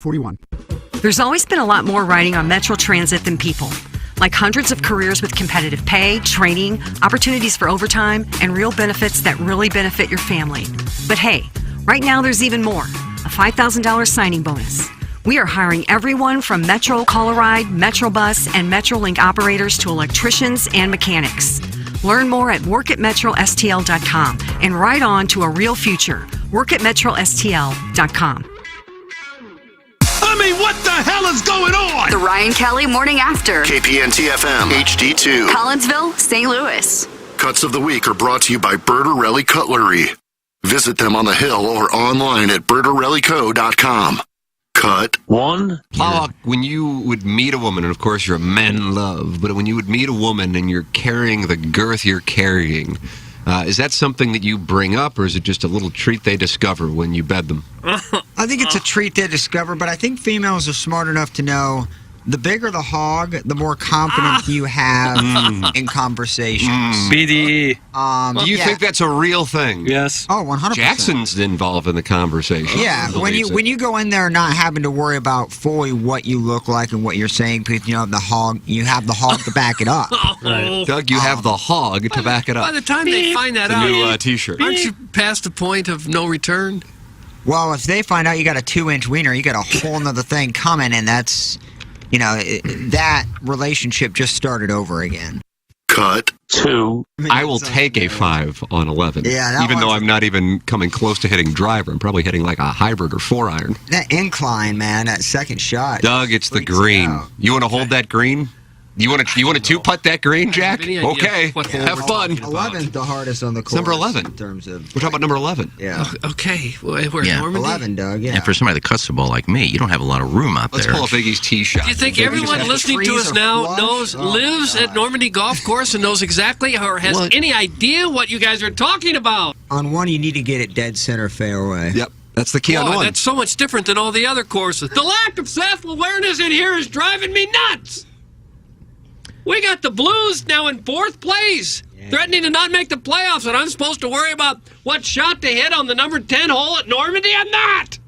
41. There's always been a lot more riding on Metro Transit than people. Like hundreds of careers with competitive pay, training, opportunities for overtime, and real benefits that really benefit your family. But hey, right now there's even more. A $5,000 signing bonus. We are hiring everyone from Metro Coloride, Metrobus, and Metrolink operators to electricians and mechanics. Learn more at workatmetrostl.com and ride on to a real future. Workatmetrostl.com. I mean, what the hell is going on? The Ryan Kelly Morning After. KPNT-FM, HD2. Collinsville, St. Louis. Cuts of the Week are brought to you by Bertarelli Cutlery. Visit them on the Hill or online at bertarellico.com. Cut 1. Plowhawk, when you would meet a woman, and of course you're a man in love, but when you would meet a woman and you're carrying the girth you're carrying, is that something that you bring up, or is it just a little treat they discover when you bed them? I think it's a treat they discover, but I think females are smart enough to know the bigger the hog, the more confidence you have in conversations. BDE. Do you think that's a real thing? Yes. Oh, 100%. Jackson's involved in the conversation. Yeah, when you go in there not having to worry about fully what you look like and what you're saying, because you have the hog to back it up. Right. Doug, you have the hog to back it up. By the time they find that out, New T-shirt. aren't you past the point of no return? Well, if they find out you got a 2-inch wiener, you got a whole nother thing coming, and that's, that relationship just started over again. Cut 2. I will take a 5 on 11. Yeah, even though I'm not even coming close to hitting driver. I'm probably hitting like a hybrid or 4-iron. That incline, man, that second shot. Doug, it's the green. You want to hold that green? You want to two-putt that green, Jack? Okay, have fun. 11's the hardest on the course. Number 11. In terms of, we're talking about number 11. Yeah. Okay. Where's Normandy? 11, Doug, yeah. And for somebody that cuts the ball like me, you don't have a lot of room out Let's there. pull up Iggy's tee shot. Do you think everyone listening to us now lives at Normandy Golf Course and knows exactly or has any idea what you guys are talking about? On one, you need to get it dead center fairway. Yep. That's the key on one. That's so much different than all the other courses. The lack of self-awareness in here is driving me nuts. We got the Blues now in 4th place, threatening to not make the playoffs, and I'm supposed to worry about what shot to hit on the number 10 hole at Normandy? I'm not!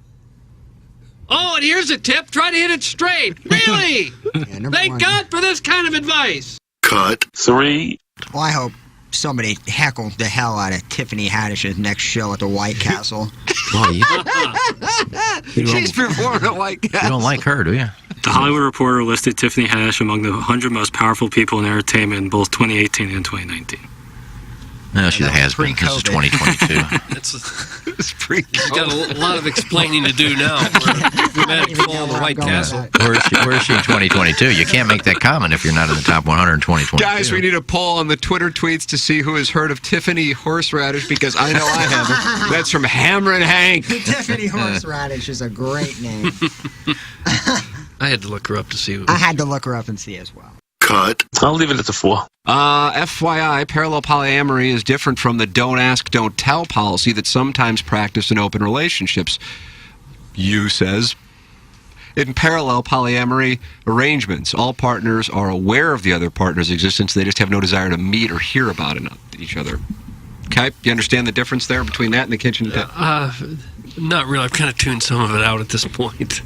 Oh, and here's a tip. Try to hit it straight. Really? Thank God for this kind of advice. Cut 3. Well, I hope somebody heckled the hell out of Tiffany Haddish's next show at the White Castle. She's performing at White Castle. You don't like her, do you? The Hollywood Reporter listed Tiffany Haddish among the 100 most powerful people in entertainment in both 2018 and 2019. No, she's a has-been. This is 2022. It's She's got a lot of explaining to do now for dramatic fall of the White Castle. Where is she in 2022? You can't make that comment if you're not in the top 100 in 2022. Guys, we need a poll on the Twitter tweets to see who has heard of Tiffany Horseradish, because I know I haven't. That's from Hammerin' Hank. Tiffany Horseradish is a great name. I had to look her up to see. I had to look her up and see as well. Cut. I'll leave it at the 4. FYI, parallel polyamory is different from the don't ask, don't tell policy that's sometimes practiced in open relationships. You says, in parallel polyamory arrangements, all partners are aware of the other partner's existence. They just have no desire to meet or hear about each other. Okay? You understand the difference there between that and the kitchen? Not really. I've kind of tuned some of it out at this point.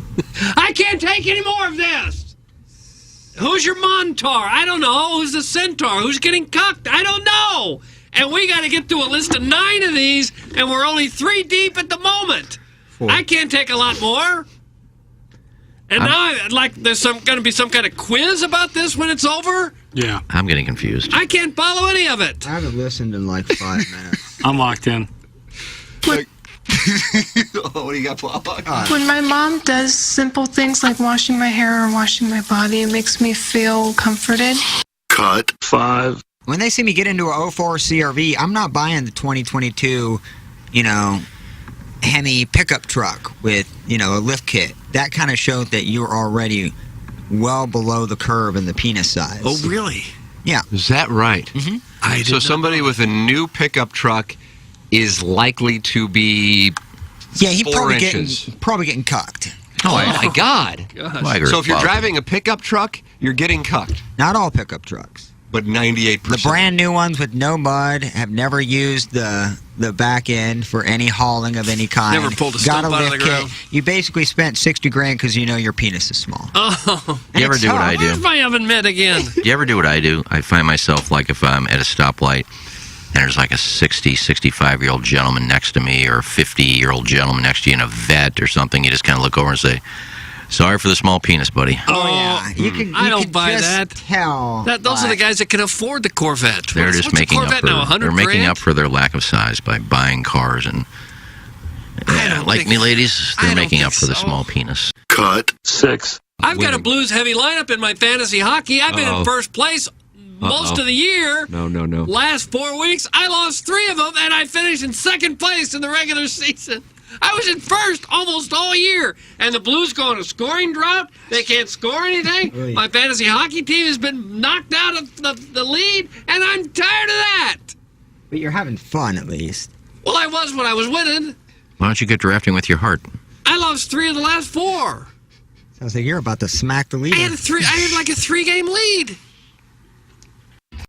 I can't take any more of this! Who's your Montaur? I don't know. Who's the Centaur? Who's getting cucked? I don't know! And we got to get through a list of 9 of these, and we're only 3 deep at the moment. 4. I can't take a lot more. And now, there's going to be some kind of quiz about this when it's over? Yeah. I'm getting confused. I can't follow any of it. I haven't listened in like 5 minutes. I'm locked in. What do you got, Plowhawk? When my mom does simple things like washing my hair or washing my body, it makes me feel comforted. Cut 5. When they see me get into a 04 CRV, I'm not buying the 2022, Hemi pickup truck with, a lift kit. That kind of showed that you're already well below the curve in the penis size. Oh, really? Yeah. Is that right? Mm-hmm. So somebody with a new pickup truck is likely to be he's 4 inches. Probably getting cucked. Oh my God. Well, So if you're driving a pickup truck, you're getting cucked. Not all pickup trucks. But 98%. The brand new ones with no mud have never used the back end for any hauling of any kind. Never pulled a stump out of the ground. You basically spent $60,000 because you know your penis is small. Oh. You ever do what I do? Where's my oven mitt again? You ever do what I do? I find myself like if I'm at a stoplight and there's like a 60, 65-year-old gentleman next to me or a 50-year-old gentleman next to you in a vet or something, you just kind of look over and say, sorry for the small penis, buddy. Oh, yeah. I don't buy that. Tell. Those are the guys that can afford the Corvette. They're just What's making a Corvette up now, for, they're making up for their lack of size by buying cars and like me, ladies, they're making up for the small penis. Cut. 6. I've got a Blues heavy lineup in my fantasy hockey. I've been in first place most of the year. No. Last 4 weeks, I lost 3 of them, and I finished in second place in the regular season. I was in first almost all year, and the Blues go on a scoring drought. They can't score anything. My fantasy hockey team has been knocked out of the lead, and I'm tired of that. But you're having fun, at least. Well, I was when I was winning. Why don't you get drafting with your heart? I lost 3 of the last 4. Sounds like you're about to smack the leader. I had like a 3-game lead.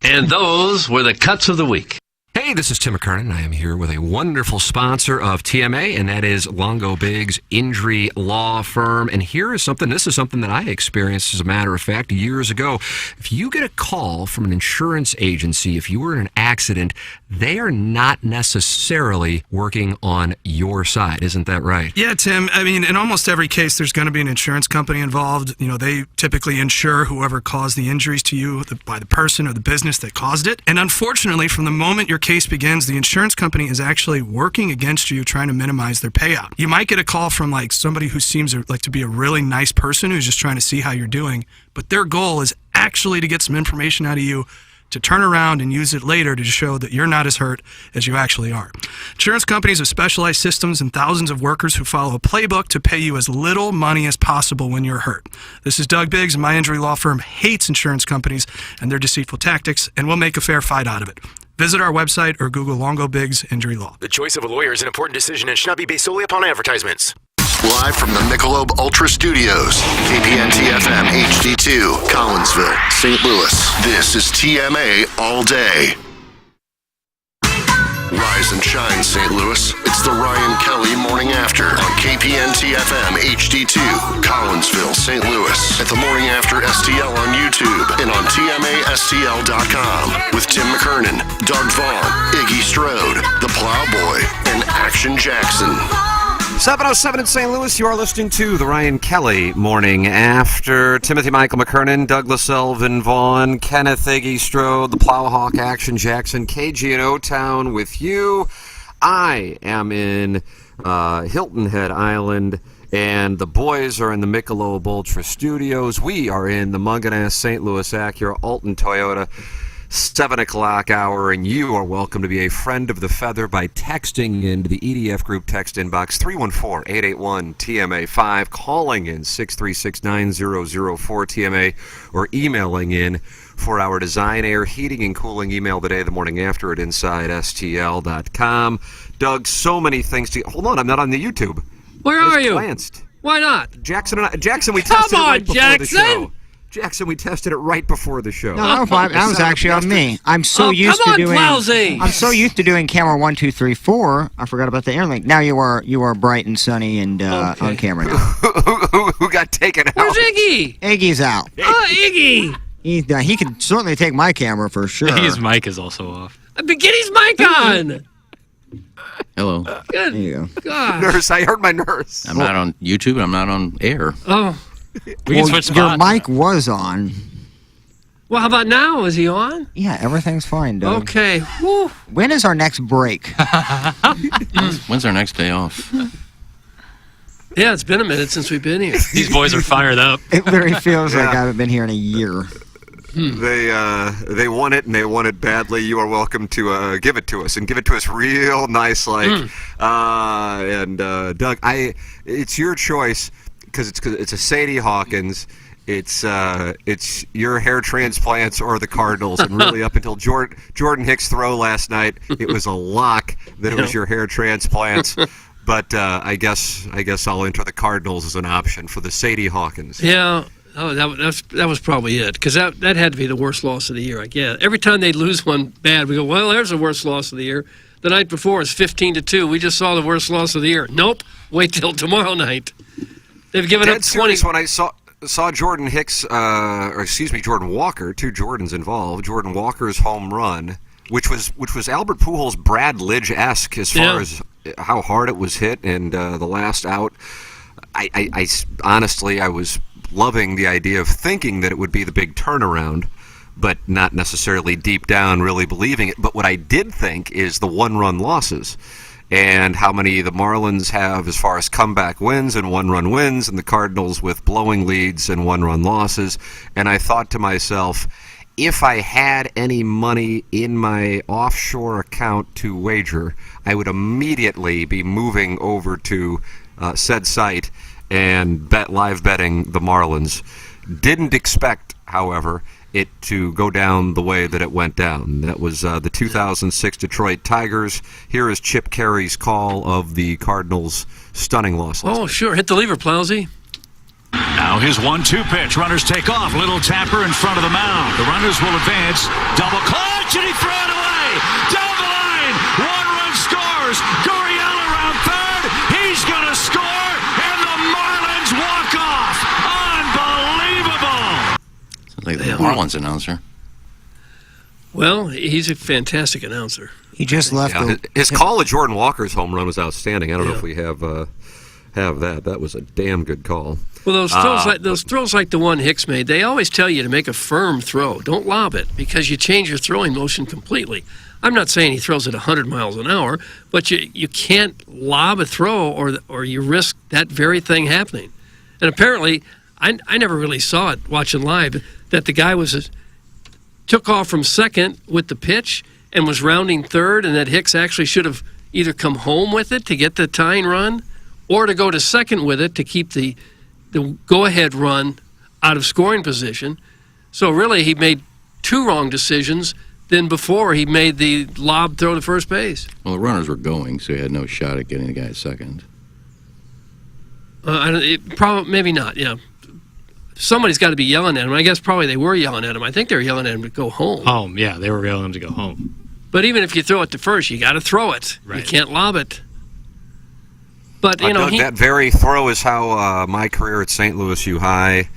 And those were the cuts of the week. Hey, this is Tim McKernan. I am here with a wonderful sponsor of TMA, and that is Longo Biggs Injury Law Firm. And this is something that I experienced, as a matter of fact, years ago. If you get a call from an insurance agency, if you were in an accident, they are not necessarily working on your side. Isn't that right? Yeah, Tim. I mean, in almost every case, there's going to be an insurance company involved. You know, they typically insure whoever caused the injuries to you by the person or the business that caused it. And unfortunately, from the moment your case begins, the insurance company is actually working against you, trying to minimize their payout. You might get a call from like somebody who seems like to be a really nice person who's just trying to see how you're doing, but their goal is actually to get some information out of you to turn around and use it later to show that you're not as hurt as you actually are. Insurance companies have specialized systems and thousands of workers who follow a playbook to pay you as little money as possible when you're hurt. This is Doug Biggs, and my injury law firm hates insurance companies and their deceitful tactics, and we'll make a fair fight out of it. Visit our website or Google Longo Biggs Injury Law. The choice of a lawyer is an important decision and should not be based solely upon advertisements. Live from the Michelob Ultra Studios, KPNT-FM HD2, Collinsville, St. Louis. This is TMA All Day. Rise and shine, St. Louis. It's the Ryan Kelly Morning After on KPNT-FM HD2, Collinsville, St. Louis. At the Morning After STL on YouTube and on TMASTL.com with Tim McKernan, Doug Vaughn, Iggy Strode, The Plowboy, and Action Jackson. 7:07 in St. Louis. You are listening to the Ryan Kelly Morning After. Timothy Michael McKernan, Douglas Elvin Vaughn, Kenneth Iggy Strode, the Plowhawk, Action Jackson, KG in O-Town with you. I am in Hilton Head Island, and the boys are in the Michelob Ultra Studios. We are in the Munganess St. Louis Acura Alton Toyota 7 o'clock hour, and you are welcome to be a friend of the feather by texting into the EDF group text inbox 314-881-TMA5, calling in 636-9004-TMA, or emailing in for our Design Air Heating and Cooling email today, the morning after at InsideSTL.com. Doug, so many things to... Hold on, I'm not on the YouTube. Where are you? Glanced. Why not? Jackson, we tested it right before the show. Jackson, we tested it right before the show. No, that was actually on me. I'm so used to doing. I'm so used to doing camera 1, 2, 3, 4. I forgot about the AirLink. Now you are bright and sunny and on camera now. Who got taken out? Where's Iggy? Iggy's out. Oh, Iggy! He can certainly take my camera for sure. His mic is also off. But get his mic on. Hello. Good. There you go. God. Nurse, I heard my nurse. I'm not on YouTube, and I'm not on air. Oh. We can switch spots. Your mic was on. Well, how about now? Is he on? Yeah, everything's fine, Doug. Okay. Whew. When is our next break? When's our next day off? Yeah, it's been a minute since we've been here. These boys are fired up. It literally feels like I haven't been here in a year. They want it, and they want it badly. You are welcome to give it to us, and give it to us real nice, like. And Doug, it's your choice because it's a Sadie Hawkins. It's your hair transplants or the Cardinals, and really up until Jordan Hicks' throw last night, it was a lock that it was your hair transplants. But I guess I'll enter the Cardinals as an option for the Sadie Hawkins. Yeah. Oh, that was probably it, because that had to be the worst loss of the year, I guess. Every time they lose one bad, we go, well, there's the worst loss of the year. The night before is 15-2. We just saw the worst loss of the year. Nope. Wait till tomorrow night. They've given up 20. When I saw Jordan Jordan Walker, two Jordans involved. Jordan Walker's home run, which was Albert Pujols' Brad Lidge-esque as far as how hard it was hit and the last out. I honestly, I was loving the idea of thinking that it would be the big turnaround, but not necessarily deep down really believing it. But what I did think is the one-run losses and how many the Marlins have as far as comeback wins and one-run wins, and the Cardinals with blowing leads and one-run losses. And I thought to myself, if I had any money in my offshore account to wager, I would immediately be moving over to said site and live betting the Marlins. Didn't expect, however, it to go down the way that it went down. That was the 2006 Detroit Tigers. Here is Chip Carey's call of the Cardinals' stunning loss. Oh, sure. Hit the lever, Plowsy. Now his 1-2 pitch. Runners take off. Little tapper in front of the mound. The runners will advance. Double clutch, and he threw it away. Down the line. One run scores. Gurriel around third. He's going to score, and the Marlins walk off. Unbelievable. Sounds like the Marlins announcer. Well, he's a fantastic announcer. He just left. His call of Jordan Walker's home run was outstanding. I don't know if we have that. That was a damn good call. Well, those throws like the one Hicks made, they always tell you to make a firm throw. Don't lob it, because you change your throwing motion completely. I'm not saying he throws it 100 miles an hour, but you can't lob a throw or you risk that very thing happening. And apparently, I never really saw it watching live, that the guy took off from second with the pitch and was rounding third, and that Hicks actually should have either come home with it to get the tying run or to go to second with it to keep the go-ahead run out of scoring position. So really, he made two wrong decisions than before he made the lob throw to first base. Well, the runners were going, so he had no shot at getting the guy at second. Maybe not, yeah. Somebody's got to be yelling at him. I guess probably they were yelling at him. I think they were yelling at him to go home. Home, yeah, they were yelling at him to go home. But even if you throw it to first, you got to throw it. Right. You can't lob it. But, Doug, that very throw is how my career at St. Louis U High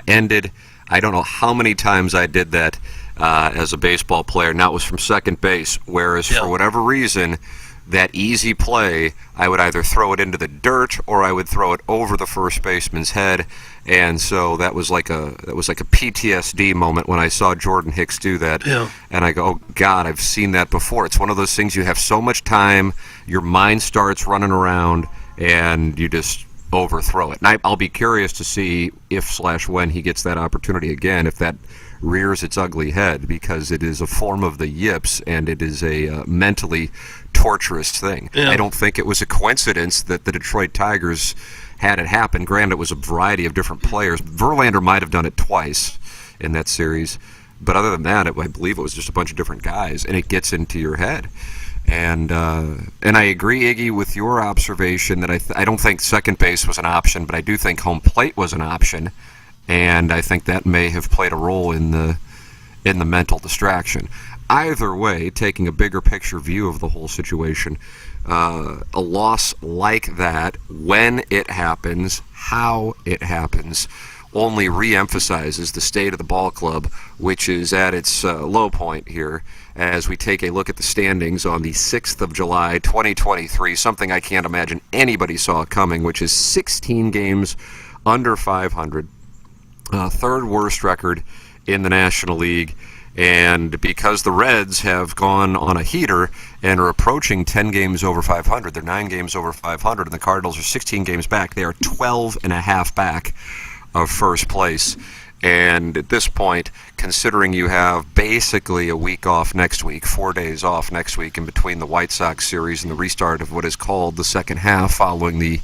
ended. I don't know how many times I did that as a baseball player. Now it was from second base, whereas for whatever reason, that easy play, I would either throw it into the dirt or I would throw it over the first baseman's head. And so that was like a PTSD moment when I saw Jordan Hicks do that. Yeah. And I go, oh, God, I've seen that before. It's one of those things, you have so much time, your mind starts running around, and you just overthrow it. And I'll be curious to see if/when he gets that opportunity again, if that rears its ugly head, because it is a form of the yips, and it is a mentally torturous thing. Yeah. I don't think it was a coincidence that the Detroit Tigers had it happen. Granted, it was a variety of different players. Verlander might have done it twice in that series, but other than that, I believe it was just a bunch of different guys, and it gets into your head. And I agree, Iggy, with your observation that I don't think second base was an option, but I do think home plate was an option, and I think that may have played a role in the mental distraction. Either way, taking a bigger picture view of the whole situation, a loss like that, when it happens, how it happens, only re-emphasizes the state of the ball club, which is at its low point here, as we take a look at the standings on the 6th of July, 2023, something I can't imagine anybody saw coming, which is 16 games under 500, third worst record in the National League. And because the Reds have gone on a heater and are approaching 10 games over 500, they're 9 games over 500, and the Cardinals are 16 games back. They are 12 and a half back of first place. And at this point, considering you have basically a week off next week, 4 days off next week in between the White Sox series and the restart of what is called the second half following the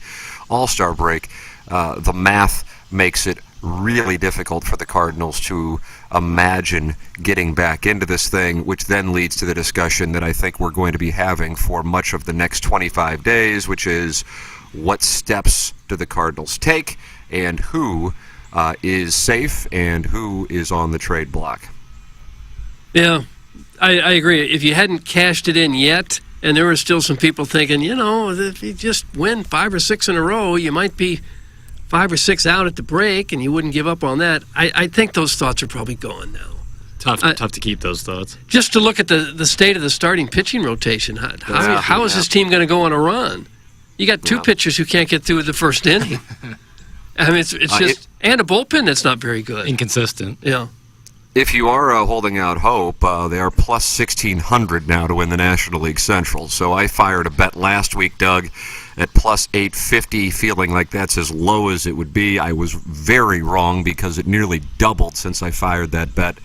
All-Star break, the math makes it really difficult for the Cardinals to imagine getting back into this thing, which then leads to the discussion that I think we're going to be having for much of the next 25 days, which is what steps do the Cardinals take and who is safe and who is on the trade block. Yeah, I agree. If you hadn't cashed it in yet, and there were still some people thinking, if you just win 5 or 6 in a row, you might be 5 or 6 out at the break, and you wouldn't give up on that. I think those thoughts are probably gone now. Tough to keep those thoughts. Just to look at the state of the starting pitching rotation, how is this team going to go on a run? You got 2 pitchers who can't get through the first inning. I mean, it's just and a bullpen that's not very good, inconsistent. Yeah. If you are holding out hope, they are plus 1,600 now to win the National League Central. So I fired a bet last week, Doug, at plus 850, feeling like that's as low as it would be. I was very wrong because it nearly doubled since I fired that bet.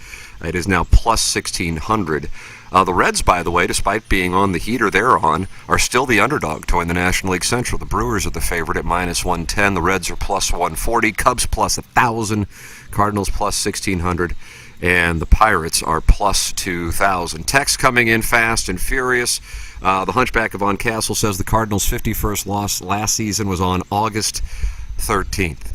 It is now plus 1,600. The Reds, by the way, despite being on the heater they're on, are still the underdog to win the National League Central. The Brewers are the favorite at minus 110. The Reds are plus 140. Cubs plus 1,000. Cardinals plus 1,600. And the Pirates are plus 2,000. Text coming in fast and furious. The Hunchback of Von Castle says the Cardinals' 51st loss last season was on August 13th.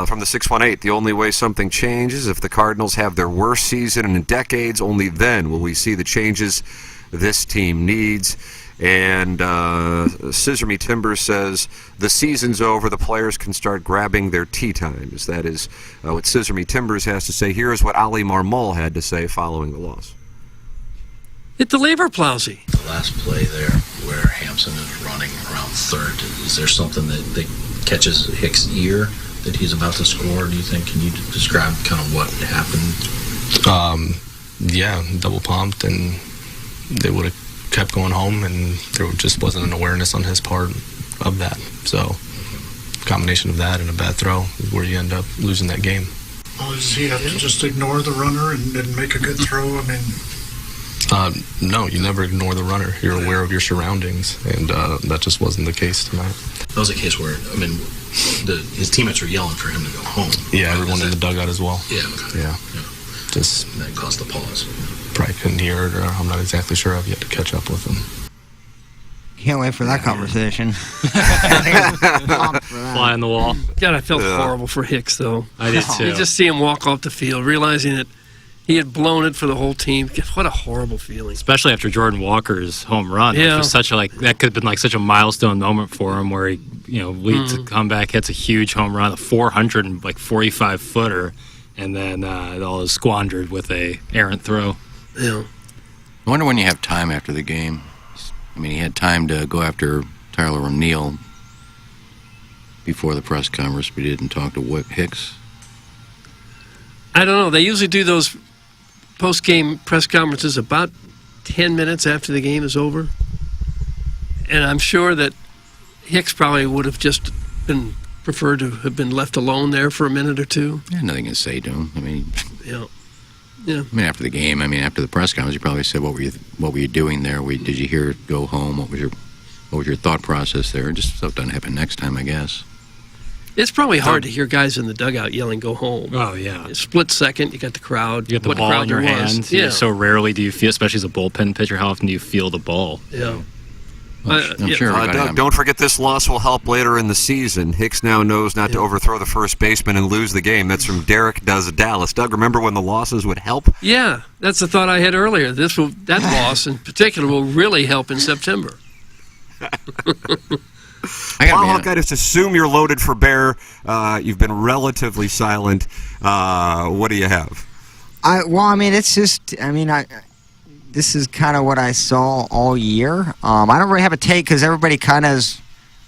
From the 618, the only way something changes if the Cardinals have their worst season in decades. Only then will we see the changes this team needs. And Scissor Me Timber says the season's over. The players can start grabbing their tea times. That is what Scissor Me Timbers has to say. Here is what Ali Marmol had to say following the loss. Hit the lever, Plowsy. The last play there where Hampson is running around third, is there something that catches Hicks' ear that he's about to score, do you think? Can you describe kind of what happened? Yeah, double pumped, and they would have kept going home, and there just wasn't an awareness on his part of that. So, combination of that and a bad throw is where you end up losing that game. Well, does he have to just ignore the runner and make a good throw? I mean, no, you never ignore the runner. You're aware of your surroundings, and that just wasn't the case tonight. That was a case where, I mean, his teammates were yelling for him to go home. Yeah, everyone in the dugout as well. Yeah, okay. Yeah. Just that caused the pause. Probably couldn't hear it, or I'm not exactly sure. I've yet to catch up with him. Can't wait for that conversation. Fly on the wall. God, I felt horrible for Hicks, though. I did too. You just see him walk off the field, realizing that he had blown it for the whole team. What a horrible feeling. Especially after Jordan Walker's home run. Yeah. Which was such a, that could have been such a milestone moment for him where he, leads a comeback, hits a huge home run, a 445-footer, and then it all is squandered with a errant throw. Yeah. I wonder when you have time after the game. I mean, he had time to go after Tyler O'Neill before the press conference, but he didn't talk to Hicks. I don't know. They usually do those post-game press conferences about 10 minutes after the game is over. And I'm sure that Hicks probably would have just been preferred to have been left alone there for a minute or two. Yeah, nothing to say to him. I mean, yeah. I mean, after the game, after the press conference, you probably said, "What were you doing there? Did you hear it go home? What was your thought process there?" Just so it doesn't happen next time, I guess. It's probably hard to hear guys in the dugout yelling, "Go home." Oh yeah. Split second, you got the crowd. You got the ball in your hands. Yeah. So rarely do you feel, especially as a bullpen pitcher, how often do you feel the ball? Yeah. I'm sure. Doug, don't forget this loss will help later in the season. Hicks now knows not to overthrow the first baseman and lose the game. That's from Derek Does Dallas. Doug, remember when the losses would help? Yeah, that's the thought I had earlier. That loss in particular will really help in September. I just assume you're loaded for bear. You've been relatively silent. What do you have? This is kind of what I saw all year. I don't really have a take because everybody kind of has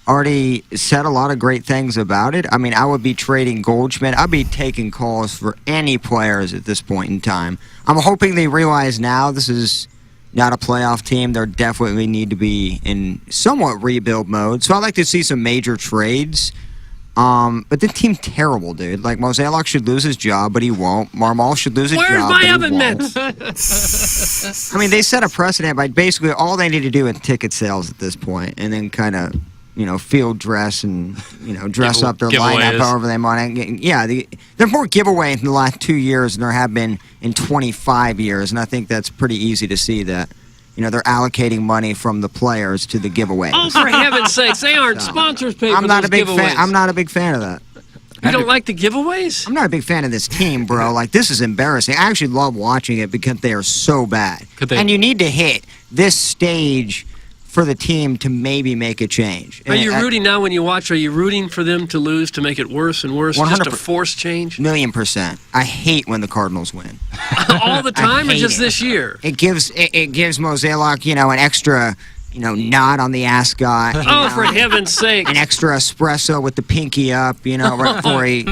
already said a lot of great things about it. I mean, I would be trading Goldschmidt. I'd be taking calls for any players at this point in time. I'm hoping they realize now this is not a playoff team. They definitely need to be in somewhat rebuild mode. So I'd like to see some major trades. But the team's terrible, dude. Like, Mozeliak should lose his job, but he won't. Marmol should lose his Where's job, my but oven he mitts? won't. I mean, they set a precedent by basically all they need to do is ticket sales at this point, and then kind of, field dress and, dress up their lineup however they want. Yeah, there are more giveaways in the last 2 years than there have been in 25 years, and I think that's pretty easy to see that. They're allocating money from the players to the giveaways. Oh, for heaven's sakes, they aren't sponsors paying for I'm not those a big giveaways. fan. I'm not a big fan of that. You don't like the giveaways? I'm not a big fan of this team, bro. Like, this is embarrassing. I actually love watching it because they are so bad. And you need to hit this stage for the team to maybe make a change. Are you rooting now when you watch? Are you rooting for them to lose to make it worse and worse? Just to force change? 1,000,000%. I hate when the Cardinals win. All the time, or just this year? It gives Mozeliak, an extra, nod on the ascot. For heaven's sake! An extra espresso with the pinky up, right before he,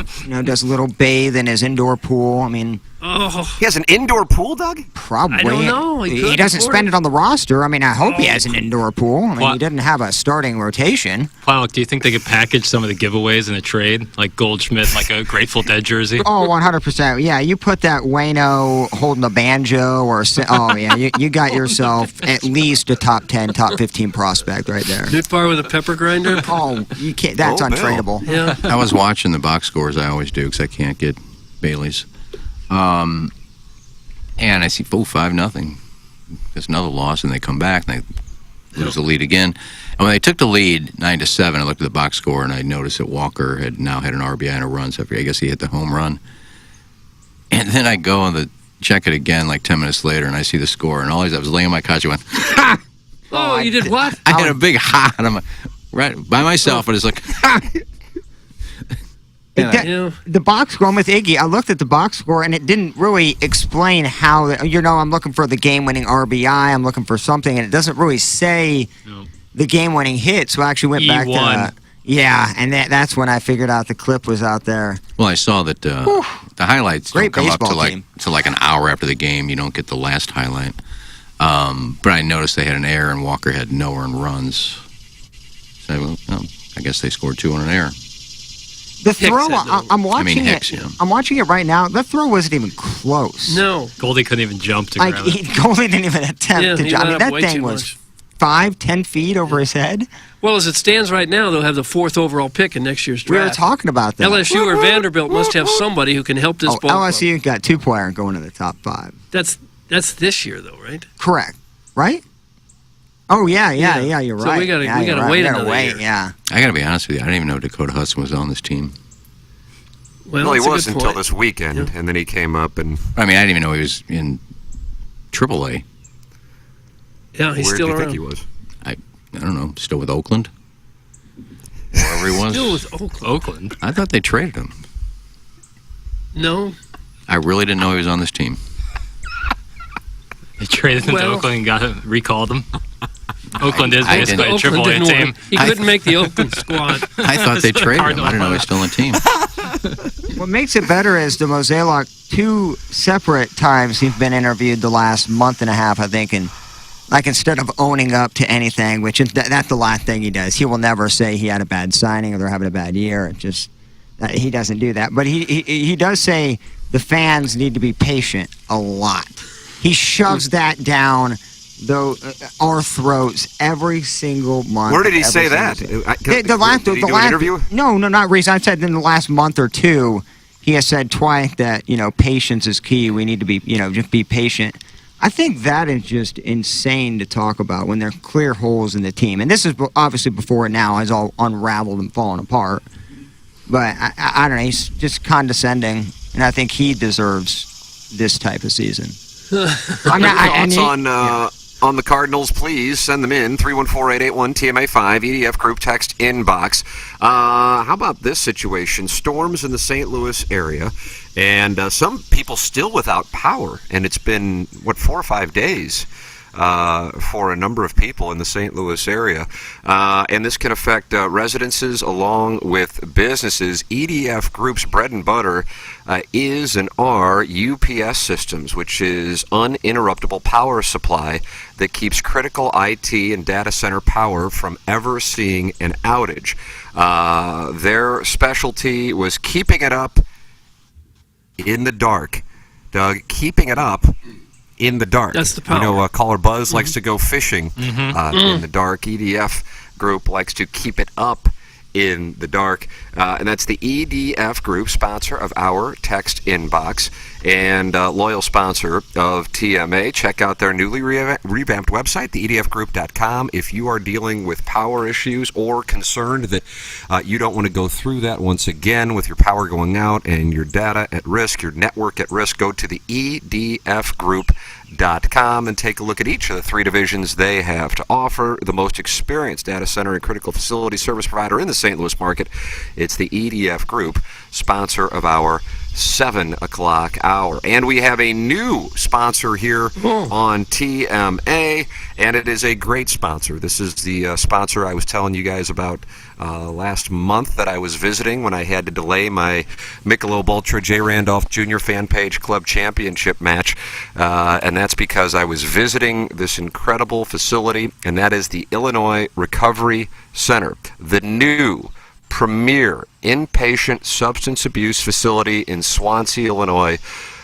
does a little bathe in his indoor pool. I mean. He has an indoor pool, Doug? Probably. I don't know. He doesn't spend it on the roster. I mean, I hope he has an indoor pool. I mean, he doesn't have a starting rotation. Plowek, do you think they could package some of the giveaways in a trade? Like Goldschmidt, like a Grateful Dead jersey? Oh, 100%. Yeah, you put that Wayno holding a banjo you got yourself at least a top 10, top 15 prospect right there. Newtbar with a pepper grinder? Oh, you can't. That's untradeable. Yeah. I was watching the box scores. I always do because I can't get Bailey's. And I see 5-0. There's another loss, and they come back and they lose the lead again. And when they took the lead 9-7, I looked at the box score and I noticed that Walker had now had an RBI and a run. So I guess he hit the home run. And then I go and check it again like 10 minutes later, and I see the score. And I was laying on my couch. I went, ha! Oh, you did what? I had a big ha, and I'm right by myself, and it's like, ha! The box score with Iggy, I looked at the box score and it didn't really explain how, I'm looking for the game-winning RBI, I'm looking for something, and it doesn't really say the game-winning hit, so I actually went back to, and that's when I figured out the clip was out there. Well, I saw that the highlights don't come up team. to like an hour after the game. You don't get the last highlight. But I noticed they had an error and Walker had no earned runs. So, I guess they scored 2 on an error. The throw, I'm watching Hicks, it. I'm watching it right now. That throw wasn't even close. No. Goldie couldn't even jump to grab it. Goldie didn't even attempt to jump. I mean, that thing was 5-10 feet over his head. Well, as it stands right now, they'll have the 4th overall pick in next year's draft. We were talking about that. LSU or Vanderbilt must have somebody who can help this ball club. LSU got 2 players going to the top 5. That's this year, though, right? Correct. Right? Oh, yeah, you're right. So we gotta wait another year. Yeah. I got to be honest with you. I didn't even know Dakota Hudson was on this team. Well, he was until this weekend, and then he came up and... I mean, I didn't even know he was in AAA. Yeah, he's still around. Where do you think he was? I don't know. Still with Oakland? Wherever he was. Still with Oakland? I thought they traded him. No. I really didn't know he was on this team. They traded him to Oakland and recalled him. Oakland is basically a AAA team. He couldn't make the Oakland squad. I thought they traded him. I didn't know he was still on the team. What makes it better is the Mozeliak 2 separate times he's been interviewed the last month and a half, I think, and instead of owning up to anything, which is that's the last thing he does. He will never say he had a bad signing or they're having a bad year. It just he doesn't do that. But he does say the fans need to be patient a lot. He shoves that down our throats every single month. Where did he say that? Did he do an interview? No, not recently. I said in the last month or two, he has said twice that patience is key. We need to be just be patient. I think that is just insane to talk about when there are clear holes in the team, and this is obviously before it now has all unraveled and fallen apart. But I don't know. He's just condescending, and I think he deserves this type of season. Thoughts on the Cardinals, please send them in. 314-881-TMA5, EDF group text inbox. How about this situation? Storms in the St. Louis area, and some people still without power. And it's been, 4 or 5 days for a number of people in the St. Louis area. And this can affect residences along with businesses. EDF Group's bread and butter is and are UPS systems, which is uninterruptible power supply that keeps critical IT and data center power from ever seeing an outage. Their specialty was keeping it up in the dark. Doug, keeping it up in the dark. That's the power. Caller Buzz likes to go fishing in the dark. EDF Group likes to keep it up in the dark. And that's the EDF Group, sponsor of our text inbox and loyal sponsor of TMA. Check out their newly revamped website, theedfgroup.com. If you are dealing with power issues or concerned that you don't want to go through that once again with your power going out and your data at risk, your network at risk, go to the edfgroup.com and take a look at each of the 3 divisions they have to offer. The most experienced data center and critical facility service provider in the St. Louis market. It's the EDF Group, sponsor of our 7 o'clock hour. And we have a new sponsor here on TMA, and it is a great sponsor. This is the sponsor I was telling you guys about last month that I was visiting when I had to delay my Michelob Ultra J. Randolph Jr. Fan Page Club Championship match. And that's because I was visiting this incredible facility, and that is the Illinois Recovery Center, the new premier inpatient substance abuse facility in Swansea, Illinois.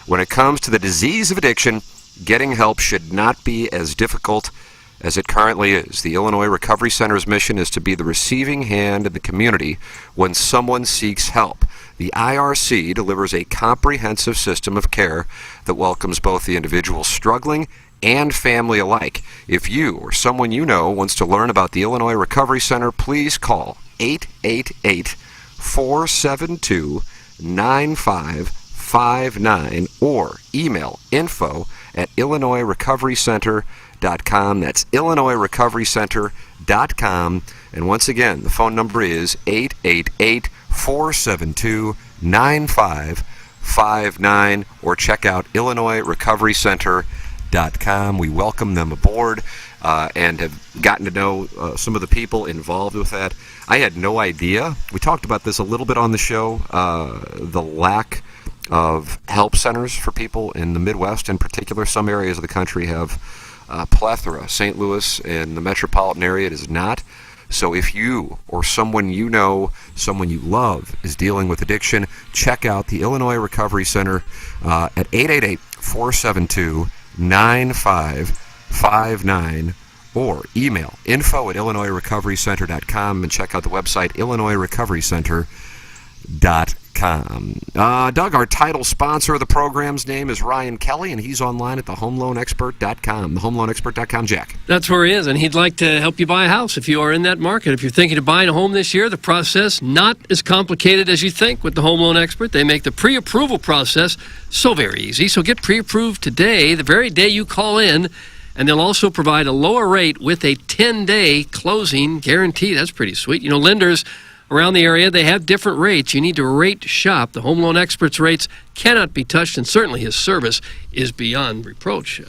When it comes to the disease of addiction, getting help should not be as difficult as it currently is. The Illinois Recovery Center's mission is to be the receiving hand in the community when someone seeks help. The IRC delivers a comprehensive system of care that welcomes both the individual struggling and family alike. If you or someone you know wants to learn about the Illinois Recovery Center, please call 888-472-9559 or email info@illinoisrecoverycenter.com. That's illinoisrecoverycenter.com. And once again, the phone number is 888-472-9559 or check out illinoisrecoverycenter.com. We welcome them aboard and have gotten to know some of the people involved with that. I had no idea. We talked about this a little bit on the show, the lack of help centers for people in the Midwest in particular. Some areas of the country have a plethora. St. Louis and the metropolitan area does not. So if you or someone you know, someone you love is dealing with addiction, check out the Illinois Recovery Center at 888-472-9559 or email info@illinoisrecoverycenter.com and check out the website illinoisrecoverycenter.com. Doug, our title sponsor of the program's name is Ryan Kelly, and he's online at thehomeloanexpert.com. Thehomeloanexpert.com, Jack. That's where he is, and he'd like to help you buy a house if you are in that market. If you're thinking of buying a home this year, the process not as complicated as you think with the Home Loan Expert. They make the pre-approval process so very easy. So get pre-approved today, the very day you call in, and they'll also provide a lower rate with a 10-day closing guarantee. That's pretty sweet. You know, lenders around the area, they have different rates. You need to rate shop. The Home Loan Expert's rates cannot be touched, and certainly his service is beyond reproach.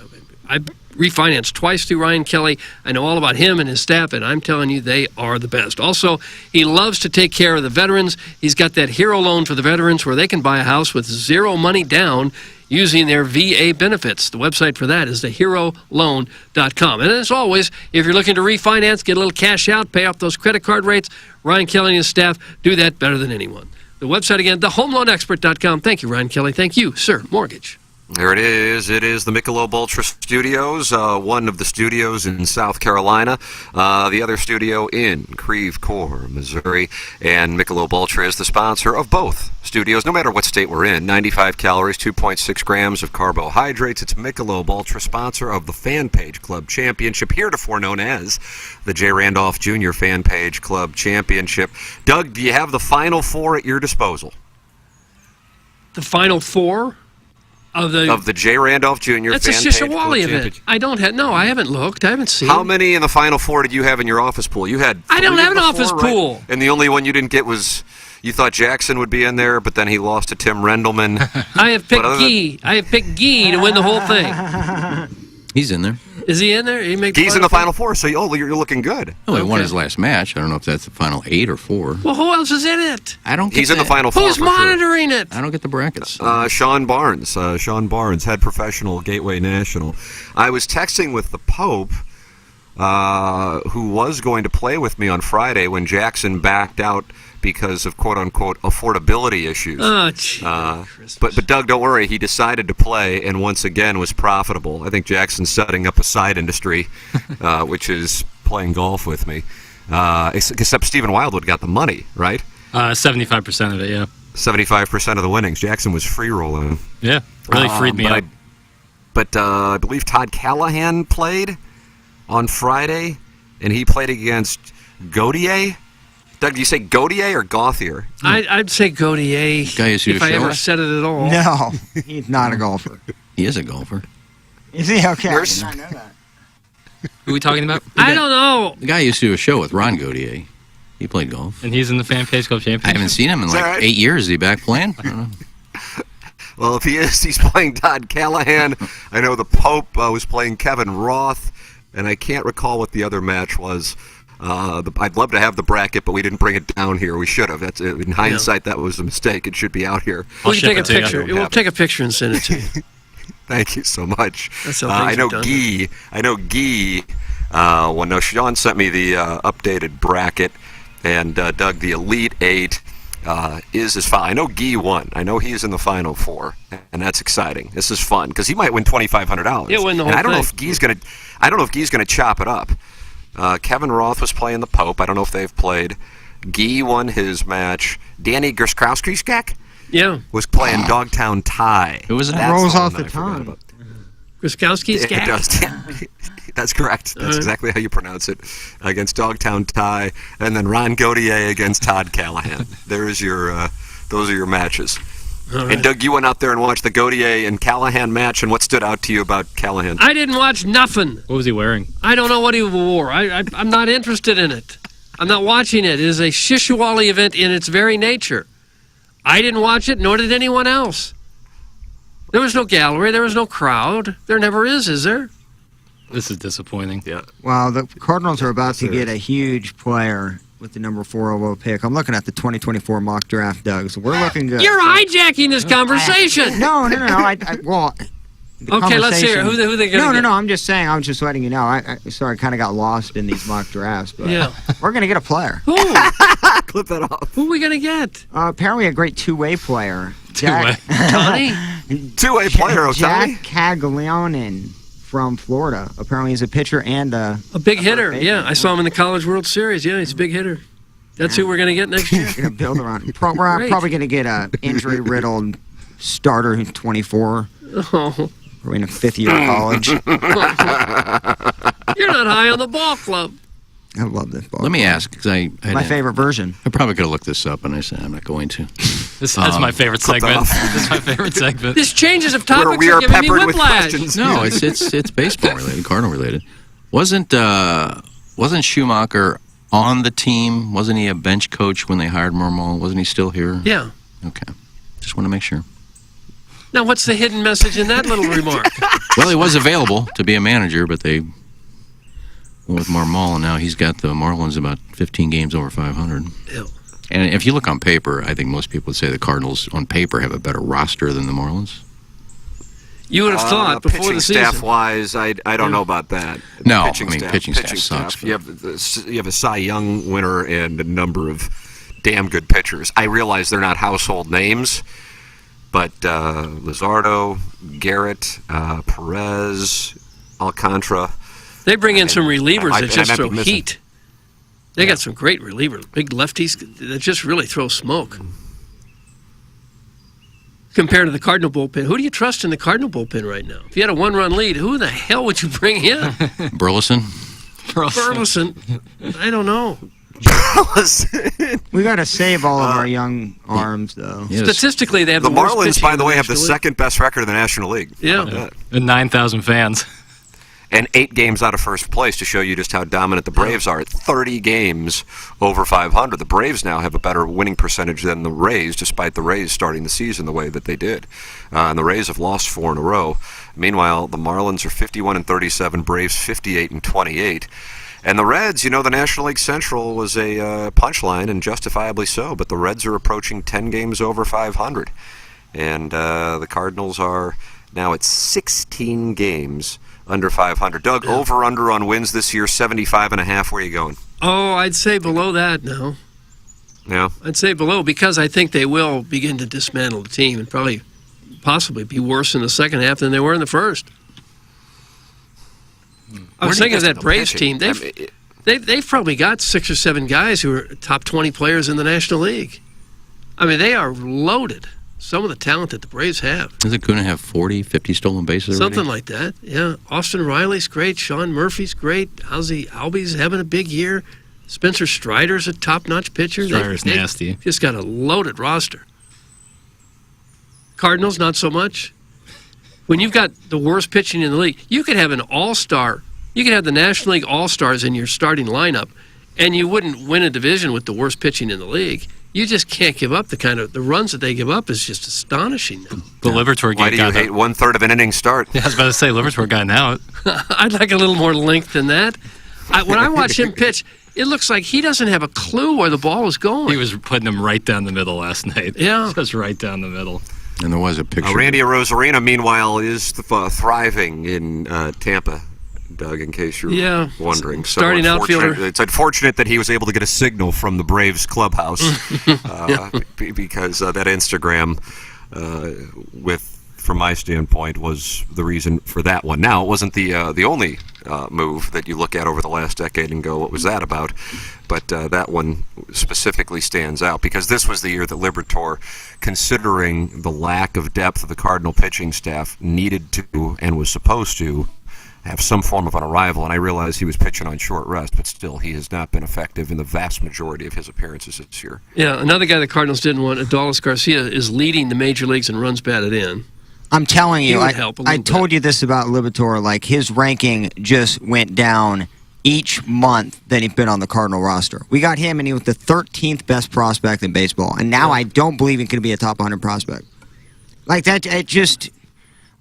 I've refinanced twice through Ryan Kelly. I know all about him and his staff, and I'm telling you, they are the best. Also, he loves to take care of the veterans. He's got that hero loan for the veterans where they can buy a house with zero money down using their VA benefits. The website for that is theheroloan.com. And as always, if you're looking to refinance, get a little cash out, pay off those credit card rates, Ryan Kelly and his staff do that better than anyone. The website again, thehomeloanexpert.com. Thank you, Ryan Kelly. Thank you, Sir Mortgage. There it is. It is the Michelob Ultra Studios, one of the studios in South Carolina, the other studio in Creve Coeur, Missouri. And Michelob Ultra is the sponsor of both studios, no matter what state we're in. 95 calories, 2.6 grams of carbohydrates. It's Michelob Ultra, sponsor of the Fan Page Club Championship, heretofore known as the J. Randolph Jr. Fan Page Club Championship. Doug, do you have the Final Four at your disposal? The Final Four? Of the J. Randolph Jr. That's Fan a Page Shishawali Club event. I don't have. No, I haven't looked. I haven't seen. How many in the Final Four did you have in your office pool? You had. I don't have an office right? pool. And the only one you didn't get was you thought Jackson would be in there, but then he lost to Tim Rendelman. I have picked Guy. I have picked Guy to win the whole thing. He's in there. Is he in there? He's in the Final Four, so you're looking good. Oh, he won his last match. I don't know if that's the final 8 or 4. Well, who else is in it? I don't. He's in the Final Four. Who's monitoring it? I don't get the brackets. Sean Barnes. Sean Barnes, head professional, Gateway National. I was texting with the Pope, who was going to play with me on Friday when Jackson backed out because of quote-unquote affordability issues. Oh, but Doug, don't worry. He decided to play and once again was profitable. I think Jackson's setting up a side industry, which is playing golf with me. Except Stephen Wildwood got the money, right? 75% of it, yeah. 75% of the winnings. Jackson was free rolling. Yeah, really freed me up. But I believe Todd Callahan played on Friday, and he played against Gautier. Doug, do you say Gautier or Gauthier? I'd say Gautier, if I ever said it at all. No, he's not a golfer. He is a golfer. Is he? Okay. I Yours? did not know that. Who are we talking about? I don't know. The guy used to do a show with Ron Gautier. He played golf. And he's in the Fan Page Golf Championship. I haven't seen him in like right? 8 years. Is he back playing? I don't know. Well, if he is, he's playing Todd Callahan. I know the Pope was playing Kevin Roth, and I can't recall what the other match was. I'd love to have the bracket, but we didn't bring it down here. We should have. That's in hindsight, that was a mistake. It should be out here. We'll take a picture. We'll take a picture and send it to you. Thank you so much. That's how I know things Guy. Well, no, Sean sent me the updated bracket, and Doug, the Elite Eight is as follows. I know Guy won. I know he's in the Final Four, and that's exciting. This is fun because he might win $2,500. He'll win the whole and I don't know thing. if Guy's gonna chop it up. Kevin Roth was playing the Pope. I don't know if they've played. Guy won his match. Danny Grskowski was playing Dogtown Tie. Who was that? That's Rolls the off one the I forgot tongue. about. Grskowski's It does. That's correct. That's exactly how you pronounce it. Against Dogtown Tie, and then Ron Gautier against Todd Callahan. There's your. Those are your matches. Right. And Doug, you went out there and watched the Gautier and Callahan match, and what stood out to you about Callahan? I didn't watch nothing. What was he wearing? I don't know what he wore. I'm not interested in it. I'm not watching it. It is a Shishwali event in its very nature. I didn't watch it, nor did anyone else. There was no gallery. There was no crowd. There never is there? This is disappointing. Yeah. Well, the Cardinals are about to get a huge player with the number 4 overall pick. I'm looking at the 2024 mock draft, Doug, so we're looking good. You're hijacking this conversation. No. Well, okay, let's hear it. Who they going to get? No. I'm just saying. I'm just letting you know. I kind of got lost in these mock drafts, but we're going to get a player. Who? Clip that off. Who are we going to get? Apparently, a great two-way player. Two-way. Tony? Two-way player, Jack Otani. Caglione from Florida. Apparently, he's a pitcher and a big hitter. Yeah, I saw him in the College World Series. Yeah, he's a big hitter. That's who we're going to get next year. We're going to build around. We're probably going to get a injury-riddled starter who's 24. Oh. We're in a 5th year of college. You're not high on the ball club. I love this ball. Let me ask, because my favorite version. I probably could have looked this up, and I said I'm not going to. That's my favorite segment. That's my favorite segment. This changes of topics We are are giving me peppered with whiplash. questions. No, it's baseball related, Cardinal related. Wasn't Schumacher on the team? Wasn't he a bench coach when they hired Marmol? Wasn't he still here? Yeah. Okay. Just want to make sure. Now, what's the hidden message in that little remark? Well, he was available to be a manager, but they went with Marmol, and now he's got the Marlins about 15 games over 500. Ew. And if you look on paper, I think most people would say the Cardinals on paper have a better roster than the Marlins. You would have thought before pitching the season. staff-wise, I don't know about that. No, pitching staff sucks. You have a Cy Young winner and a number of damn good pitchers. I realize they're not household names, but Luzardo, Garrett, Perez, Alcantara. They bring in some relievers that just might be throw missing. heat. They got some great relievers, big lefties that just really throw smoke. Compared to the Cardinal bullpen, who do you trust in the Cardinal bullpen right now? If you had a one-run lead, who the hell would you bring in? Burleson? Burleson. I don't know. We got to save all of our young arms, though. Yes. Statistically, they have The the worst Marlins, pitching by in the way, have the National League. second best record in the National League. Yeah. How about that? And 9,000 fans. And 8 games out of first place to show you just how dominant the Braves are. At 30 games over 500. The Braves now have a better winning percentage than the Rays, despite the Rays starting the season the way that they did. And the Rays have lost 4 in a row. Meanwhile, the Marlins are 51-37, Braves 58-28. And the Reds, the National League Central was a punchline, and justifiably so, but the Reds are approaching 10 games over 500. And the Cardinals are now at 16 games under 500. Doug, over-under on wins this year, 75.5. Where are you going? Oh, I'd say below that now. Yeah. I'd say below because I think they will begin to dismantle the team and probably possibly be worse in the second half than they were in the first. I was thinking of that Braves team. They've probably got 6 or 7 guys who are top 20 players in the National League. I mean, they are loaded. Some of the talent that the Braves have. Is it going to have 40, 50 stolen bases already? Something like that, yeah. Austin Riley's great. Sean Murphy's great. Ozzie Albies having a big year. Spencer Strider's a top-notch pitcher. Strider's nasty. Just got a loaded roster. Cardinals, not so much. When you've got the worst pitching in the league, you could have an all-star. You could have the National League All-Stars in your starting lineup, and you wouldn't win a division with the worst pitching in the league. You just can't give up the runs that they give up is just astonishing now. The Liberatore Why do you hate 1/3 of an inning start? Yeah, I was about to say, Liberatore gotten out. I'd like a little more length than that. When I watch him pitch, it looks like he doesn't have a clue where the ball is going. He was putting them right down the middle last night. Yeah. Just right down the middle. And there was a picture. Randy Arozarena, meanwhile, is thriving in Tampa, Doug, in case you're wondering. Starting outfielder. It's unfortunate that he was able to get a signal from the Braves clubhouse because that Instagram, from my standpoint, was the reason for that one. Now, it wasn't the only move that you look at over the last decade and go, what was that about? But that one specifically stands out because this was the year that Liberatore, considering the lack of depth of the Cardinal pitching staff, needed to and was supposed to have some form of an arrival, and I realize he was pitching on short rest, but still, he has not been effective in the vast majority of his appearances this year. Yeah, another guy the Cardinals didn't want, Adolis Garcia, is leading the major leagues in runs batted in. I'm telling you, I told you this about Liberatore, like his ranking just went down each month that he's been on the Cardinal roster. We got him, and he was the 13th best prospect in baseball, and now I don't believe he could be a top 100 prospect. Like that, it just...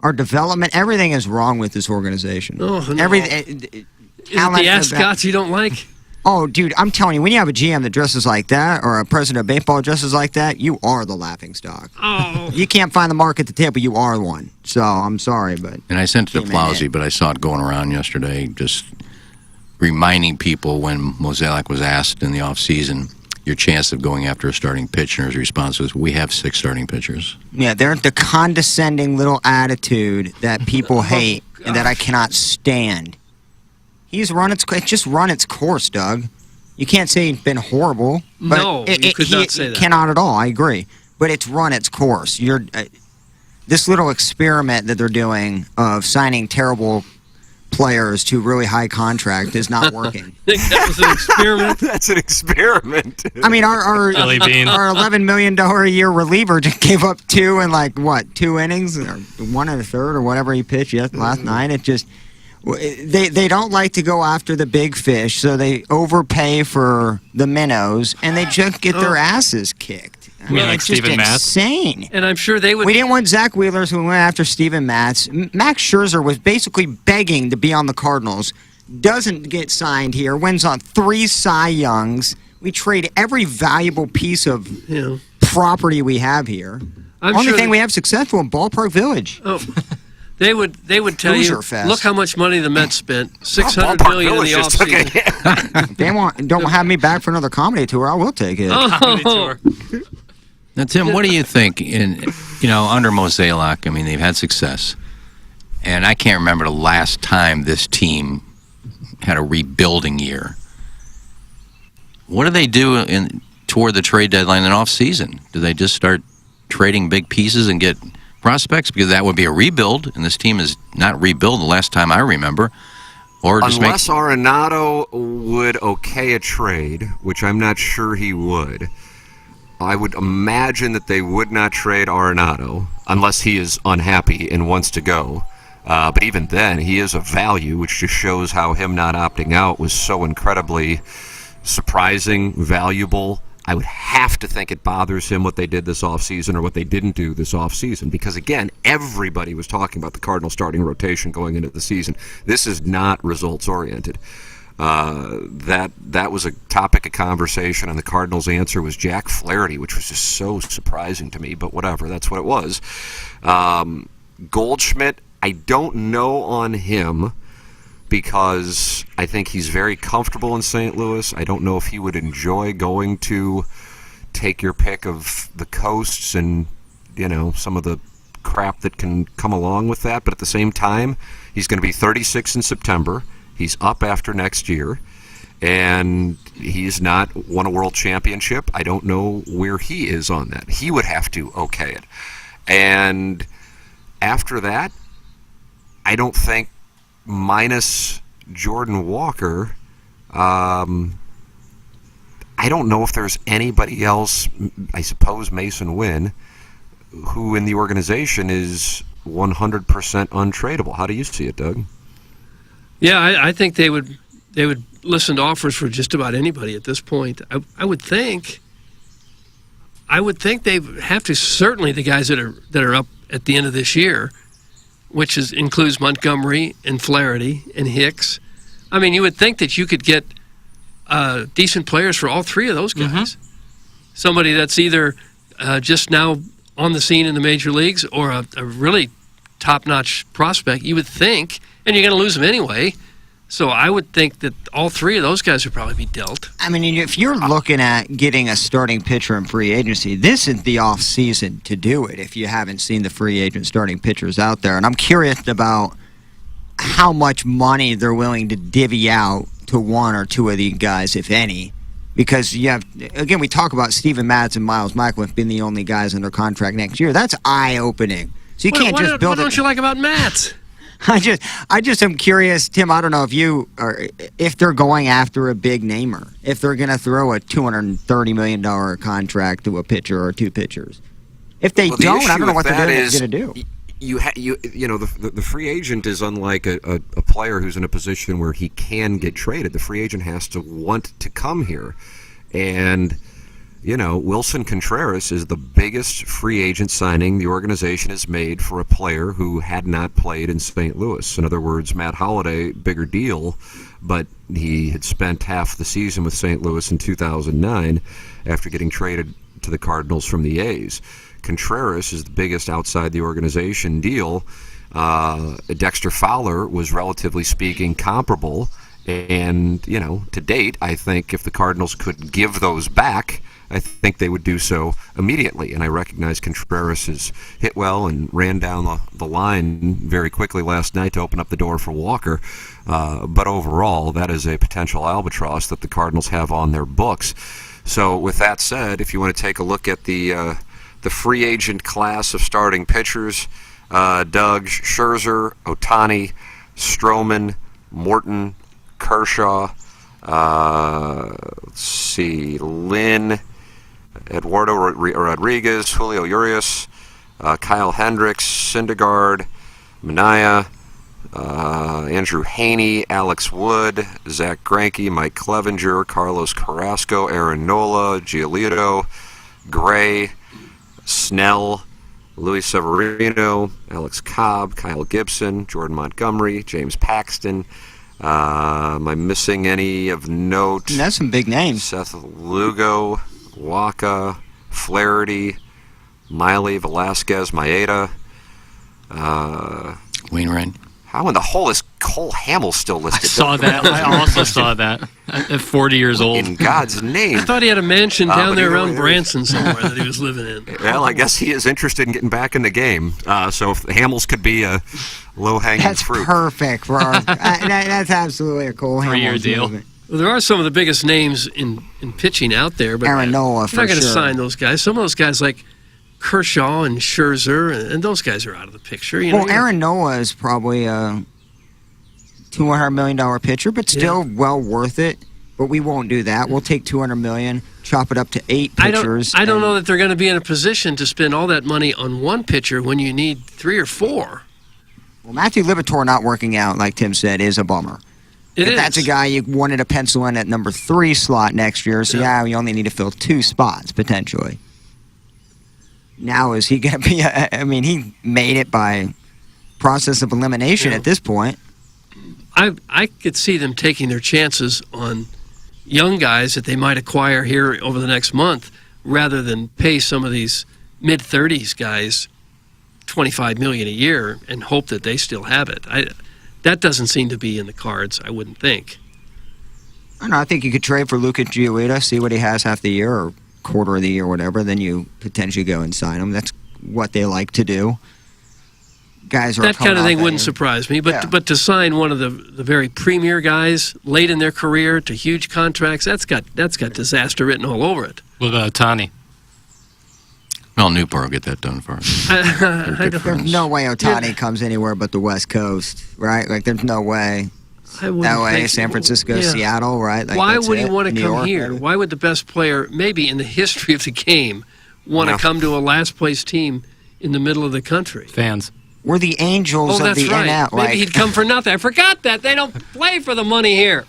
Our development, everything is wrong with this organization. Oh, no. Everything. Is it the ascots you don't like? Oh, dude, I'm telling you, when you have a GM that dresses like that, or a president of baseball dresses like that, you are the laughingstock. Oh. You can't find the mark at the table, you are one. So, I'm sorry, but... And I sent it to Plowsy, but I saw it going around yesterday, just reminding people when Mozeliak was asked in the offseason, your chance of going after a starting pitcher, his response was, we have 6 starting pitchers. Yeah, they're the condescending little attitude that people hate and that I cannot stand. It's just run its course, Doug. You can't say it's been horrible. But no, you could not say that. Cannot at all, I agree. But it's run its course. This little experiment that they're doing of signing terrible players to really high contract is not working. That was an experiment? That's an experiment. I mean, our $11 million a year reliever just gave up 2 in 2 innings, or 1 1/3, or whatever he pitched last night. It just they don't like to go after the big fish, so they overpay for the minnows, and they just get their asses kicked. I mean, like it's just Steven Matz? insane. And I'm sure they would... We didn't want Zach Wheeler, so we went after Steven Matz. Max Scherzer was basically begging to be on the Cardinals. Doesn't get signed here. Wins on 3 Cy Youngs. We trade every valuable piece of property we have here. Only thing we have successful in Ballpark Village. Oh. They would tell Hoosier you, Fest. look how much money the Mets spent, $600 million in the offseason. They don't have me back for another comedy tour. I will take it. Oh. Now, Tim, what do you think under Mozeliak? I mean, they've had success, and I can't remember the last time this team had a rebuilding year. What do they do toward the trade deadline and off season? Do they just start trading big pieces and get prospects? Because that would be a rebuild, and this team is not rebuilt the last time I remember. Or just unless Arenado would okay a trade, which I'm not sure he would. I would imagine that they would not trade Arenado unless he is unhappy and wants to go. But even then, he is a value, which just shows how him not opting out was so incredibly surprising, valuable. I would have to think it bothers him what they did this offseason or what they didn't do this offseason. Because, again, everybody was talking about the Cardinals starting rotation going into the season. This is not results-oriented. That was a topic of conversation, and the Cardinals' answer was Jack Flaherty, which was just so surprising to me, but whatever, that's what it was. Goldschmidt, I don't know on him because I think he's very comfortable in St. Louis. I don't know if he would enjoy going to take your pick of the coasts and, some of the crap that can come along with that, but at the same time, he's going to be 36 in September. He's up after next year, and he's not won a world championship. I don't know where he is on that. He would have to okay it. And after that, I don't think, minus Jordan Walker, I don't know if there's anybody else, I suppose Mason Wynn, who in the organization is 100% untradeable. How do you see it, Doug? Yeah, I think they would listen to offers for just about anybody at this point. I would think they have to, certainly the guys that are up at the end of this year, which includes Montgomery and Flaherty and Hicks. I mean, you would think that you could get decent players for all three of those guys. Somebody that's either just now on the scene in the major leagues or a really top-notch prospect, you would think, and you're going to lose them anyway. So I would think that all three of those guys would probably be dealt. I mean, if you're looking at getting a starting pitcher in free agency, this is the off season to do it if you haven't seen the free agent starting pitchers out there. And I'm curious about how much money they're willing to divvy out to one or two of these guys, if any. Because you have, again, we talk about Steven Matz and Miles Michaelis being the only guys under contract next year. That's eye-opening. So you can't just build it. What don't you like about Matz? I just am curious, Tim. I don't know if they're going after a big namer, if they're going to throw a $230 million contract to a pitcher or two pitchers. If they don't, I don't know what they're going to do. The free agent is unlike a player who's in a position where he can get traded. The free agent has to want to come here, and Wilson Contreras is the biggest free agent signing the organization has made for a player who had not played in St. Louis. In other words, Matt Holliday, bigger deal, but he had spent half the season with St. Louis in 2009 after getting traded to the Cardinals from the A's. Contreras is the biggest outside the organization deal. Dexter Fowler was, relatively speaking, comparable. And, to date, I think if the Cardinals could give those back, I think they would do so immediately. And I recognize Contreras has hit well and ran down the line very quickly last night to open up the door for Walker. But overall, that is a potential albatross that the Cardinals have on their books. So with that said, if you want to take a look at the free agent class of starting pitchers, Doug, Scherzer, Ohtani, Stroman, Morton, Kershaw, let's see, Lynn, Eduardo Rodriguez, Julio Urias, Kyle Hendricks, Syndergaard, Manaea, Andrew Haney, Alex Wood, Zach Greinke, Mike Clevenger, Carlos Carrasco, Aaron Nola, Giolito, Gray, Snell, Luis Severino, Alex Cobb, Kyle Gibson, Jordan Montgomery, James Paxton. Am I missing any of note? That's some big names. Seth Lugo, Waka, Flaherty, Miley, Velasquez, Maeda. Wainwright. How in the hole is Cole Hamels still listed? I saw that. I also saw that. At 40 years old. In God's name. I thought he had a mansion down there around Branson somewhere that he was living in. Well, I guess he is interested in getting back in the game. So if Hamels could be a low-hanging fruit. That's perfect for our. That's absolutely a Cole Hamels 3-year deal. movement. Well, there are some of the biggest names in pitching out there, but Aaron Nola, for you're not going to sure. sign those guys. Some of those guys like Kershaw and Scherzer, and those guys are out of the picture. Aaron Nola is probably a $200 million pitcher, but still well worth it. But we won't do that. We'll take $200 million, chop it up to 8 pitchers. I don't know that they're going to be in a position to spend all that money on one pitcher when you need 3 or 4. Well, Matthew Liberatore not working out, like Tim said, is a bummer. That's a guy you wanted to pencil in at number 3 slot next year, so you only need to fill 2 spots, potentially. Now is he going to be he made it by process of elimination at this point. I could see them taking their chances on young guys that they might acquire here over the next month rather than pay some of these mid-30s guys $25 million a year and hope that they still have it. That doesn't seem to be in the cards, I wouldn't think. I don't know. I think you could trade for Lucas Giolito, see what he has half the year or quarter of the year or whatever, then you potentially go and sign him. That's what they like to do. guys are that kind of coming thing up wouldn't and- surprise me. But Yeah. but to sign one of the very premier guys late in their career to huge contracts, that's got disaster written all over it. What about Otani? Well, Newport will get that done for us. I don't, There's no way Otani comes anywhere but the West Coast, right? Like, there's no way. I wouldn't LA, think- San Francisco, yeah. Seattle, right? Like, Why that's would he it. want to New come York, here? maybe. Why would the best player, maybe in the history of the game, want to come to a last place team in the middle of the country? Fans. We're the Angels Oh, of that's the right. NL. Maybe Like, he'd come for nothing. I forgot that. They don't play for the money here.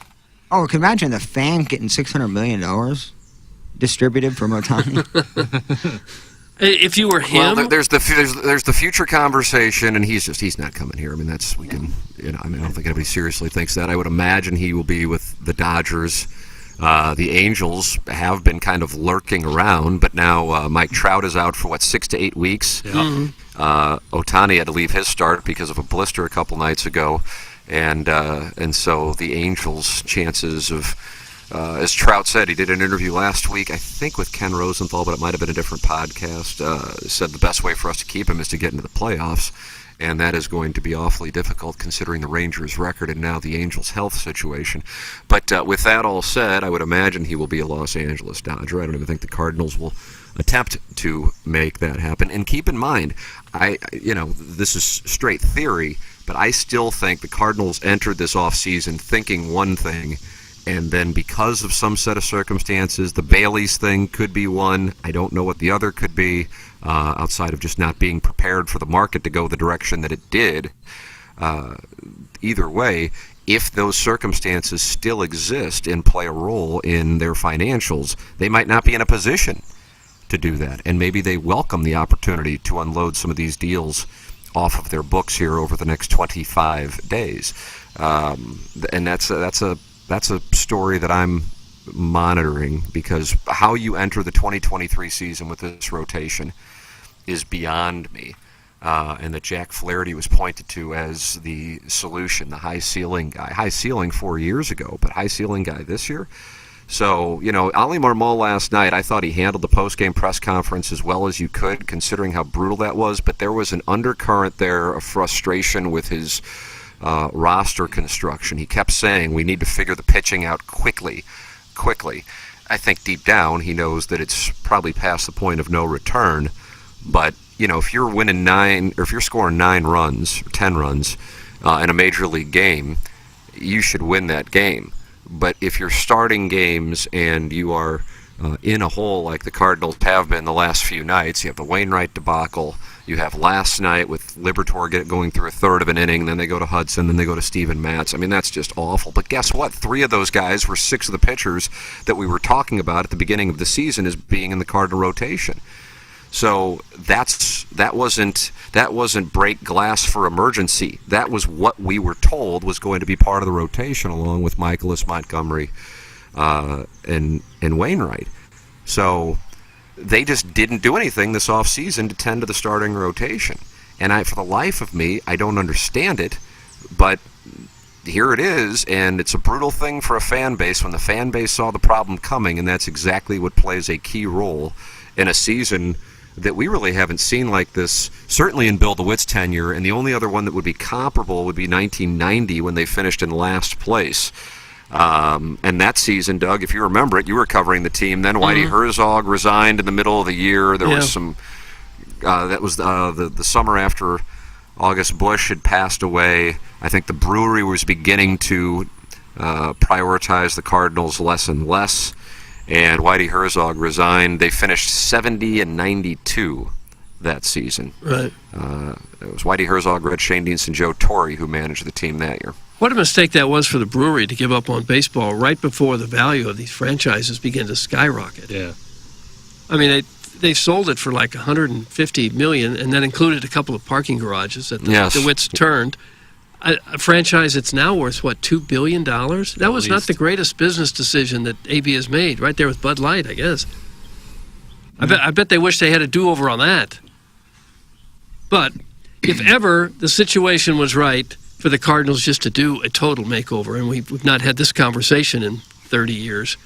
oh, can you imagine the fan getting $600 million distributed from Otani? If you were him, Well, there's the future conversation, and he's not coming here. I mean, I don't think anybody seriously thinks that. I would imagine he will be with the Dodgers. The Angels have been kind of lurking around, but now Mike Trout is out for 6 to 8 weeks. Otani had to leave his start because of a blister a couple nights ago, and so the Angels' chances of, as Trout said, he did an interview last week, I think with Ken Rosenthal, but it might have been a different podcast, said the best way for us to keep him is to get into the playoffs, and that is going to be awfully difficult considering the Rangers' record and now the Angels' health situation. But with that all said, I would imagine he will be a Los Angeles Dodger. I don't even think the Cardinals will attempt to make that happen. And keep in mind, this is straight theory, but I still think the Cardinals entered this offseason thinking one thing, and then because of some set of circumstances, the Baileys thing could be one. I don't know what the other could be, outside of just not being prepared for the market to go the direction that it did. Either way, if those circumstances still exist and play a role in their financials, they might not be in a position to do that. And maybe they welcome the opportunity to unload some of these deals off of their books here over the next 25 days. And that's a story that I'm monitoring, because how you enter the 2023 season with this rotation is beyond me. And that Jack Flaherty was pointed to as the solution, the high ceiling guy. High ceiling 4 years ago, but high ceiling guy this year. So, Ali Marmol last night, I thought he handled the post-game press conference as well as you could, considering how brutal that was. But there was an undercurrent there of frustration with his roster construction. He kept saying, we need to figure the pitching out quickly. I think deep down he knows that it's probably past the point of no return. But, if you're winning 9, or if you're scoring 9 runs, or 10 runs in a major league game, you should win that game. But if you're starting games and you are in a hole like the Cardinals have been the last few nights, you have the Wainwright debacle, you have last night with Liberatore going through a third of an inning, then they go to Hudson, then they go to Steven Matz. I mean, that's just awful. But guess what? 3 of those guys were 6 of the pitchers that we were talking about at the beginning of the season as being in the Cardinal rotation. So that wasn't break glass for emergency. That was what we were told was going to be part of the rotation, along with Michaelis, Montgomery, and Wainwright. So they just didn't do anything this offseason to tend to the starting rotation. And for the life of me, I don't understand it, but here it is, and it's a brutal thing for a fan base when the fan base saw the problem coming, and that's exactly what plays a key role in a season that we really haven't seen like this, certainly in Bill DeWitt's tenure, and the only other one that would be comparable would be 1990 when they finished in last place. And that season, Doug, if you remember it, you were covering the team then. Whitey Herzog resigned in the middle of the year. There was some, that was the summer after August Busch had passed away. I think the Brewery was beginning to prioritize the Cardinals less and less. And Whitey Herzog resigned. They finished 70-92 that season. Right. It was Whitey Herzog, Red Schoendienst, and Joe Torre who managed the team that year. What a mistake that was for the Brewery to give up on baseball right before the value of these franchises began to skyrocket. Yeah. I mean, they sold it for like $150 million, and that included a couple of parking garages that the DeWitts turned. A franchise that's now worth, $2 billion? That was not the greatest business decision that AB has made, right there with Bud Light, I guess. I bet they wish they had a do-over on that. But if ever the situation was right for the Cardinals just to do a total makeover, and we've not had this conversation in 30 years,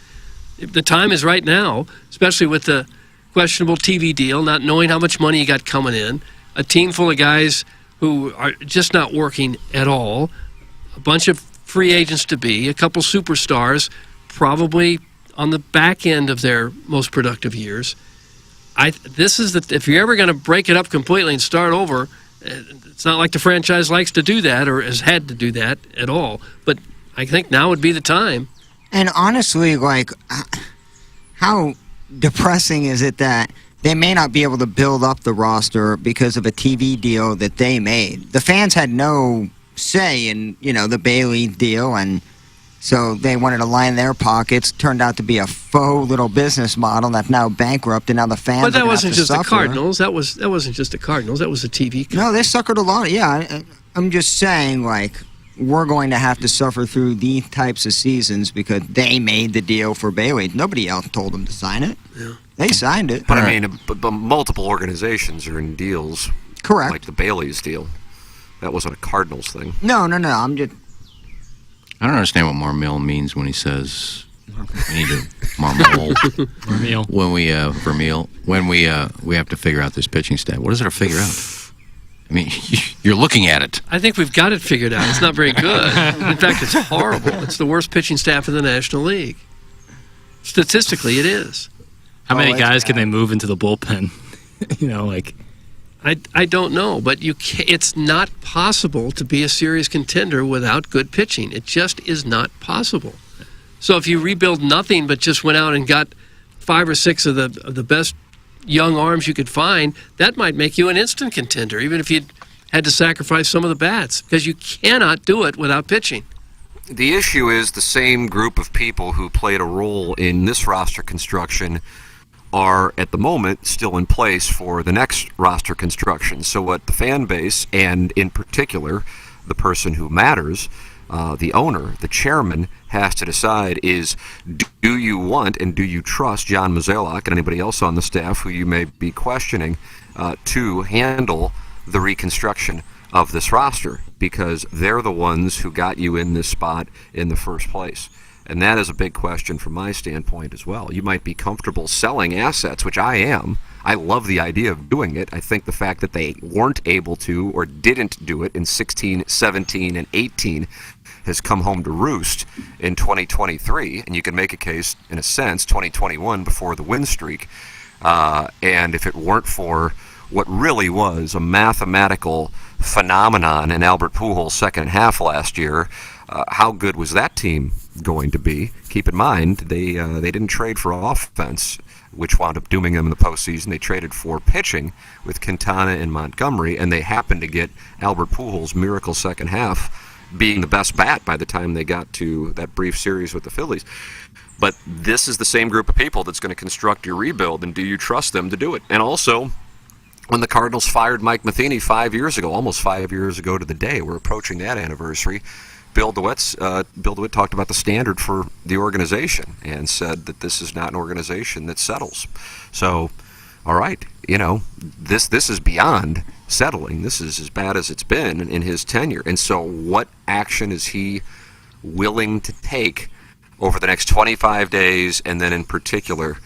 the time is right now, especially with the questionable TV deal, not knowing how much money you got coming in, a team full of guys who are just not working at all, a bunch of free agents to be, a couple superstars, probably on the back end of their most productive years. If you're ever going to break it up completely and start over, it's not like the franchise likes to do that or has had to do that at all. But I think now would be the time. And honestly, like, how depressing is it that they may not be able to build up the roster because of a TV deal that they made? The fans had no say in, the Bailey deal, and so they wanted to line their pockets. Turned out to be a faux little business model that's now bankrupt, and now the fans. But that are wasn't just suffer. the Cardinals. That wasn't just the Cardinals. That was the TV company. No, they suckered a lot. Yeah, I'm just saying, like, we're going to have to suffer through these types of seasons because they made the deal for Bailey. Nobody else told them to sign it. Yeah. They signed it. But I mean, but multiple organizations are in deals. Correct. Like the Bailey's deal. That wasn't a Cardinals thing. No. I'm just. I don't understand what Marmel means when he says we need to Marmel. When we have to figure out this pitching staff. What is there to figure out? I mean, you're looking at it. I think we've got it figured out. It's not very good. In fact, it's horrible. It's the worst pitching staff in the National League. Statistically, it is. How many guys can they move into the bullpen? I don't know, but it's not possible to be a serious contender without good pitching. It just is not possible. So if you rebuild nothing but just went out and got 5 or 6 of the best young arms you could find, that might make you an instant contender, even if you had to sacrifice some of the bats, because you cannot do it without pitching. The issue is the same group of people who played a role in this roster construction are at the moment still in place for the next roster construction. So what the fan base, and in particular the person who matters, the owner, the chairman, has to decide is, do you want and do you trust John Mozeliak and anybody else on the staff who you may be questioning to handle the reconstruction of this roster, because they're the ones who got you in this spot in the first place. And that is a big question from my standpoint as well. You might be comfortable selling assets, which I am. I love the idea of doing it. I think the fact that they weren't able to or didn't do it in 16, 17, and 18 has come home to roost in 2023. And you can make a case, in a sense, 2021 before the win streak. And if it weren't for what really was a mathematical phenomenon in Albert Pujols' second half last year, how good was that team going to be? Keep in mind, they didn't trade for offense, which wound up dooming them in the postseason. They traded for pitching with Quintana and Montgomery, and they happened to get Albert Pujols' miracle second half being the best bat by the time they got to that brief series with the Phillies. But this is the same group of people that's going to construct your rebuild, and do you trust them to do it? And also, when the Cardinals fired Mike Matheny 5 years ago, almost 5 years ago to the day, we're approaching that anniversary, Bill DeWitt talked about the standard for the organization and said that this is not an organization that settles. So, all right, this is beyond settling. This is as bad as it's been in his tenure. And so what action is he willing to take over the next 25 days, and then in particular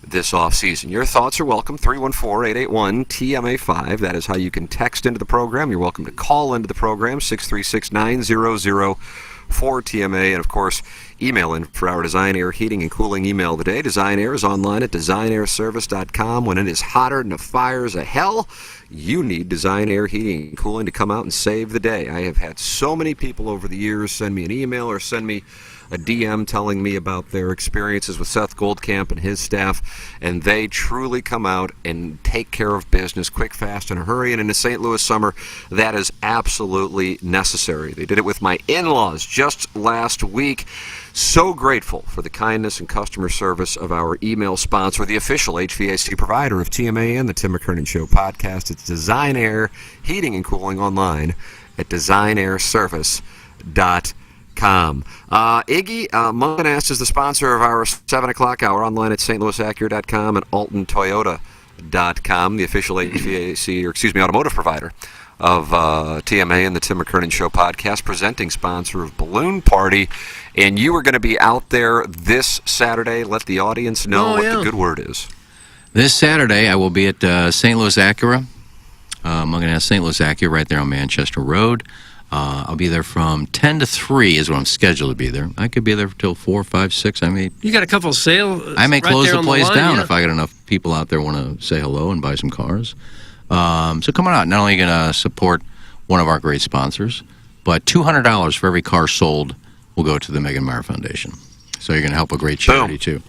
this offseason? Your thoughts are welcome. 314-881-TMA5. That is how you can text into the program. You're welcome to call into the program, 636-900-4TMA. And, of course, email in for our Design Air Heating and Cooling email today. Design Air is online at designairservice.com. When it is hotter than the fires of hell, you need Design Air Heating and Cooling to come out and save the day. I have had so many people over the years send me an email or send me a DM telling me about their experiences with Seth Goldcamp and his staff, and they truly come out and take care of business quick, fast, in a hurry. And in the St. Louis summer, that is absolutely necessary. They did it with my in-laws just last week. So grateful for the kindness and customer service of our email sponsor, the official HVAC provider of TMA and the Tim McKernan Show podcast. It's Design Air Heating and Cooling online at designairservice.com. Iggy, Mungan Ass is the sponsor of our 7 o'clock hour online at stlouisacura.com and altontoyota.com, the official automotive provider of TMA and the Tim McKernan Show podcast, presenting sponsor of Balloon Party. And you are going to be out there this Saturday. Let the audience know what the good word is. This Saturday, I will be at St. Louis Acura Munganess St. Louis Acura right there on Manchester Road. I'll be there from 10 to 3 is when I'm scheduled to be there. I could be there till 4, 5, 6. I may You got a couple of sales. close the place down yeah. if I got enough people out there want to say hello and buy some cars. So come on out. Not only are you going to support one of our great sponsors, but $200 for every car sold will go to the Megan Meyer Foundation. So you're going to help a great charity too.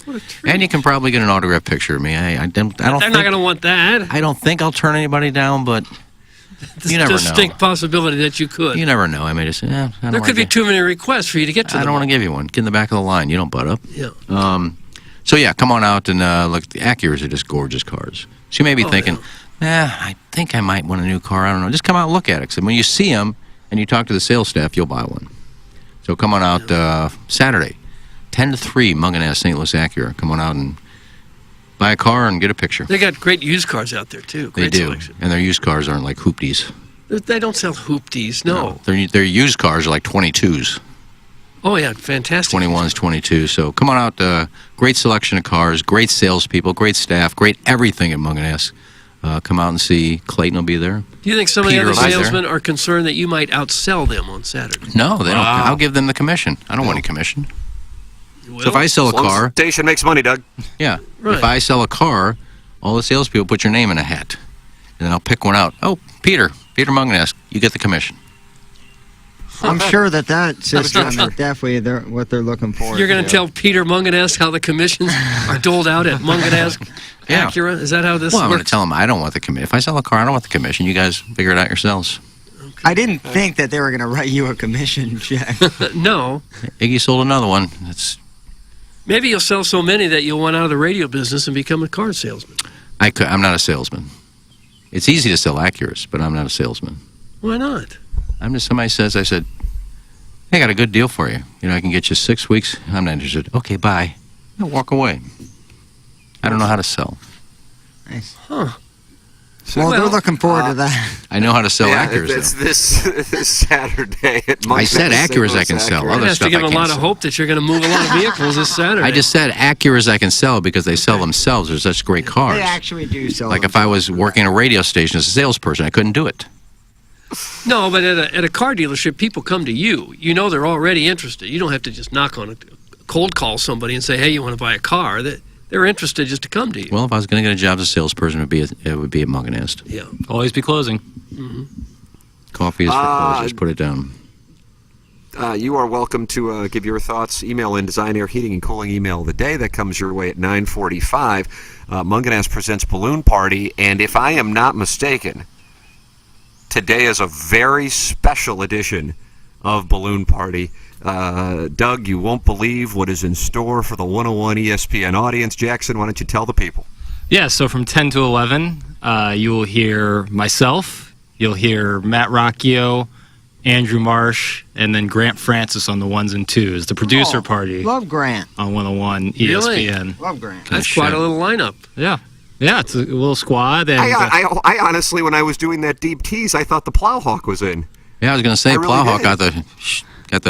And you can probably get an autographed picture of me. I don't They're not going to want that. I don't think I'll turn anybody down, but you never know. Distinct possibility that you could. You never know. I may just say, There could be too many requests for you to get to. I don't want to give you one. Get in the back of the line. You don't butt up. Yeah. So yeah, come on out and look. The Acuras are just gorgeous cars. So you may be thinking, I think I might want a new car. I don't know. Just come out and look at it. Because when you see them and you talk to the sales staff, you'll buy one. So come on out Saturday, 10 to 3, Munganess St. Louis Acura. Come on out and buy a car and get a picture. They got great used cars out there too. They Great do, selection. and their used cars aren't like hoopties. They don't sell hoopties. No. Their used cars are like 22s. Oh yeah, fantastic. 21s, 22s. So come on out. Great selection of cars, great salespeople, great staff, great everything at Munganess. Come out and see. Clayton will be there. Do you think some Peter of the will other be there. salesmen are concerned that you might outsell them on Saturday? No, they don't. I'll give them the commission. I don't want any commission. So if I sell a As long as car, the station makes money, Doug. yeah. Right. If I sell a car, all the salespeople put your name in a hat, and then I'll pick one out. Oh, Peter Munganess, you get the commission. I'm sure that system is definitely what they're looking for. You're going to tell Peter Munganess how the commissions are doled out at Munganess Yeah. Acura? Is that how this Well, I'm going to works? tell them I don't want the commission. If I sell a car, I don't want the commission. You guys figure it out yourselves. I didn't think that they were going to write you a commission check. No. Iggy sold another one. That's Maybe you'll sell so many that you'll want out of the radio business and become a car salesman. I'm not a salesman. It's easy to sell Acuras, but I'm not a salesman. Why not? I'm just somebody says, I said, hey, I got a good deal for you. You know, I can get you 6 weeks. I'm not interested. Okay, bye. I walk away. I don't know how to sell. Nice. Huh. Well, they're looking forward to that. I know how to sell Acuras. It's though. this Saturday at I said Munganess Acuras I St. can Louis sell. Acura. Other It has stuff to give I them a can't lot of sell. hope that you're going to move a lot of vehicles this Saturday. I just said Acuras I can sell because they sell themselves. They're such great cars. They actually do sell Like them. if I was working a radio station as a salesperson, I couldn't do it. No, but at a car dealership, people come to you. You know they're already interested. You don't have to just knock on a cold call somebody and say, hey, you want to buy a car? They're interested just to come to you. Well, if I was going to get a job as a salesperson, it would be at Munganess. Yeah. Always be closing. Mm-hmm. Coffee is for closers. Put it down. You are welcome to give your thoughts. Email in Design Air Heating and Cooling email of the day. That comes your way at 9:45. Munganess presents Balloon Party, and if I am not mistaken, today is a very special edition of Balloon Party. Doug, you won't believe what is in store for the 101 ESPN audience. Jackson, why don't you tell the people? Yeah, so from 10 to 11, you will hear myself, you'll hear Matt Rocchio, Andrew Marsh, and then Grant Francis on the ones and twos. The producer party Love Grant. on 101 Really? ESPN. Love Grant. That's quite a little lineup. Yeah. Yeah, it's a little squad. And, I honestly, when I was doing that deep tease, I thought the Plowhawk was in. Yeah, I was going to say I really Plowhawk did. got the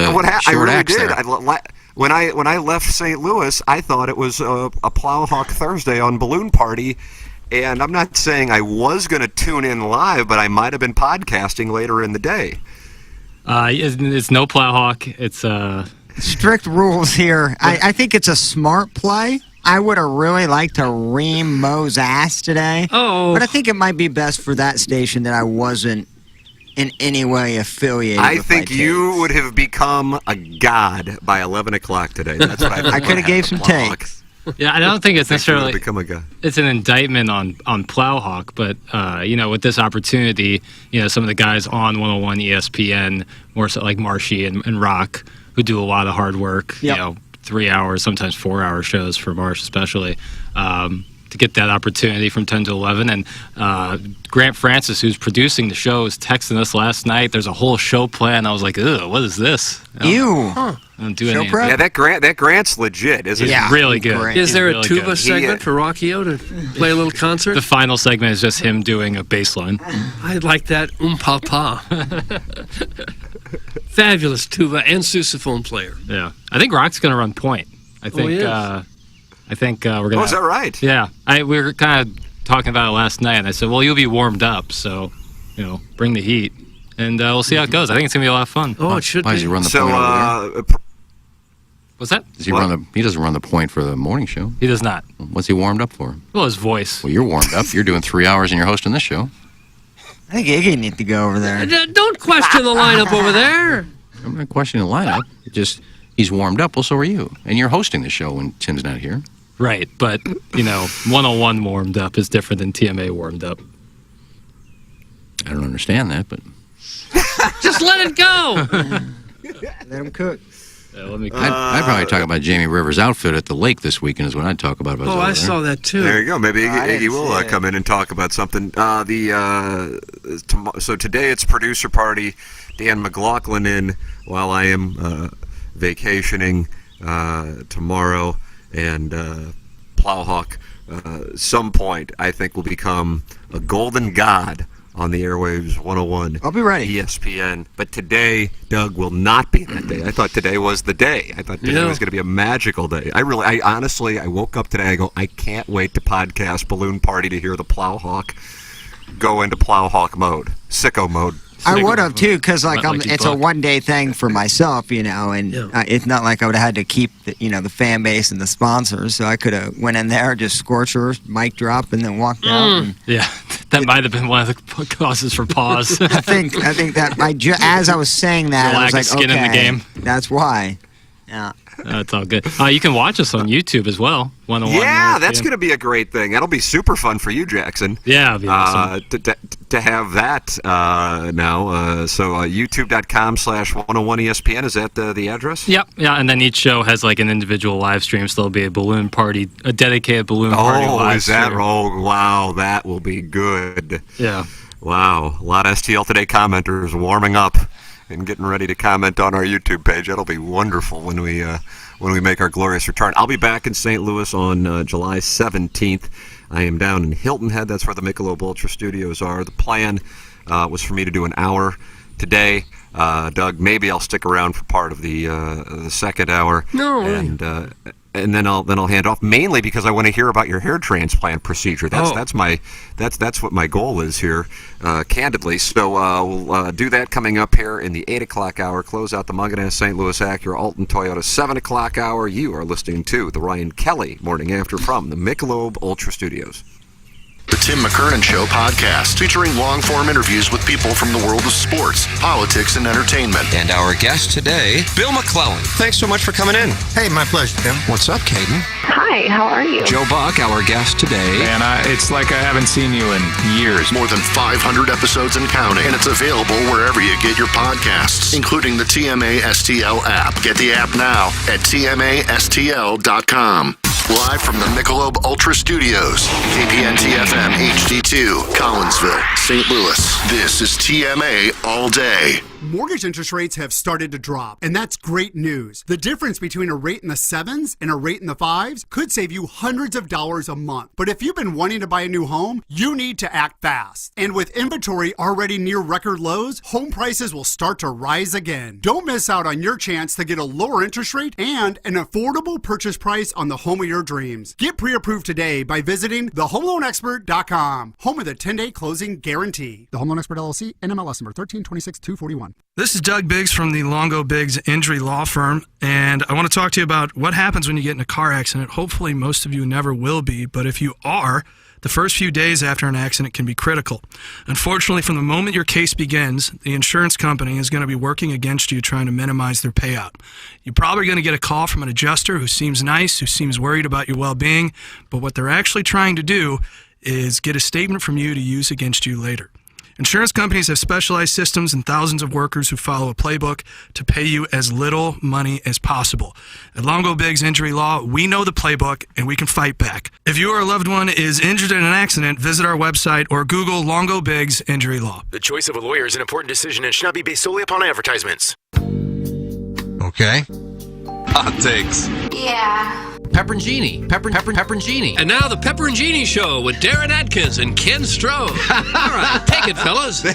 I short really axe did. there. When I left St. Louis, I thought it was a Plowhawk Thursday on Balloon Party, and I'm not saying I was going to tune in live, but I might have been podcasting later in the day. it's no Plowhawk. It's Strict rules here. I think it's a smart play. I would have really liked to ream Mo's ass today. Oh. But I think it might be best for that station that I wasn't in any way affiliated I with think my you would have become a god by 11 o'clock today. That's what I could have gave some takes. yeah. I don't think it's think you would necessarily have become a god. it's an indictment on Plowhawk, but with this opportunity, some of the guys on 101 ESPN, more so like Marshy and Rock, who do a lot of hard work. Yep. 3 hours, sometimes 4 hour shows for Marsh, especially. To get that opportunity from 10 to 11. And Grant Francis, who's producing the show, was texting us last night. There's a whole show plan. I was like, ugh, what is this? Ew. I don't do Show any. prep? Yeah, that Grant's legit, isn't He's it? Yeah. really good. Great. Is there a Really tuba good. segment for Rocchio to play a little concert? The final segment is just him doing a bass line. I like that papa. Fabulous tuba and sousaphone player. Yeah. I think Rock's going to run point. I think he is? we're going to Oh, is that right? Yeah. We were kind of talking about it last night, and I said, well, you'll be warmed up, so bring the heat, and we'll see how it goes. I think it's gonna be a lot of fun. Oh, it should Why be. does he run the So, point over What's that? there? Does he run the? He doesn't run the point for the morning show. He does not. What's he warmed up for? Well, his voice. Well, you're warmed up. You're doing 3 hours and you're hosting this show. I think Iggy needs to go over there. Don't question the lineup over there. I'm not questioning the lineup. It just he's warmed up. Well, so are you, and you're hosting the show when Tim's not here. Right, but 101 warmed up is different than TMA warmed up. I don't understand that, but Just let it go. Let him cook. I'd probably talk about Jamie Rivers' outfit at the lake this weekend is what I'd talk about. Oh, I saw that too. There you go. Maybe Iggy didn't will see it. come in and talk about something. So today it's producer party. Dan McLaughlin in while I am vacationing tomorrow, and Plowhawk some point I think will become a golden god on the airwaves 101. I'll be ready. ESPN. But today, Doug, will not be that day. I thought today was the day. I thought today was going to be a magical day. I honestly woke up today, I go, I can't wait to podcast Balloon Party to hear the Plowhawk go into Plowhawk mode, sicko mode. I would have too, because it's a buck. one-day thing for myself, and it's not like I would have had to keep the fan base and the sponsors. So I could have went in there, just scorcher, mic drop, and then walked out. And Yeah, that might have been one of the causes for pause. I think that as I was saying that, I was lack of like, skin in the okay, game. that's why. Yeah. That's all good. You can watch us on YouTube as well. 101. Yeah, that's going to be a great thing. That'll be super fun for you, Jackson. Yeah, it'll be awesome. To have that now. So youtube.com/101ESPN, is that the address? Yep, yeah, and then each show has like an individual live stream, so there'll be a balloon party, a dedicated balloon party live is that? stream. Oh, wow, that will be good. Yeah. Wow, a lot of STL Today commenters warming up and getting ready to comment on our YouTube page. That'll be wonderful when we make our glorious return. I'll be back in St. Louis on July 17th. I am down in Hilton Head. That's where the Michelob Ultra Studios are. The plan was for me to do an hour today. Doug, maybe I'll stick around for part of the second hour. No. And then I'll hand off, mainly because I want to hear about your hair transplant procedure. That's what my goal is here, candidly. So we'll do that coming up here in the 8 o'clock hour. Close out the Munganess St. Louis Acura Alton Toyota 7 o'clock hour. You are listening to the Ryan Kelly Morning After from the Michelob Ultra Studios. The Tim McKernan Show podcast, featuring long-form interviews with people from the world of sports, politics, and entertainment. And our guest today, Bill McClellan. Thanks so much for coming in. Hey, my pleasure, Tim. What's up, Caden? Hi, how are you? Joe Buck, our guest today. Man, it's like I haven't seen you in years. More than 500 episodes and counting, and it's available wherever you get your podcasts, including the TMA STL app. Get the app now at tmastl.com. Live from the Michelob Ultra Studios, KPNT-FM HD2, Collinsville, St. Louis. This is TMA All Day. Mortgage interest rates have started to drop, and that's great news. The difference between a rate in the 7s and a rate in the 5s could save you hundreds of dollars a month. But if you've been wanting to buy a new home, you need to act fast. And with inventory already near record lows, home prices will start to rise again. Don't miss out on your chance to get a lower interest rate and an affordable purchase price on the home of your dreams. Get pre-approved today by visiting thehomeloanexpert.com, home of the 10-day closing guarantee. The Home Loan Expert LLC, NMLS number 1326241. This is Doug Biggs from the Longo Biggs Injury Law Firm, and I want to talk to you about what happens when you get in a car accident. Hopefully most of you never will be, but if you are, the first few days after an accident can be critical. Unfortunately, from the moment your case begins, the insurance company is going to be working against you, trying to minimize their payout. You're probably going to get a call from an adjuster who seems nice, who seems worried about your well-being, but what they're actually trying to do is get a statement from you to use against you later. Insurance companies have specialized systems and thousands of workers who follow a playbook to pay you as little money as possible. At Longo Biggs Injury Law, we know the playbook and we can fight back. If you or a loved one is injured in an accident, visit our website or Google Longo Biggs Injury Law. The choice of a lawyer is an important decision and should not be based solely upon advertisements. Okay. Hot takes. Yeah. Pepperoncini. Pepperoncini. And now the Pepperoncini Show with Darren Atkins and Ken Strode. All right, take it, fellas. There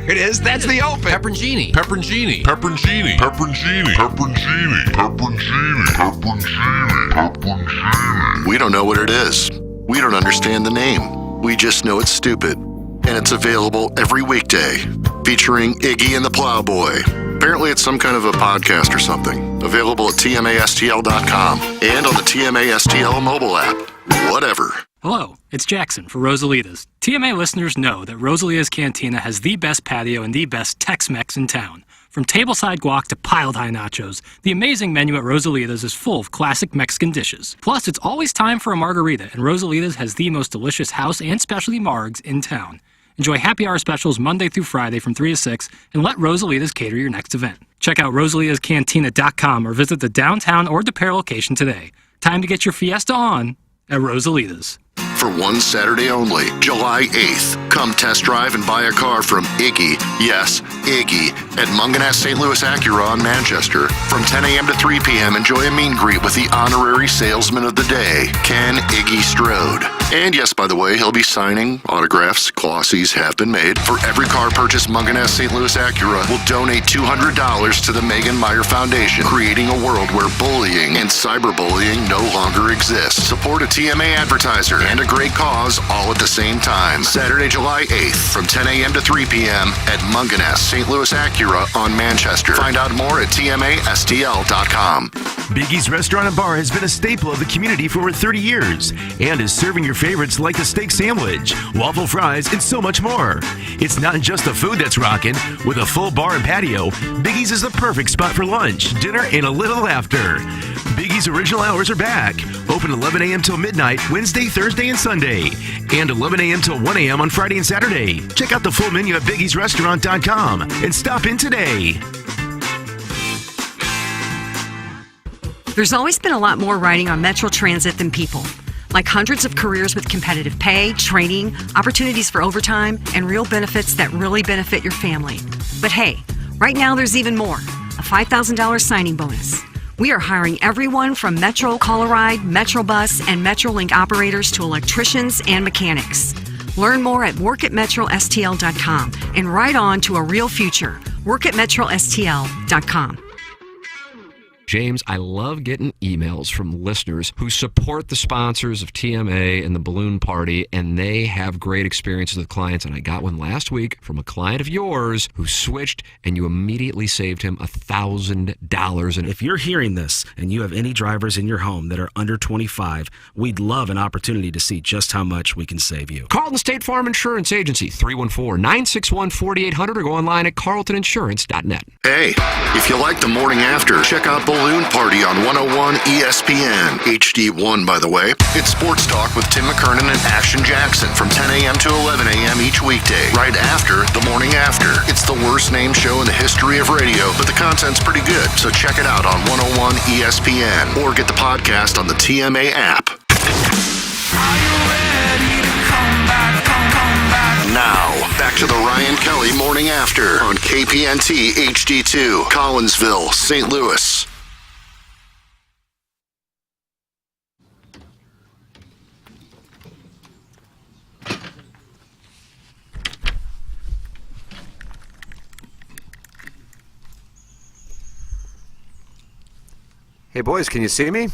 it is. That's the open. Pepperoncini. Pepperoncini. Pepperoncini. Pepperoncini. Pepperoncini. Pepperoncini. Pepperoncini. Pepperoncini. We don't know what it is. We don't understand the name. We just know it's stupid. and it's available every weekday, featuring Iggy and the Plowboy. Apparently it's some kind of a podcast or something. Available at TMASTL.com and on the TMASTL mobile app. Whatever. Hello, it's Jackson for Rosalita's. TMA listeners know that Rosalita's Cantina has the best patio and the best Tex-Mex in town. From tableside guac to piled high nachos, the amazing menu at Rosalita's is full of classic Mexican dishes. Plus, it's always time for a margarita, and Rosalita's has the most delicious house and specialty margs in town. Enjoy happy hour specials Monday through Friday from 3 to 6, and let Rosalita's cater your next event. Check out rosalitascantina.com or visit the downtown or DePere location today. Time to get your fiesta on at Rosalita's. For one Saturday only, July 8th, come test drive and buy a car from Iggy, yes, Iggy, at Munganess St. Louis Acura on Manchester. From 10 a.m. to 3 p.m., enjoy a meet and greet with the honorary salesman of the day, Ken Iggy Strode. And yes, by the way, he'll be signing autographs. Glossies have been made. For every car purchased, Munganess St. Louis Acura will donate $200 to the Megan Meyer Foundation, creating a world where bullying and cyberbullying no longer exists. Support a TMA advertiser and a great cause all at the same time. Saturday, July 8th from 10 a.m. to 3 p.m. at Munganess St. Louis Acura on Manchester. Find out more at TMASTL.com. Biggie's Restaurant and Bar has been a staple of the community for over 30 years and is serving your favorites like the steak sandwich, waffle fries, and so much more. It's not just the food that's rocking. With a full bar and patio, Biggie's is the perfect spot for lunch, dinner, and a little laughter. Biggie's original hours are back. Open 11 a.m. till midnight, Wednesday, Thursday, and Sunday. And 11 a.m. till 1 a.m. on Friday and Saturday. Check out the full menu at biggiesrestaurant.com and stop in today. There's always been a lot more riding on Metro Transit than people. Like hundreds of careers with competitive pay, training, opportunities for overtime, and real benefits that really benefit your family. But hey, right now there's even more. A $5,000 signing bonus. We are hiring everyone from Metro Coloride, Metrobus, and Metrolink operators to electricians and mechanics. Learn more at workatmetrostl.com and ride on to a real future. Workatmetrostl.com. James, I love getting emails from listeners who support the sponsors of TMA and the Balloon Party, and they have great experiences with clients. And I got one last week from a client of yours who switched, and you immediately saved him $1,000. And if you're hearing this and you have any drivers in your home that are under 25, we'd love an opportunity to see just how much we can save you. Carlton State Farm Insurance Agency, 314-961-4800, or go online at carltoninsurance.net. Hey, if you like the morning after, check out Balloon Party on 101 ESPN. HD1, by the way. It's sports talk with Tim McKernan and Ashton Jackson from 10 a.m. to 11 a.m. each weekday, right after the morning after. It's the worst named show in the history of radio, but the content's pretty good, so check it out on 101 ESPN or get the podcast on the TMA app. Now, back to the Ryan Kelly Morning After on KPNT HD2, Collinsville, St. Louis. Hey, boys, can you see me?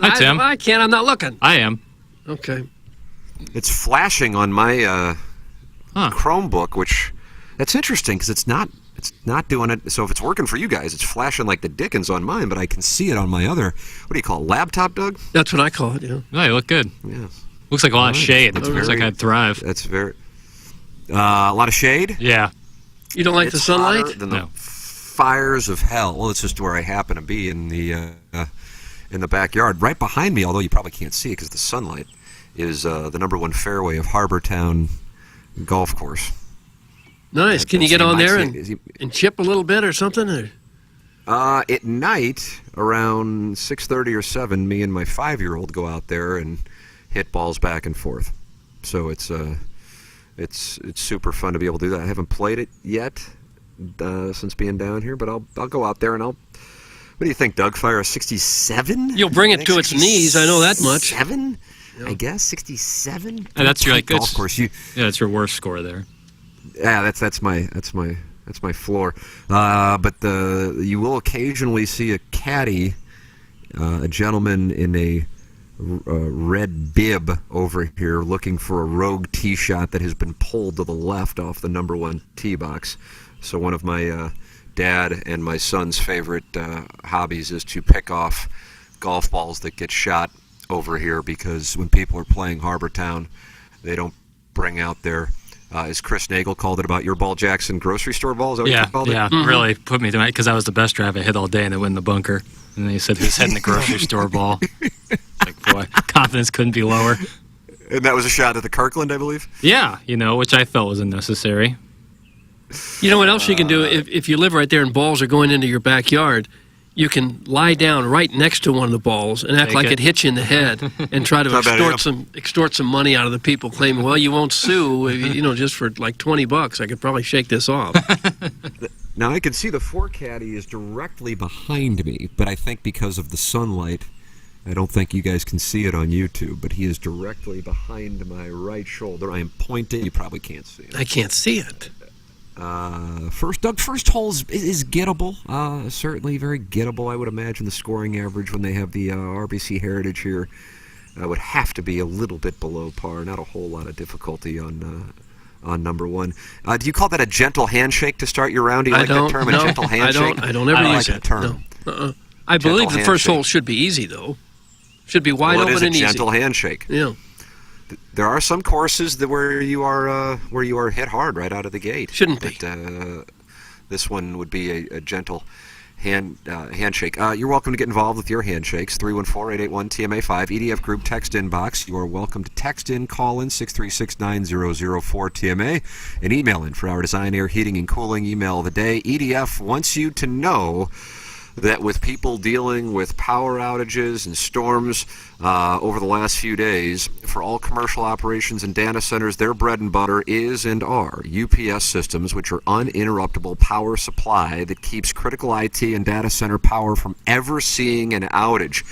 Hi, Tim. I can't. I'm not looking. I am. Okay. It's flashing on my Chromebook, which that's interesting because it's not doing it. So if it's working for you guys, it's flashing like the dickens on mine, but I can see it on my other, what do you call it, laptop, Doug? That's what I call it, yeah. No, you look good. Yeah. Looks like a lot of shade. It looks like I'd thrive. That's very... a lot of shade? Yeah. You don't like the sunlight? Than the fires of hell. Well, it's just where I happen to be in the backyard. Right behind me, although you probably can't see it because the sunlight, is the #1 fairway of Harbortown Golf Course. Nice. Can you get on there and chip a little bit or something? Or? At night, around 6:30 or 7, me and my 5-year-old go out there and hit balls back and forth. So it's super fun to be able to do that. I haven't played it yet since being down here, but I'll go out there and I'll. What do you think, Doug? Fire a 67? You'll bring it to its knees. I know that much. 7? I guess 67. And that's your golf course. That's your worst score there. Yeah, that's my floor. But you will occasionally see a caddy, a gentleman in a red bib over here looking for a rogue tee shot that has been pulled to the left off the number one tee box. So one of my dad and my son's favorite hobbies is to pick off golf balls that get shot over here, because when people are playing Harbor Town, they don't bring out their, as Chris Nagel called it about your ball, Jackson, grocery store balls? Is that what you called it? Really put me to my, because that was the best drive I hit all day, and it went in the bunker. And then he said he was hitting the grocery store ball. Like, boy, confidence couldn't be lower. And that was a shot at the Kirkland, I believe? Yeah, which I felt was unnecessary. You know what else you can do if you live right there and balls are going into your backyard? You can lie down right next to one of the balls and act like it hits you in the head and try to extort some money out of the people claiming, well, you won't sue, just for like $20. I could probably shake this off. Now, I can see the four-caddy is directly behind me, but I think because of the sunlight, I don't think you guys can see it on YouTube, but he is directly behind my right shoulder. I am pointing. You probably can't see it. I can't see it. First hole is gettable. Certainly very gettable. I would imagine the scoring average when they have the RBC Heritage here would have to be a little bit below par. Not a whole lot of difficulty on number one. Do you call that a gentle handshake to start your round? Do you like that term, a gentle handshake? I don't ever use that term. No. I believe the first hole should be easy, though. Should be wide open and easy. It is a gentle handshake. Yeah. There are some courses where you are hit hard right out of the gate. Shouldn't be. But this one would be a gentle handshake. You're welcome to get involved with your handshakes. 314-881-TMA5. EDF Group text inbox. You are welcome to text in, call in 636-9004-TMA, and email in for our design, air, heating, and cooling email of the day. EDF wants you to know that with people dealing with power outages and storms over the last few days, for all commercial operations and data centers, their bread and butter is and are UPS systems, which are uninterruptible power supply that keeps critical IT and data center power from ever seeing an outage.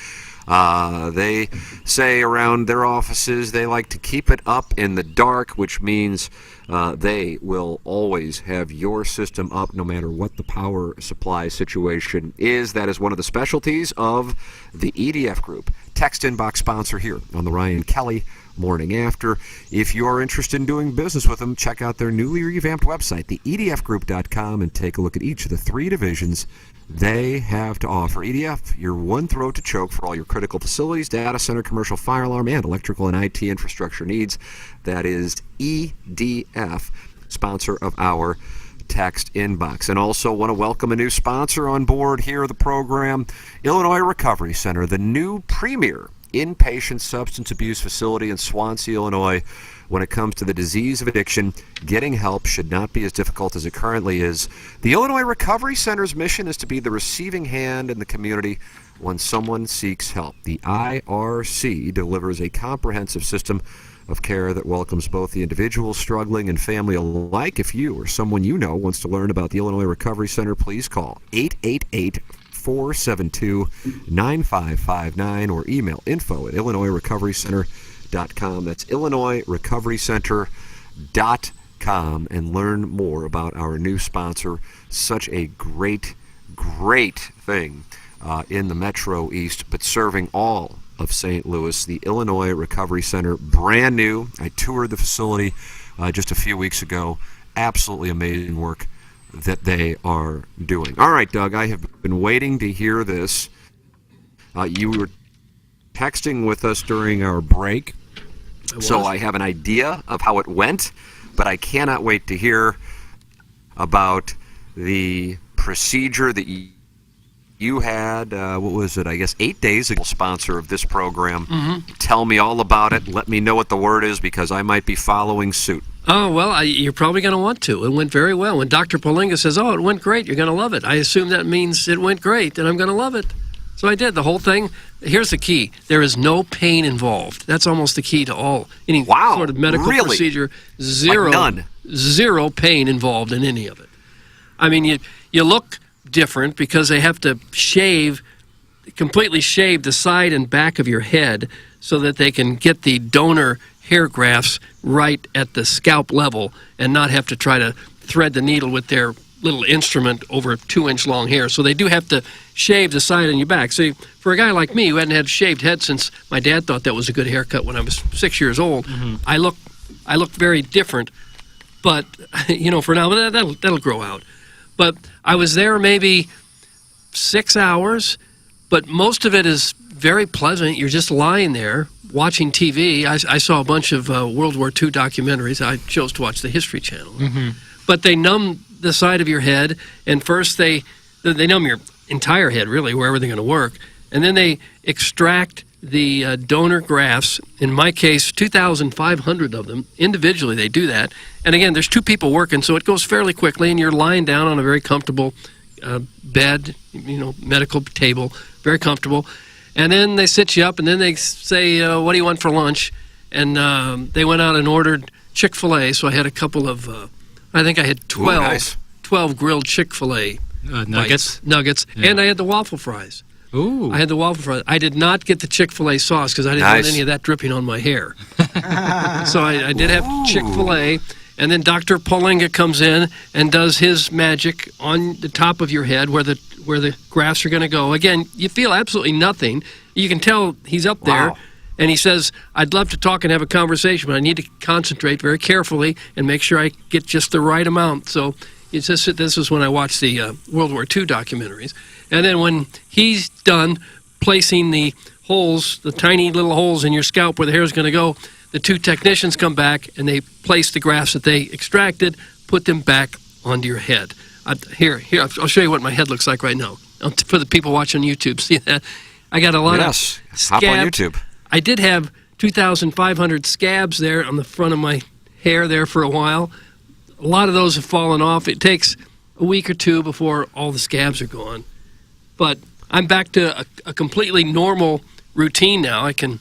They say around their offices they like to keep it up in the dark, which means they will always have your system up no matter what the power supply situation is. That is one of the specialties of the EDF Group. Text inbox sponsor here on the Ryan Kelly Morning After. If you're interested in doing business with them, check out their newly revamped website, theedfgroup.com, and take a look at each of the three divisions they have to offer. EDF, your one throat to choke for all your critical facilities, data center, commercial fire alarm, and electrical and IT infrastructure needs. That is EDF, sponsor of our text inbox. And also want to welcome a new sponsor on board here of the program, Illinois Recovery Center, the new premier inpatient substance abuse facility in Swansea, Illinois. When it comes to the disease of addiction, getting help should not be as difficult as it currently is. The Illinois Recovery Center's mission is to be the receiving hand in the community when someone seeks help. The IRC delivers a comprehensive system of care that welcomes both the individual struggling and family alike. If you or someone you know wants to learn about the Illinois Recovery Center, please call 888-472-9559 or email info@illinoisrecoverycenter.com. That's illinoisrecoverycenter.com, and learn more about our new sponsor. Such a great thing in the Metro East, but serving all of St. Louis. The Illinois Recovery Center, brand new. I toured the facility just a few weeks ago. Absolutely amazing work that they are doing. All right, Doug, I have been waiting to hear this. You were texting with us during our break, so I have an idea of how it went, but I cannot wait to hear about the procedure that you had, what was it, I guess 8 days ago, sponsor of this program. Mm-hmm. Tell me all about it. Let me know what the word is, because I might be following suit. Oh, well, you're probably going to want to. It went very well. When Dr. Polinga says, oh, it went great, you're going to love it, I assume that means it went great, and I'm going to love it. So I did the whole thing. Here's the key. There is no pain involved. That's almost the key to any sort of medical procedure. Zero, like none. Zero pain involved in any of it. I mean, you look different because they have to completely shave the side and back of your head so that they can get the donor hair grafts right at the scalp level and not have to try to thread the needle with their little instrument over 2-inch long hair. So they do have to shave the side on your back. So for a guy like me who hadn't had a shaved head since my dad thought that was a good haircut when I was 6 years old, I look very different. But, for now, that'll grow out. But I was there maybe 6 hours, but most of it is very pleasant. You're just lying there watching TV. I saw a bunch of World War II documentaries. I chose to watch the History Channel. But they numb the side of your head, and first they numb your entire head, really, wherever they're going to work. And then they extract the donor grafts. In my case, 2,500 of them. Individually, they do that. And again, there's 2 people working, so it goes fairly quickly, and you're lying down on a very comfortable bed, medical table, very comfortable. And then they sit you up, and then they say, what do you want for lunch? And they went out and ordered Chick-fil-A, so I had a couple of, I think I had 12, Ooh, nice. 12 grilled Chick-fil-A nuggets. Yeah. And I had the waffle fries. Ooh. I had the waffle fries. I did not get the Chick-fil-A sauce because I didn't want any of that dripping on my hair. So I did have Chick-fil-A. And then Dr. Polinga comes in and does his magic on the top of your head where the grafts are going to go. Again, you feel absolutely nothing. You can tell he's up there. Wow. And he says, I'd love to talk and have a conversation, but I need to concentrate very carefully and make sure I get just the right amount. So this is when I watched the World War II documentaries. And then when he's done placing the holes, the tiny little holes in your scalp where the hair is going to go, the 2 technicians come back and they place the grafts that they extracted, put them back onto your head. Here, I'll show you what my head looks like right now. For the people watching YouTube, see that? I got a lot of scabs. Hop on YouTube. I did have 2,500 scabs there on the front of my hair there for a while. A lot of those have fallen off. It takes a week or 2 before all the scabs are gone. But I'm back to a completely normal routine now. I can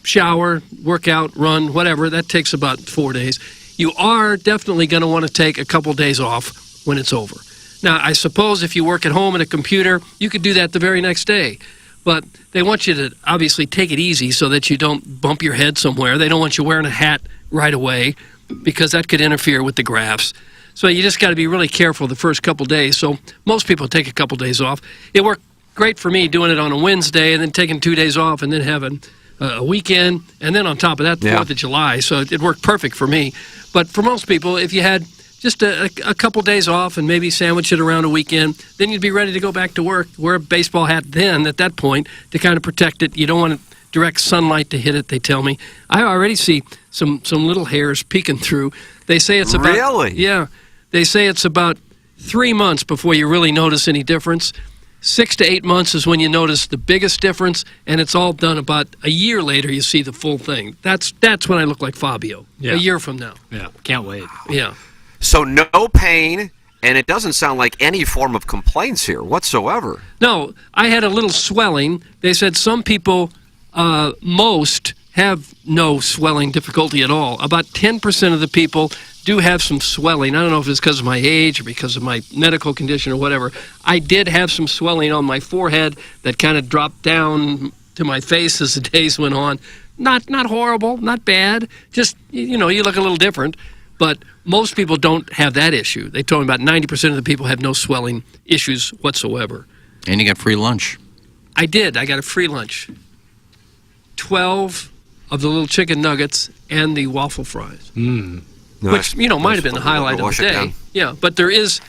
shower, work out, run, whatever. That takes about 4 days. You are definitely going to want to take a couple days off when it's over. Now, I suppose if you work at home at a computer, you could do that the very next day. But they want you to obviously take it easy so that you don't bump your head somewhere. They don't want you wearing a hat right away because that could interfere with the grafts. So you just got to be really careful the first couple days. So most people take a couple days off. It worked great for me doing it on a Wednesday and then taking 2 days off and then having a weekend, and then on top of that, the 4th of July. So it worked perfect for me. But for most people, if you had just a couple days off and maybe sandwich it around a weekend, then you'd be ready to go back to work. Wear a baseball hat then at that point to kind of protect it. You don't want direct sunlight to hit it, they tell me. I already see some little hairs peeking through. They say it's about... Really? Yeah. They say it's about 3 months before you really notice any difference. 6 to 8 months is when you notice the biggest difference, and it's all done about a year later. You see the full thing. That's when I look like Fabio. Yeah. A year from now. Yeah, can't wait. Yeah. So no pain, and it doesn't sound like any form of complaints here whatsoever. No, I had a little swelling. They said some people, most, have no swelling difficulty at all. About 10% of the people do have some swelling. I don't know if it's because of my age or because of my medical condition or whatever. I did have some swelling on my forehead that kind of dropped down to my face as the days went on. Not horrible, not bad. Just, you look a little different. But most people don't have that issue. They told me about 90% of the people have no swelling issues whatsoever. And you got free lunch. I did. I got a free lunch. 12 of the little chicken nuggets and the waffle fries. Nice. Which, might have been the highlight of the day. Yeah, but there is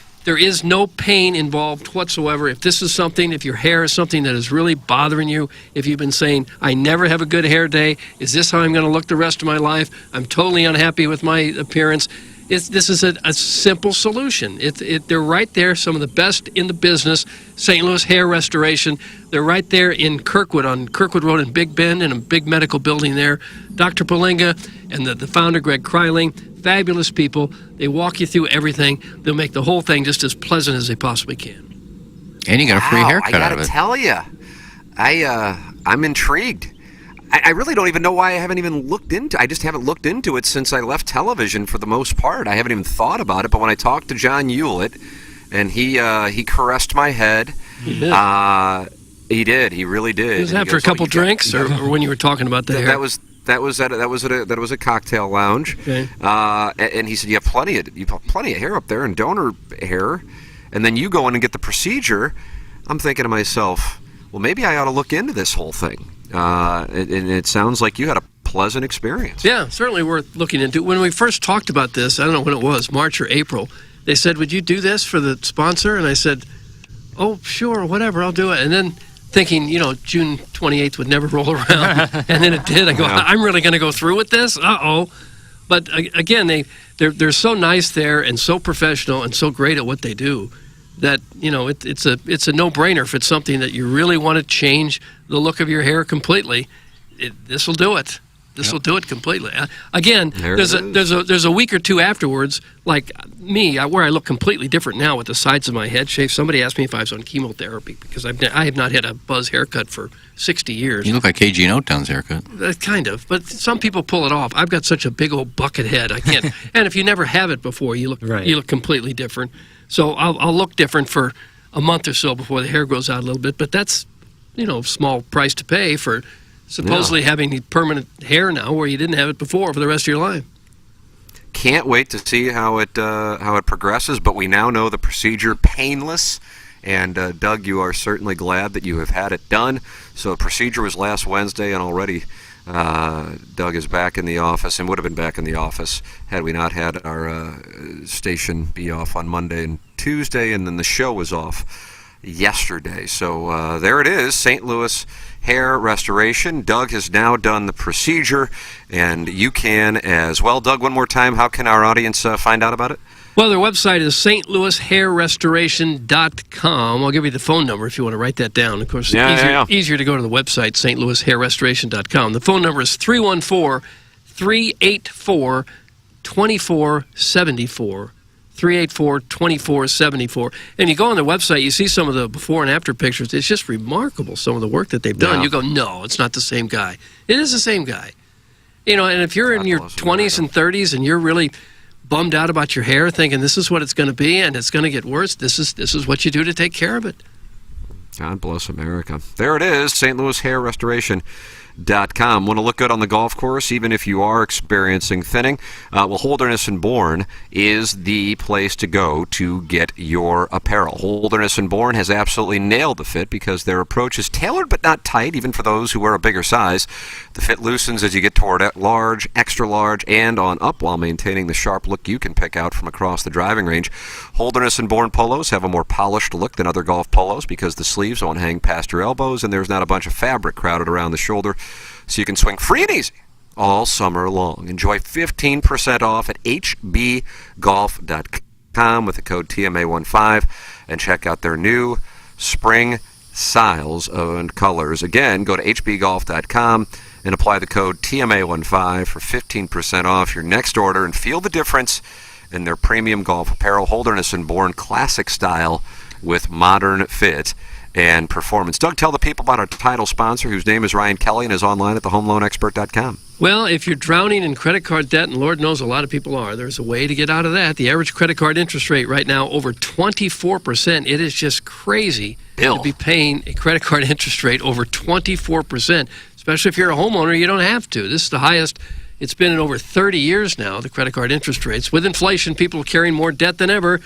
no pain involved whatsoever. If this is something, if your hair is something that is really bothering you, if you've been saying, I never have a good hair day, is this how I'm going to look the rest of my life? I'm totally unhappy with my appearance. This is a simple solution. They're right there, some of the best in the business, St. Louis Hair Restoration. They're right there in Kirkwood, on Kirkwood Road in Big Bend, in a big medical building there. Dr. Polinga and the founder, Greg Kryling, fabulous people. They walk you through everything. They'll make the whole thing just as pleasant as they possibly can. And you got a free haircut out of it. I gotta tell you, I'm intrigued. I really don't even know why I haven't even looked into. I just haven't looked into it since I left television for the most part. I haven't even thought about it. But when I talked to John Hewlett, and he caressed my head. He did. He did. He really did. Was it after a couple drinks, or when you were talking about the hair? That was a cocktail lounge. Okay. And he said you have plenty of hair up there and donor hair. and then you go in and get the procedure, I'm thinking to myself, well, maybe I ought to look into this whole thing. And it sounds like you had a pleasant experience. Yeah, certainly worth looking into. When we first talked about this, I don't know when it was, March or April, they said, would you do this for the sponsor? And I said, oh, sure, whatever, I'll do it. And then thinking, June 28th would never roll around. And then it did. I go, I'm really going to go through with this? Uh-oh. But again, they're so nice there and so professional and so great at what they do that, it's a no-brainer. If it's something that you really want to change the look of your hair completely, this will do it. This will do it completely. Again, there's a week or two afterwards, like me, where I look completely different now with the sides of my head shaved. Somebody asked me if I was on chemotherapy because I have not had a buzz haircut for 60 years. You look like KG and O-Town's haircut. Kind of, but some people pull it off. I've got such a big old bucket head, I can't. And if you never have it before, you look completely different. So I'll look different for a month or so before the hair grows out a little bit. But that's, small price to pay for supposedly having permanent hair now where you didn't have it before for the rest of your life. Can't wait to see how it progresses, but we now know the procedure painless. And Doug, you are certainly glad that you have had it done. So the procedure was last Wednesday, and already Doug is back in the office and would have been back in the office had we not had our station be off on Monday and Tuesday, and then the show was off yesterday. So there it is, St. Louis Hair Restoration. Doug has now done the procedure, and you can as well. Doug, one more time, how can our audience find out about it? Well, their website is stlouishairrestoration.com. I'll give you the phone number if you want to write that down. Of course, easier to go to the website, stlouishairrestoration.com. The phone number is 314-384-2474. 384-2474. And you go on their website, you see some of the before and after pictures. It's just remarkable, some of the work that they've done. Yeah. You go, no, it's not the same guy. It is the same guy. And if you're in your 20s and 30s and you're really bummed out about your hair, thinking this is what it's going to be and it's going to get worse, this is what you do to take care of it. God bless America. There it is, St. Louis Hair Restoration. .com. Want to look good on the golf course even if you are experiencing thinning? Well, Holderness & Bourne is the place to go to get your apparel. Holderness & Bourne has absolutely nailed the fit because their approach is tailored but not tight, even for those who wear a bigger size. The fit loosens as you get toward large, extra large, and on up while maintaining the sharp look you can pick out from across the driving range. Holderness & Bourne polos have a more polished look than other golf polos because the sleeves won't hang past your elbows and there's not a bunch of fabric crowded around the shoulder, so you can swing free and easy all summer long. Enjoy 15% off at hbgolf.com with the code TMA15 and check out their new spring styles and colors. Again, go to hbgolf.com and apply the code TMA15 for 15% off your next order and feel the difference in their premium golf apparel. Holderness & Bourne classic style with modern fit and performance. Doug, tell the people about our title sponsor, whose name is Ryan Kelly and is online at thehomeloanexpert.com. Well, if you're drowning in credit card debt, and Lord knows a lot of people are, there's a way to get out of that. The average credit card interest rate right now, over 24%. It is just crazy to be paying a credit card interest rate over 24%, especially if you're a homeowner. You don't have to. This is the highest it's been in over 30 years now, the credit card interest rates. With inflation, people are carrying more debt than ever.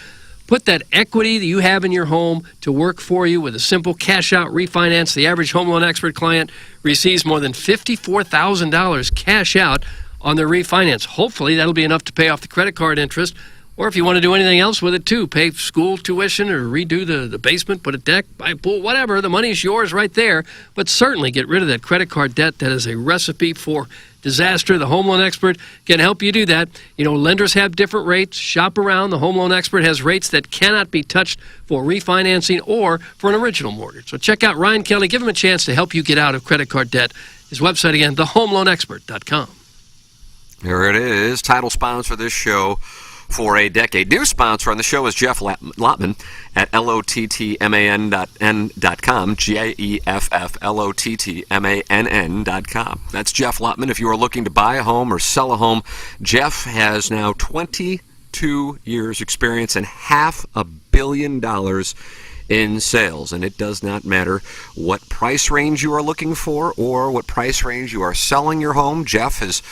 Put that equity that you have in your home to work for you with a simple cash-out refinance. The average Home Loan Expert client receives more than $54,000 cash out on their refinance. Hopefully, that'll be enough to pay off the credit card interest. Or if you want to do anything else with it, too, pay school tuition or redo the basement, put a deck, buy a pool, whatever. The money's yours right there. But certainly get rid of that credit card debt. That is a recipe for disaster. The Home Loan Expert can help you do that. Lenders have different rates. Shop around. The Home Loan Expert has rates that cannot be touched for refinancing or for an original mortgage. So check out Ryan Kelly. Give him a chance to help you get out of credit card debt. His website again, thehomeloanexpert.com. There it is. Title sponsor of this show for a decade. New sponsor on the show is Jeff Lottman at LOTTMAN.com, JEFFLOTTMANN.com. That's Jeff Lottman. If you are looking to buy a home or sell a home, Jeff has now 22 years experience and $500 million in sales. And it does not matter what price range you are looking for or what price range you are selling your home. Jeff is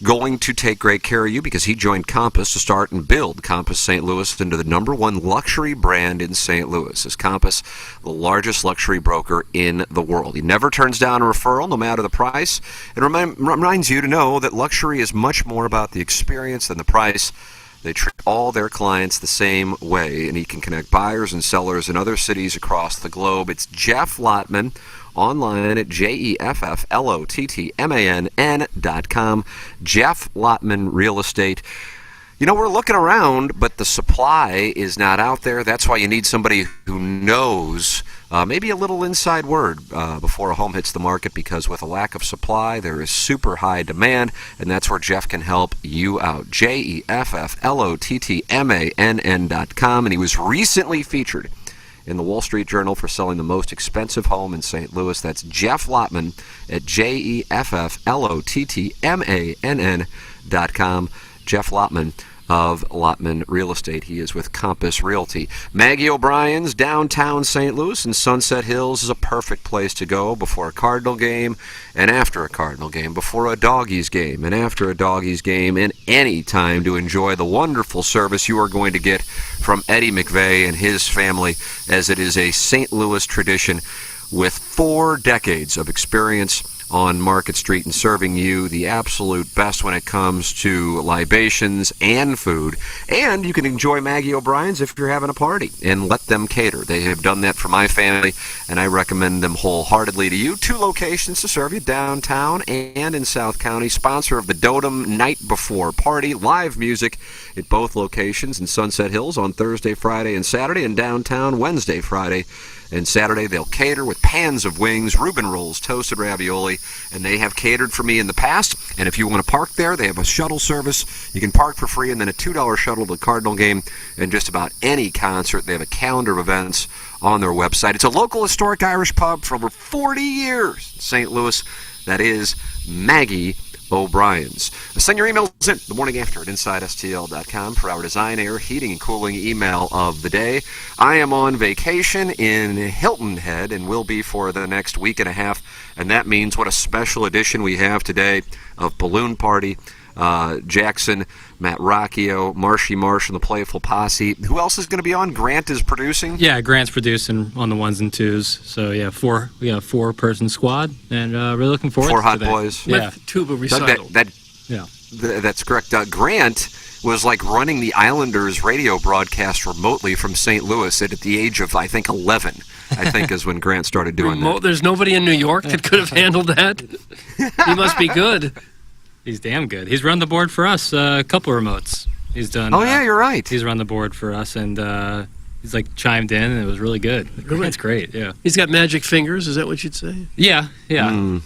going to take great care of you because he joined Compass to start and build Compass St. Louis into the #1 luxury brand in St. Louis. Is Compass the largest luxury broker in the world? He never turns down a referral, no matter the price, and reminds you to know that luxury is much more about the experience than the price. They treat all their clients the same way, and he can connect buyers and sellers in other cities across the globe. It's Jeff Lottman, online at JEFFLOTTMANN.com. Jeff Lottman Real Estate. You know, we're looking around, but the supply is not out there. That's why you need somebody who knows, maybe a little inside word before a home hits the market, because with a lack of supply, there is super high demand, and that's where Jeff can help you out. JEFFLOTTMANN.com, and he was recently featured in the Wall Street Journal for selling the most expensive home in St. Louis. That's Jeff Lottman at JEFFLOTTMANN.com. Jeff Lottman of Lottman Real Estate. He is with Compass Realty. Maggie O'Brien's downtown St. Louis and Sunset Hills is a perfect place to go before a Cardinal game and after a Cardinal game, before a Doggies game and after a Doggies game, and any time to enjoy the wonderful service you are going to get from Eddie McVeigh and his family, as it is a St. Louis tradition with 4 decades of experience on Market Street and serving you the absolute best when it comes to libations and food. And you can enjoy Maggie O'Brien's if you're having a party and let them cater. They have done that for my family, and I recommend them wholeheartedly to you. 2 locations to serve you, downtown and in South County. Sponsor of the Dotem Night Before Party. Live music at both locations. In Sunset Hills on Thursday, Friday, and Saturday, and downtown Wednesday, Friday, and Saturday. They'll cater with pans of wings, Reuben rolls, toasted ravioli, and they have catered for me in the past. And if you want to park there, they have a shuttle service. You can park for free, and then a $2 shuttle to the Cardinal game and just about any concert. They have a calendar of events on their website. It's a local historic Irish pub for over 40 years in St. Louis. That is Maggie O'Brien's. Send your emails in the morning after at InsideSTL.com for our design, air, heating, and cooling email of the day. I am on vacation in Hilton Head and will be for the next week and a half, and that means what a special edition we have today of Balloon Party. Jackson, Matt Rocchio, Marshy Marsh, and the Playful Posse. Who else is going to be on? Grant is producing? Yeah, Grant's producing on the 1s and 2s. So, yeah, we got a 4-person squad, and really looking forward to 4 hot that. boys. Yeah. With tuba recital. That's correct. Grant was like running the Islanders radio broadcast remotely from St. Louis at the age of, I think, 11. I think is when Grant started doing that. There's nobody in New York that could have handled that. He must be good. He's damn good. He's run the board for us a couple of remotes. He's done. Oh, yeah, you're right. He's run the board for us, and he's like chimed in, and it was really good. That's great, yeah. He's got magic fingers, is that what you'd say? Yeah. Yeah.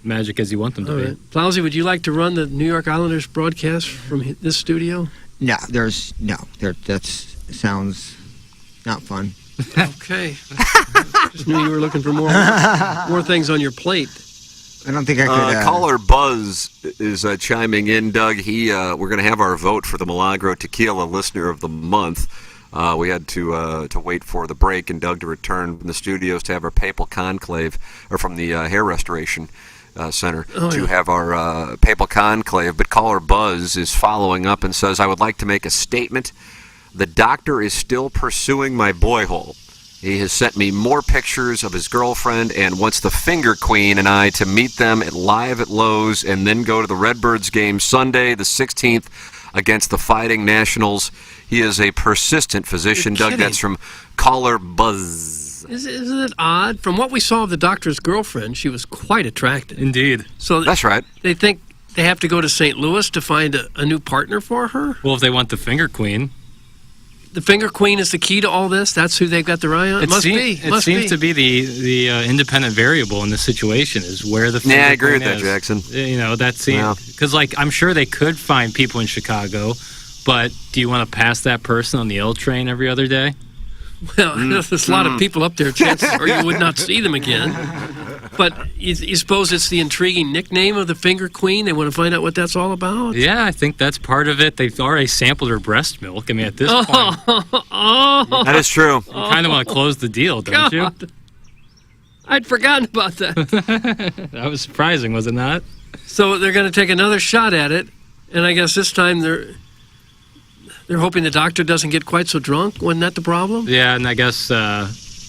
Magic as you want them to be. Plowsy, would you like to run the New York Islanders broadcast from this studio? No, that sounds not fun. Okay. Just knew you were looking for more things on your plate. I don't think I could. Caller Buzz is chiming in, Doug. We're going to have our vote for the Milagro Tequila Listener of the Month. We had to wait for the break and Doug to return from the studios to have our papal conclave, or from the hair restoration center to have our papal conclave. But caller Buzz is following up and says, I would like to make a statement. The doctor is still pursuing my boy hole. He has sent me more pictures of his girlfriend and wants the Finger Queen and I to meet them live at Lowe's and then go to the Redbirds game Sunday, the 16th, against the Fighting Nationals. He is a persistent physician. Doug, that's from caller Buzz. Isn't it odd? From what we saw of the doctor's girlfriend, she was quite attractive. Indeed. So that's right. They think they have to go to St. Louis to find a new partner for her? Well, if they want the Finger Queen. The Finger Queen is the key to all this? That's who they've got their eye on? It must be. It seems to be the independent variable in this situation is where the Finger Queen is. Yeah, I agree with that, is. Jackson. You know, that seems... Because, I'm sure they could find people in Chicago, but do you want to pass that person on the L train every other day? Well, there's a lot of people up there, chances are you would not see them again. But you suppose it's the intriguing nickname of the Finger Queen? They want to find out what that's all about? Yeah, I think that's part of it. They've already sampled her breast milk. I mean, at this point, That is true. you kind of want to close the deal, don't you? God. I'd forgotten about that. That was surprising, was it not? So they're going to take another shot at it, and I guess this time they're hoping the doctor doesn't get quite so drunk. Wasn't that the problem? Yeah, and I guess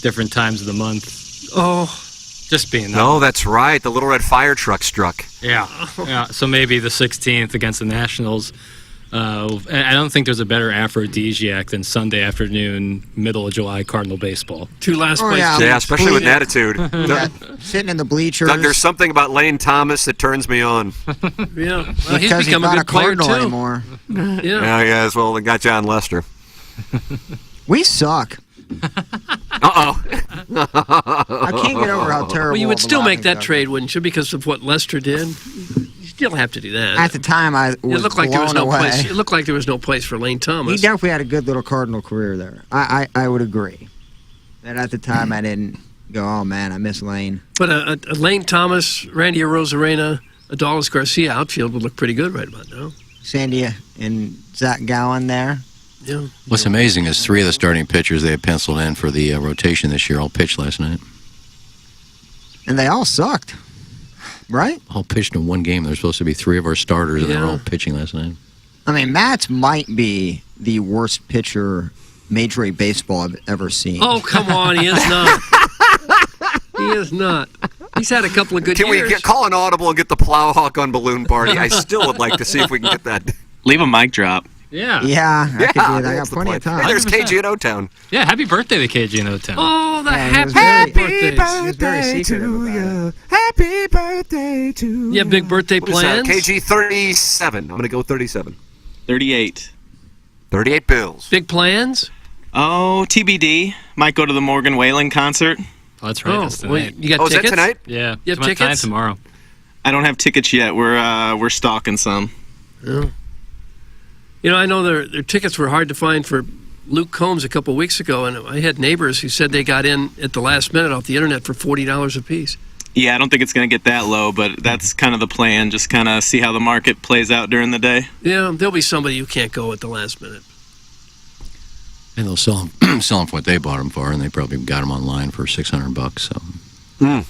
different times of the month. Oh. Just being that. No, that's right. The Little Red Fire Truck struck. Yeah. So maybe the 16th against the Nationals. I don't think there's a better aphrodisiac than Sunday afternoon, middle of July Cardinal baseball. Two last Oh, place. yeah. Especially with an attitude. Yeah, sitting in the bleachers. Doug, there's something about Lane Thomas that turns me on. Yeah. Well, because he's become not a good player, Cardinal too. anymore. Yeah. Yeah, as well, they got John Lester. We suck. Uh-oh. I can't get over how terrible. Well, you would of a still make laughing that stock trade, wouldn't you, because of what Lester did? You still have to do that. At the time, I was It looked like there was blown no away. place. It looked like there was no place for Lane He Thomas. definitely had a good little Cardinal career there. I would agree. And at the time, I didn't go, oh, man, I miss Lane. But a Lane Thomas, Randy Arozarena, Adolis Garcia outfield would look pretty good right about now. Sandy and Zach Gowen there. Yeah. What's amazing is 3 of the starting pitchers they had penciled in for the rotation this year all pitched last night. And they all sucked. Right? All pitched in one game. There's supposed to be 3 of our starters, and they were Yeah. all pitching last night. I mean, Matz might be the worst pitcher Major League Baseball I've ever seen. Oh, come on. He is not. He is not. He's had a couple of good Can years. we call an audible and get the Plowhawk on balloon party? I still would like to see if we can get that. Leave a mic drop. Yeah. Yeah, I could do that. I that's got the plenty plan. of time. Hey, there's KG in O-Town. Yeah, happy birthday to KG in O-Town. Oh, the Yeah, he was happy very- birthdays. He was very secretive about it. Happy birthday to you. You have big birthday What is that? plans? KG 37. I'm going to go 37. 38. 38 Bills. Big plans? Oh, TBD. Might go to the Morgan Wallen concert. Oh, that's right. Oh, That's well, tonight. you got Oh, is that tickets? tonight? Yeah. You have it's about tickets? time tomorrow. I don't have tickets yet. We're stalking some. Yeah. You know, I know their tickets were hard to find for Luke Combs a couple of weeks ago, and I had neighbors who said they got in at the last minute off the internet for $40 a piece. Yeah, I don't think it's going to get that low, but that's kind of the plan. Just kind of see how the market plays out during the day. Yeah, there'll be somebody who can't go at the last minute. And they'll sell them for what they bought them for, and they probably got them online for $600. So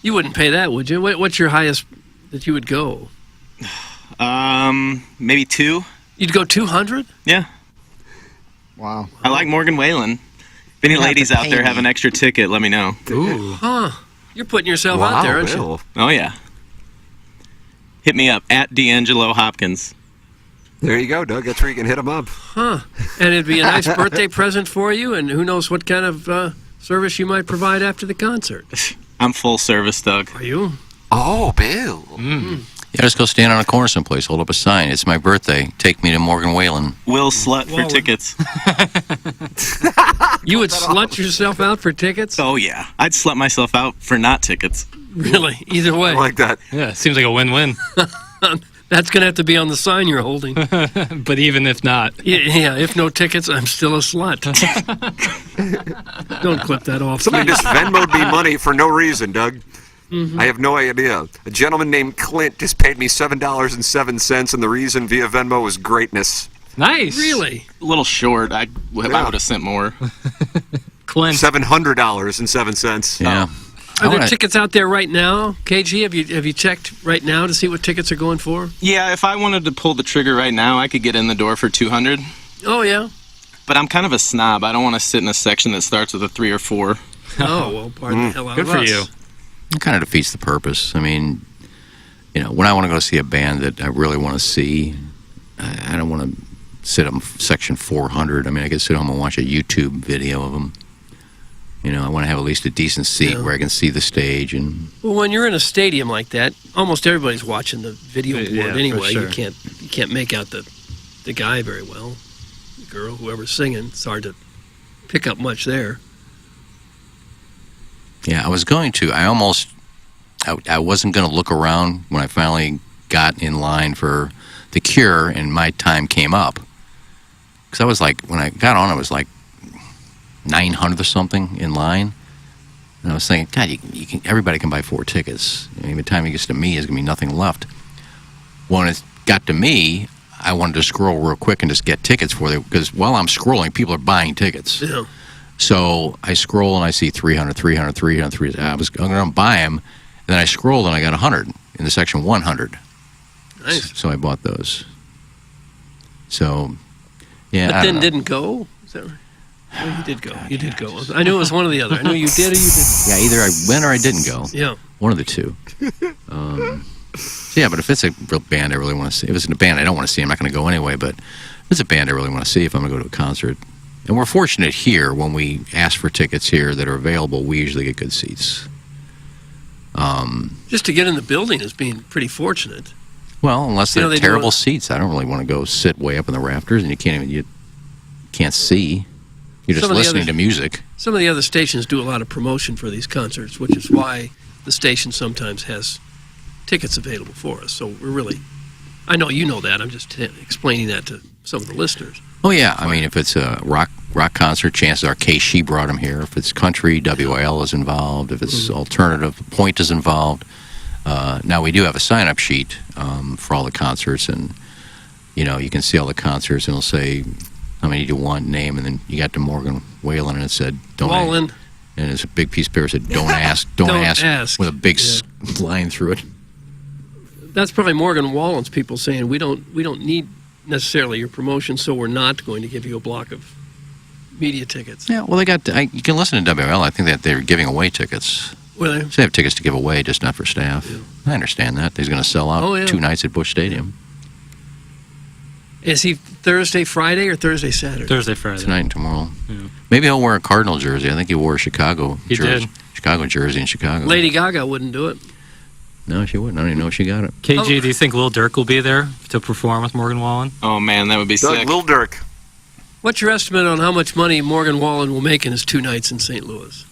You wouldn't pay that, would you? What's your highest that you would go? Maybe 2. You'd go 200? Yeah. Wow. I like Morgan Wallen. If any You have ladies to out pay there me. have an extra ticket, let me know. Ooh. Huh. You're putting yourself out there, aren't you? Bill. Oh, yeah. Hit me up at D'Angelo Hopkins. There you go, Doug. That's where you can hit them up. Huh. And it'd be a nice birthday present for you, and who knows what kind of service you might provide after the concert. I'm full service, Doug. Are you? Oh, Bill. yeah, just go stand on a corner someplace, hold up a sign. It's my birthday. Take me to Morgan Wallen. Will Slut for Wallen. tickets. You would slut yourself out for tickets? Oh, yeah. I'd slut myself out for not tickets. Really? Either way. I like that. Yeah, it seems like a win-win. That's going to have to be on the sign you're holding. But even if not. Yeah, if no tickets, I'm still a slut. Don't clip that off. Somebody please. just Venmo'd me money for no reason, Doug. Mhm. I have no idea. A gentleman named Clint just paid me $7.07, and the reason via Venmo was greatness. Nice. Really? A little short. I would have sent more. Clint. $700.07. Yeah. Are there tickets out there right now? KG, have you checked right now to see what tickets are going for? Yeah, if I wanted to pull the trigger right now, I could get in the door for $200. Oh, yeah. But I'm kind of a snob. I don't want to sit in a section that starts with a 3 or 4. Oh, well, pardon the hell out Good of for us. you. It kind of defeats the purpose. I mean, you know, when I want to go see a band that I really want to see, I don't want to sit on section 400. I mean, I could sit home and watch a YouTube video of them. You know, I want to have at least a decent seat where I can see the stage. And Well, when you're in a stadium like that, almost everybody's watching the video board Yeah, for anyway. sure. You can't make out the guy very well, the girl, whoever's singing. It's hard to pick up much there. yeah, I was going to. I wasn't going to look around when I finally got in line for The Cure and my time came up. Because I was like, when I got on, it was like 900 or something in line. And I was thinking, God, you can, everybody can buy 4 tickets. I mean, by the time it gets to me, there's going to be nothing left. When it got to me, I wanted to scroll real quick and just get tickets for them, because while I'm scrolling, people are buying tickets. Yeah. So I scroll and I see 300. I'm going to buy them. And then I scrolled and I got 100 in the section 100. Nice. So I bought those. So, yeah. But I then don't know. didn't go? Is that right? Oh, you did go. You did go. I knew it was one or the other. I knew you did or you didn't. Yeah, either I went or I didn't go. Yeah. One of the two. Yeah, but if it's a real band I really want to see, if it's a band I don't want to see, I'm not going to go anyway, but if it's a band I really want to see, if I'm going to go to a concert. And we're fortunate here, when we ask for tickets here that are available, we usually get good seats. Just to get in the building is being pretty fortunate. Well, unless You know, they're they do terrible it- seats. I don't really want to go sit way up in the rafters, and you can't see. You're just Some of the listening other- to music. Some of the other stations do a lot of promotion for these concerts, which is why the station sometimes has tickets available for us. So we're really, I know you know that. I'm just explaining that to some of the listeners. Oh, yeah. I mean, if it's a rock concert, chances are She brought them here. If it's country, WIL is involved. If it's alternative, Point is involved. Now, we do have a sign-up sheet for all the concerts, and, you can see all the concerts, and it'll say how many do you want, name, and then you got to Morgan Wallen, and it said, don't Wallen. And it's a big piece of paper that said, don't ask, Don't ask. with a big line through it. That's probably Morgan Wallen's people saying we don't need necessarily your promotion, so we're not going to give you a block of media tickets. Yeah, well, you can listen to WL. I think that they're giving away tickets. Well, So they have tickets to give away, just not for staff. I understand that. He's going to sell out Oh, yeah. 2 nights at Busch Stadium. is he Thursday, Friday, or Thursday, Saturday? Thursday, Friday. Tonight and tomorrow. Yeah. Maybe he'll wear a Cardinal jersey. I think he wore a Chicago He jersey. did. Chicago jersey in Chicago. Lady Gaga wouldn't do it. No, she wouldn't. I don't even know if she got it. KG, do you think Lil Durk will be there to perform with Morgan Wallen? Oh man, that would be sick. Lil Durk. What's your estimate on how much money Morgan Wallen will make in his 2 nights in St. Louis?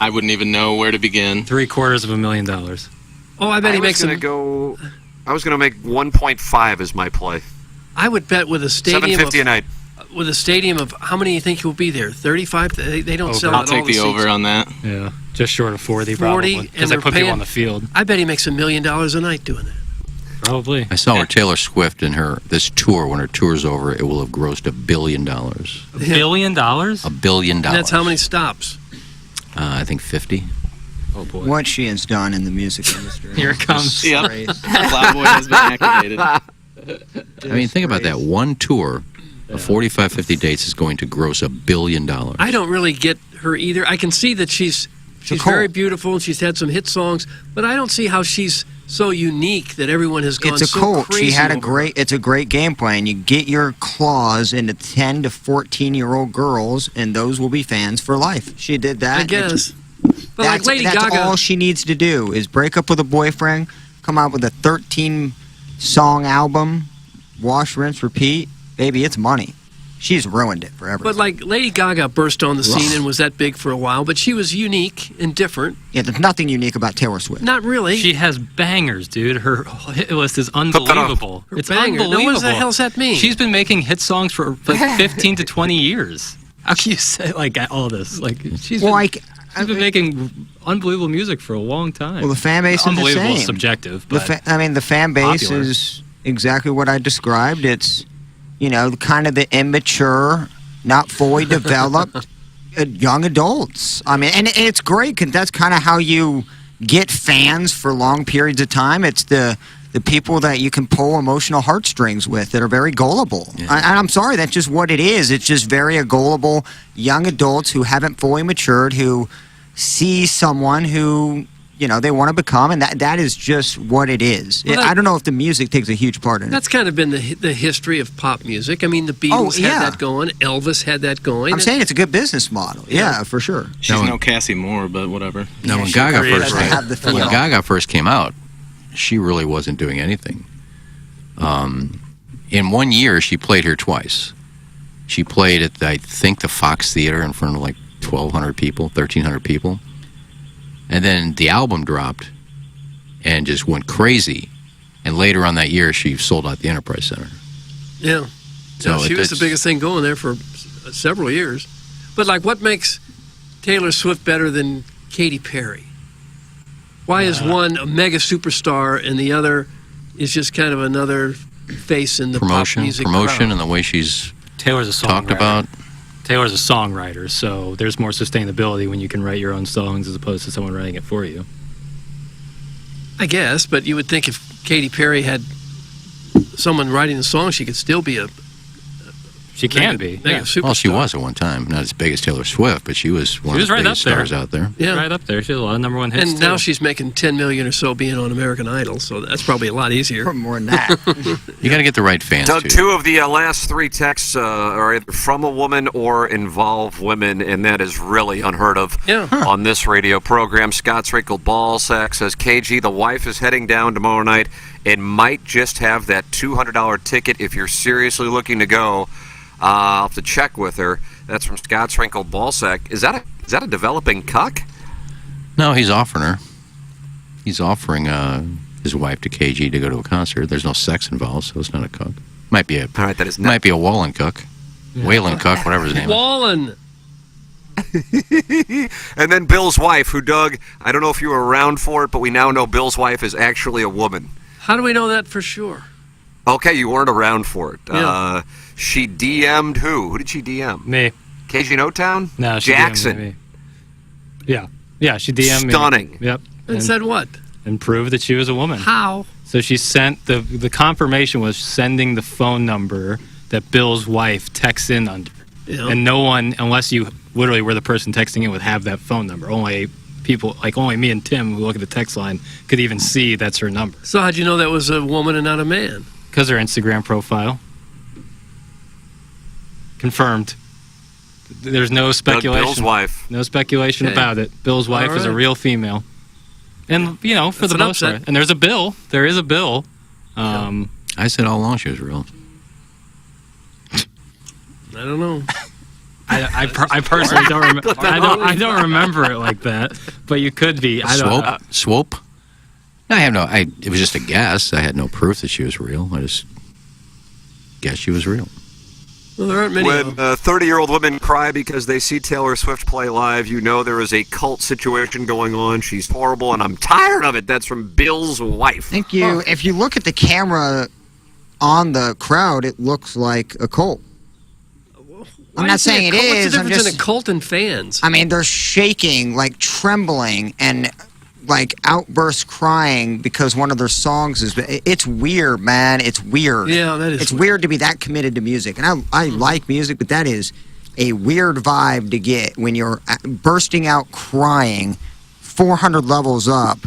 I wouldn't even know where to begin. $750,000. Oh, I bet he makes I was going to make 1.5 as my play. I would bet with a stadium $750 a night. With a stadium of how many do you think will be there? 35? They don't sell I'll out take all the the seats. over on that. Yeah, just short of 40, 40, probably. and Because they they're put paying people on the field. I bet he makes $1 million a night doing that. Probably. I saw where Taylor Swift in this tour, when her tour's over, it will have grossed $1 billion. $1 billion? $1 billion. And that's how many stops? I think 50. Oh, boy. What she has done in the music industry. Here it comes. Yep. Disgrace. Cloudboy has been activated. I mean, think about that. One tour of 45, 50 dates is going to gross $1 billion. I don't really get her either. I can see that she's very beautiful and she's had some hit songs, but I don't see how she's so unique that everyone has gone It's a so cult. crazy She had over her. it's a great game plan. You get your claws into 10 to 14-year-old girls, and those will be fans for life. She did that. I guess. But That's, like Lady that's Gaga, all she needs to do is break up with a boyfriend, come out with a 13-song album, wash, rinse, repeat. Baby, it's money. She's ruined it for everyone. but like Lady Gaga burst on the scene and was that big for a while, but she was unique and different. Yeah, there's nothing unique about Taylor Swift. Not really. She has bangers, dude. Her hit list is unbelievable. Her It's banger. Now, unbelievable. what the hell's that mean? She's been making hit songs for like 15 to 20 years. How can you say like all this? Like she's been making unbelievable music for a long time. Well, the fan base is the unbelievable same. is subjective, The but the fan base popular. is exactly what I described. It's, kind of the immature, not fully developed young adults. I mean, and it's great because that's kind of how you get fans for long periods of time. It's the people that you can pull emotional heartstrings with that are very gullible. I'm sorry, that's just what it is. It's just very gullible young adults who haven't fully matured, who see someone who they want to become, and that is just what it is. Well, I don't know if the music takes a huge part in it. That's kind of been the history of pop music. I mean, the Beatles yeah. had that going. Elvis had that going. I'm saying it's a good business model. Yeah, for sure. She's no Cassie Moore, but whatever. Now, when Gaga first came out, she really wasn't doing anything. In 1 year, she played here twice. She played at, I think, the Fox Theater in front of like 1,200 people, 1,300 people. And then the album dropped and just went crazy. And later on that year, she sold out the Enterprise Center. Yeah. So she was the biggest thing going there for several years. But like, what makes Taylor Swift better than Katy Perry? Why is one a mega superstar and the other is just kind of another face in the pop music crowd? And the way she's Taylor's a talked songwriter. about. Taylor's a songwriter, so there's more sustainability when you can write your own songs as opposed to someone writing it for you. I guess, but you would think if Katy Perry had someone writing the song, she could still be a. She can be. Mega superstar. Well, she was at one time. Not as big as Taylor Swift, but she was one of the biggest stars out there. Yeah. Right up there. She has a lot of number one hits. And now she's making $10 million or so being on American Idol, so that's probably a lot easier. More than that. You got to get the right fans, Doug, too. 2 of the last 3 texts are either from a woman or involve women, and that is really unheard of on this radio program. Scott's Wrinkled Ball Sack says, KG, the wife is heading down tomorrow night and might just have that $200 ticket if you're seriously looking to go. I'll have to check with her. That's from Scott's Wrinkled Ball Sack. Is that a developing cuck? No, he's offering her. He's offering his wife to KG to go to a concert. There's no sex involved, so it's not a cook. Might be a might be a Wallen cook, Whalen cook, whatever his name Wallen. And then Bill's wife, who, Doug, I don't know if you were around for it, but we now know Bill's wife is actually a woman. How do we know that for sure? Okay, you weren't around for it. Yeah. She DM'd who? Who did she DM? Me. KG No Town? No, she Jackson. DM'd me. Yeah. Yeah, she DM'd me. Stunning. Yep. And said what? And proved that she was a woman. How? So she sent the confirmation was sending the phone number that Bill's wife texts in under. Yeah. And no one, unless you literally were the person texting in, would have that phone number. Only people, like only me and Tim, who look at the text line, could even see that's her number. So how'd you know that was a woman and not a man? Because her Instagram profile. Confirmed. There's no speculation. Bill's wife. No speculation Okay. about it. Bill's wife All is a right. real female. And, you know, for That's the an most upset. part. And there's a bill. There is a bill. I said all along she was real. I don't know. I personally don't remember. I don't remember it like that. But you could be. I don't know. Swope? No, I have no. It was just a guess. I had no proof that she was real. I just guessed she was real. Well, there aren't many. When 30-year-old women cry because they see Taylor Swift play live, you know there is a cult situation going on. She's horrible, and I'm tired of it. That's from Bill's wife. Thank you. If you look at the camera on the crowd, it looks like a cult. I'm not saying it is. What's the I'm difference just. in a cult and fans? I mean, they're shaking, like trembling, and like outburst crying because one of their songs is. It's weird, man. It's weird. Yeah, that is. It's weird to be that committed to music, and I like music, but that is a weird vibe to get when you're bursting out crying, 400 levels up.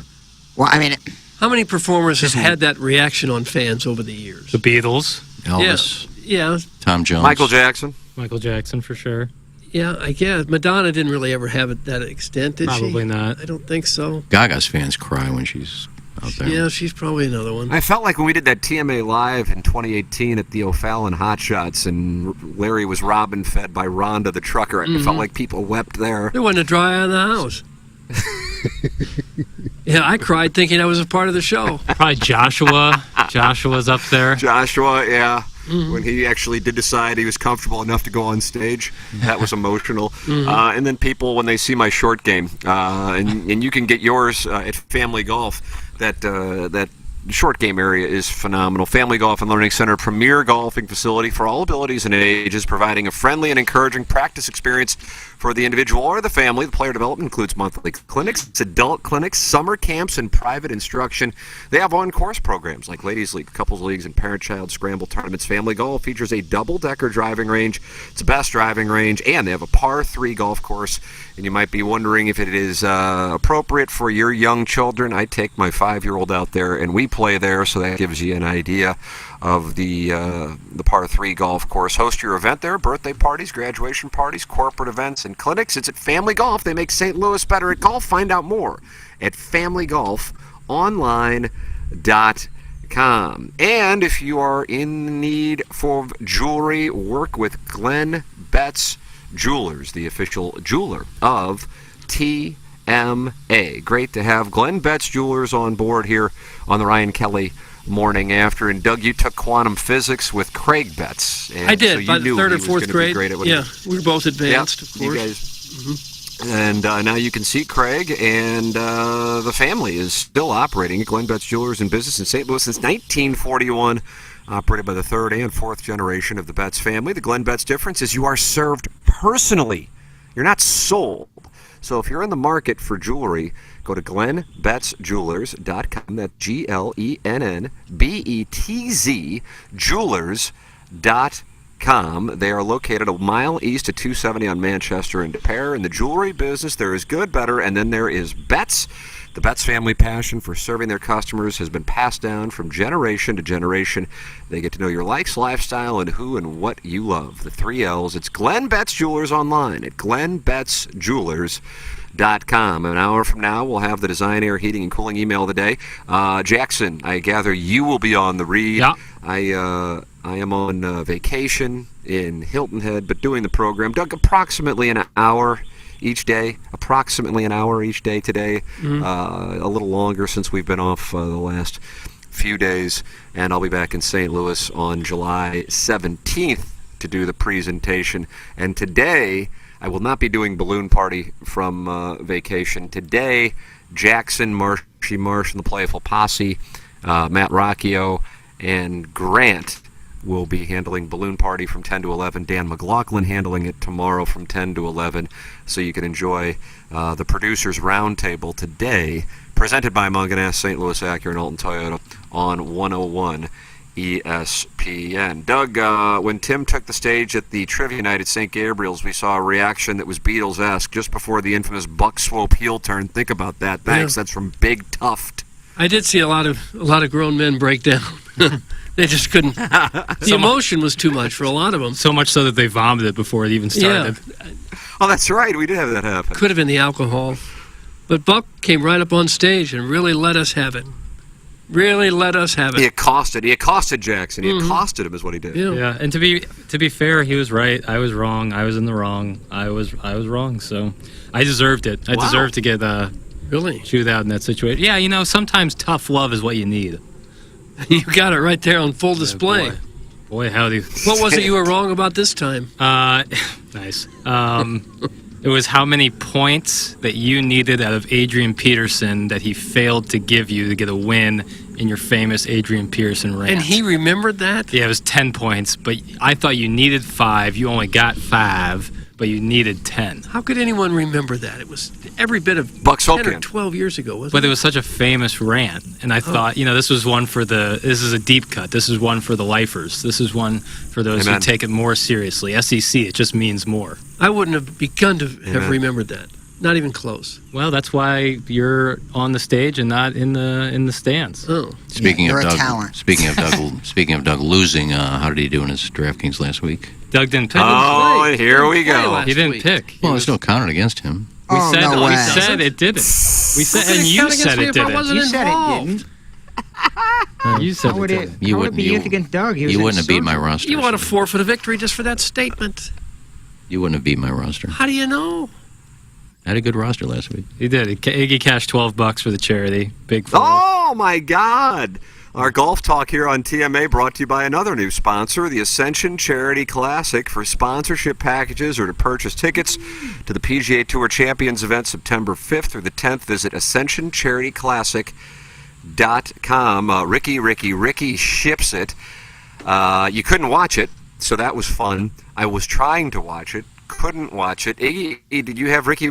Well, I mean, How many performers have had that reaction on fans over the years? The Beatles. Elvis. Yeah. Tom Jones. Michael Jackson. Michael Jackson, for sure. Yeah, I guess. Madonna didn't really ever have it that extent, did she? Probably not. I don't think so. Gaga's fans cry when she's out there. Yeah, she's probably another one. I felt like when we did that TMA Live in 2018 at the O'Fallon Hot Shots and Larry was robin fed by Rhonda the trucker, I felt like people wept there. There wasn't a dry eye in the house. Yeah, I cried thinking I was a part of the show. Probably Joshua. Joshua's up there. Joshua, yeah. When he actually did decide he was comfortable enough to go on stage, that was emotional. And then people, when they see my short game, and you can get yours at Family Golf, that short game area is phenomenal. Family Golf and Learning Center, premier golfing facility for all abilities and ages, providing a friendly and encouraging practice experience for the individual or the family. The player development includes monthly clinics, adult clinics, summer camps, and private instruction. They have on-course programs like Ladies League, Couples Leagues, and Parent-Child Scramble tournaments. Family Golf features a double-decker driving range. It's the best driving range, and they have a par 3 golf course. And you might be wondering if it is appropriate for your young children. I take my 5-year-old out there, and we play there, so that gives you an idea of the par 3 golf course. Host your event there, birthday parties, graduation parties, corporate events, and clinics. It's at Family Golf. They make St. Louis better at golf. Find out more at familygolfonline.com. And if you are in need for jewelry, work with Glenn Betts Jewelers, the official jeweler of TMA. Great to have Glenn Betts Jewelers on board here on the Ryan Kelly Morning After. And Doug, you took quantum physics with Craig Betts. And I did, so you by knew the third he or was fourth gonna be grade. great at what Yeah, he we were both advanced, Yep, of course. You guys, And now you can see Craig, and the family is still operating at Glenn Betts Jewelers in business in St. Louis since 1941, operated by the third and fourth generation of the Betts family. The Glenn Betts difference is you are served personally. You're not sold. So if you're in the market for jewelry, go to GlennBettsJewelers.com. That's GlennBetz Jewelers.com. They are located a mile east of 270 on Manchester and De Pere. In the jewelry business, there is good, better, and then there is Betts. The Betts family passion for serving their customers has been passed down from generation to generation. They get to know your likes, lifestyle, and who and what you love. The 3 L's. It's Glenn Betts Jewelers online at GlennBettsJewelers.com. An hour from now, we'll have the Design, Air, Heating, and Cooling email of the day. Jackson, I gather you will be on the read. Yeah. I am on vacation in Hilton Head, but doing the program. Doug, approximately an hour each day, today. A little longer since we've been off the last few days, and I'll be back in St. Louis on July 17th to do the presentation. And today, I will not be doing Balloon Party from vacation. Today, Jackson, Marshy Marsh, and the Playful Posse, Matt Rocchio, and Grant will be handling Balloon Party from 10 to 11. Dan McLaughlin handling it tomorrow from 10 to 11. So you can enjoy the Producers Roundtable today, presented by Munganess, St. Louis Acura, and Alton Toyota on 101 ESPN. Doug, when Tim took the stage at the Trivia Night at St. Gabriel's, we saw a reaction that was Beatles-esque just before the infamous Buck Swope heel turn. Think about that. Thanks. Yeah. That's from Big Tuft. I did see a lot of grown men break down. They just couldn't. The emotion was too much for a lot of them. So much so that they vomited before it even started. Yeah. Oh, that's right. We did have that happen. Could have been the alcohol. But Buck came right up on stage and really let us have it. Really let us have it. He accosted Jackson. He accosted him is what he did. Yeah, and to be fair, he was right. I was wrong. I was in the wrong. I was wrong. So I deserved it. I deserved to get really chewed out in that situation. Yeah, you know, sometimes tough love is what you need. You got it right there on full display. Boy, howdy. What was it you were wrong about this time? Nice. It was how many points that you needed out of Adrian Peterson that he failed to give you to get a win in your famous Adrian Peterson rant. And he remembered that? Yeah, it was 10 points, but I thought you needed 5. You only got 5, but you needed 10. How could anyone remember that? It was every bit of Buck 10 or 12 years ago, wasn't it? But it was such a famous rant, and I thought, this was one for this is a deep cut. This is one for the lifers. This is one for those who take it more seriously. SEC, it just means more. I wouldn't have begun to have remembered that. Not even close. Well, that's why you're on the stage and not in the stands. Oh. Speaking of Doug losing, how did he do in his DraftKings last week? Doug didn't pick. Oh, and here we go. He didn't pick. Well, it's still counted against him. We said it didn't. We said, and you said it didn't. You said it didn't. You said How would it it, didn't. how would it be used against Doug? You wouldn't have beat my roster. You want to forfeit a victory just for that statement. You wouldn't have beat my roster. How do you know? I had a good roster last week. He did. Iggy cashed $12 for the charity. Big for Oh, my God. Our golf talk here on TMA brought to you by another new sponsor, the Ascension Charity Classic. For sponsorship packages or to purchase tickets to the PGA Tour Champions event September 5th through the 10th, visit AscensionCharityClassic.com. Ricky ships it. You couldn't watch it, so that was fun. I was trying to watch it, couldn't watch it. Iggy, did you have Ricky?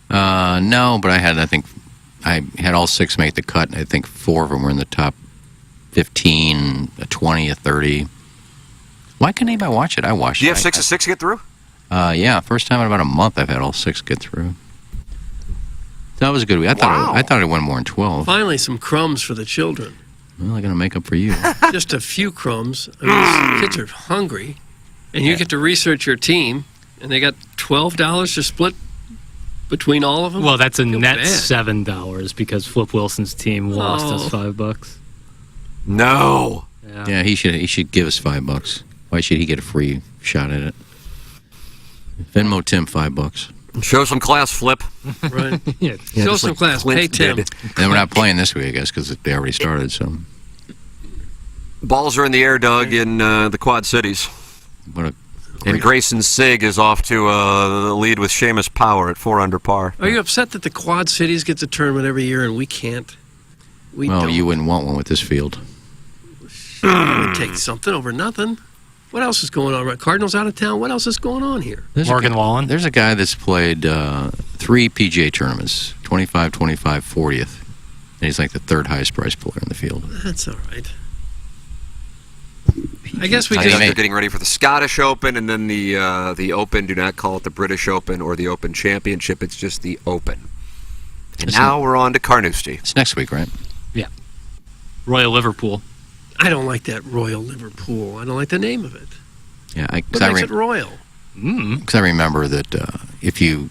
No, but I had all 6 make the cut. I think 4 of them were in the top 15, a 20, a 30. Why couldn't anybody watch it? I watched it. Do you have 6 of 6 get through? Yeah, first time in about a month I've had all 6 get through. That was a good week. I thought it went more than 12. Finally, some crumbs for the children. Well, I'm going to make up for you. Just a few crumbs. I mean, kids are hungry, and you get to research your team, and they got $12 to split between all of them? Well, that's a net $7 because Flip Wilson's team lost us $5. No. Yeah, he should give us $5. Why should he get a free shot at it? Venmo Tim $5. Show some class, Flip. Right. Yeah, show some class. Pay Tim. And we're not playing this week, I guess, because they already started. So balls are in the air, Doug, in the Quad Cities. And Grayson Sig is off to the lead with Seamus Power at 4 under par. Are you upset that the Quad Cities gets a tournament every year and we can't? You wouldn't want one with this field. I would take something over nothing. What else is going on? Cardinals out of town. What else is going on here? Morgan Wallen. There's a guy that's played 3 PGA tournaments, 25, 25, 40th. And he's like the third highest priced player in the field. That's all right. I guess we I just... guess they're getting ready for the Scottish Open, and then the Open. Do not call it the British Open or the Open Championship. It's just the Open. And now we're on to Carnoustie. It's next week, right? Yeah. Royal Liverpool. I don't like that Royal Liverpool. I don't like the name of it. Yeah, What makes it royal? Because I remember that if you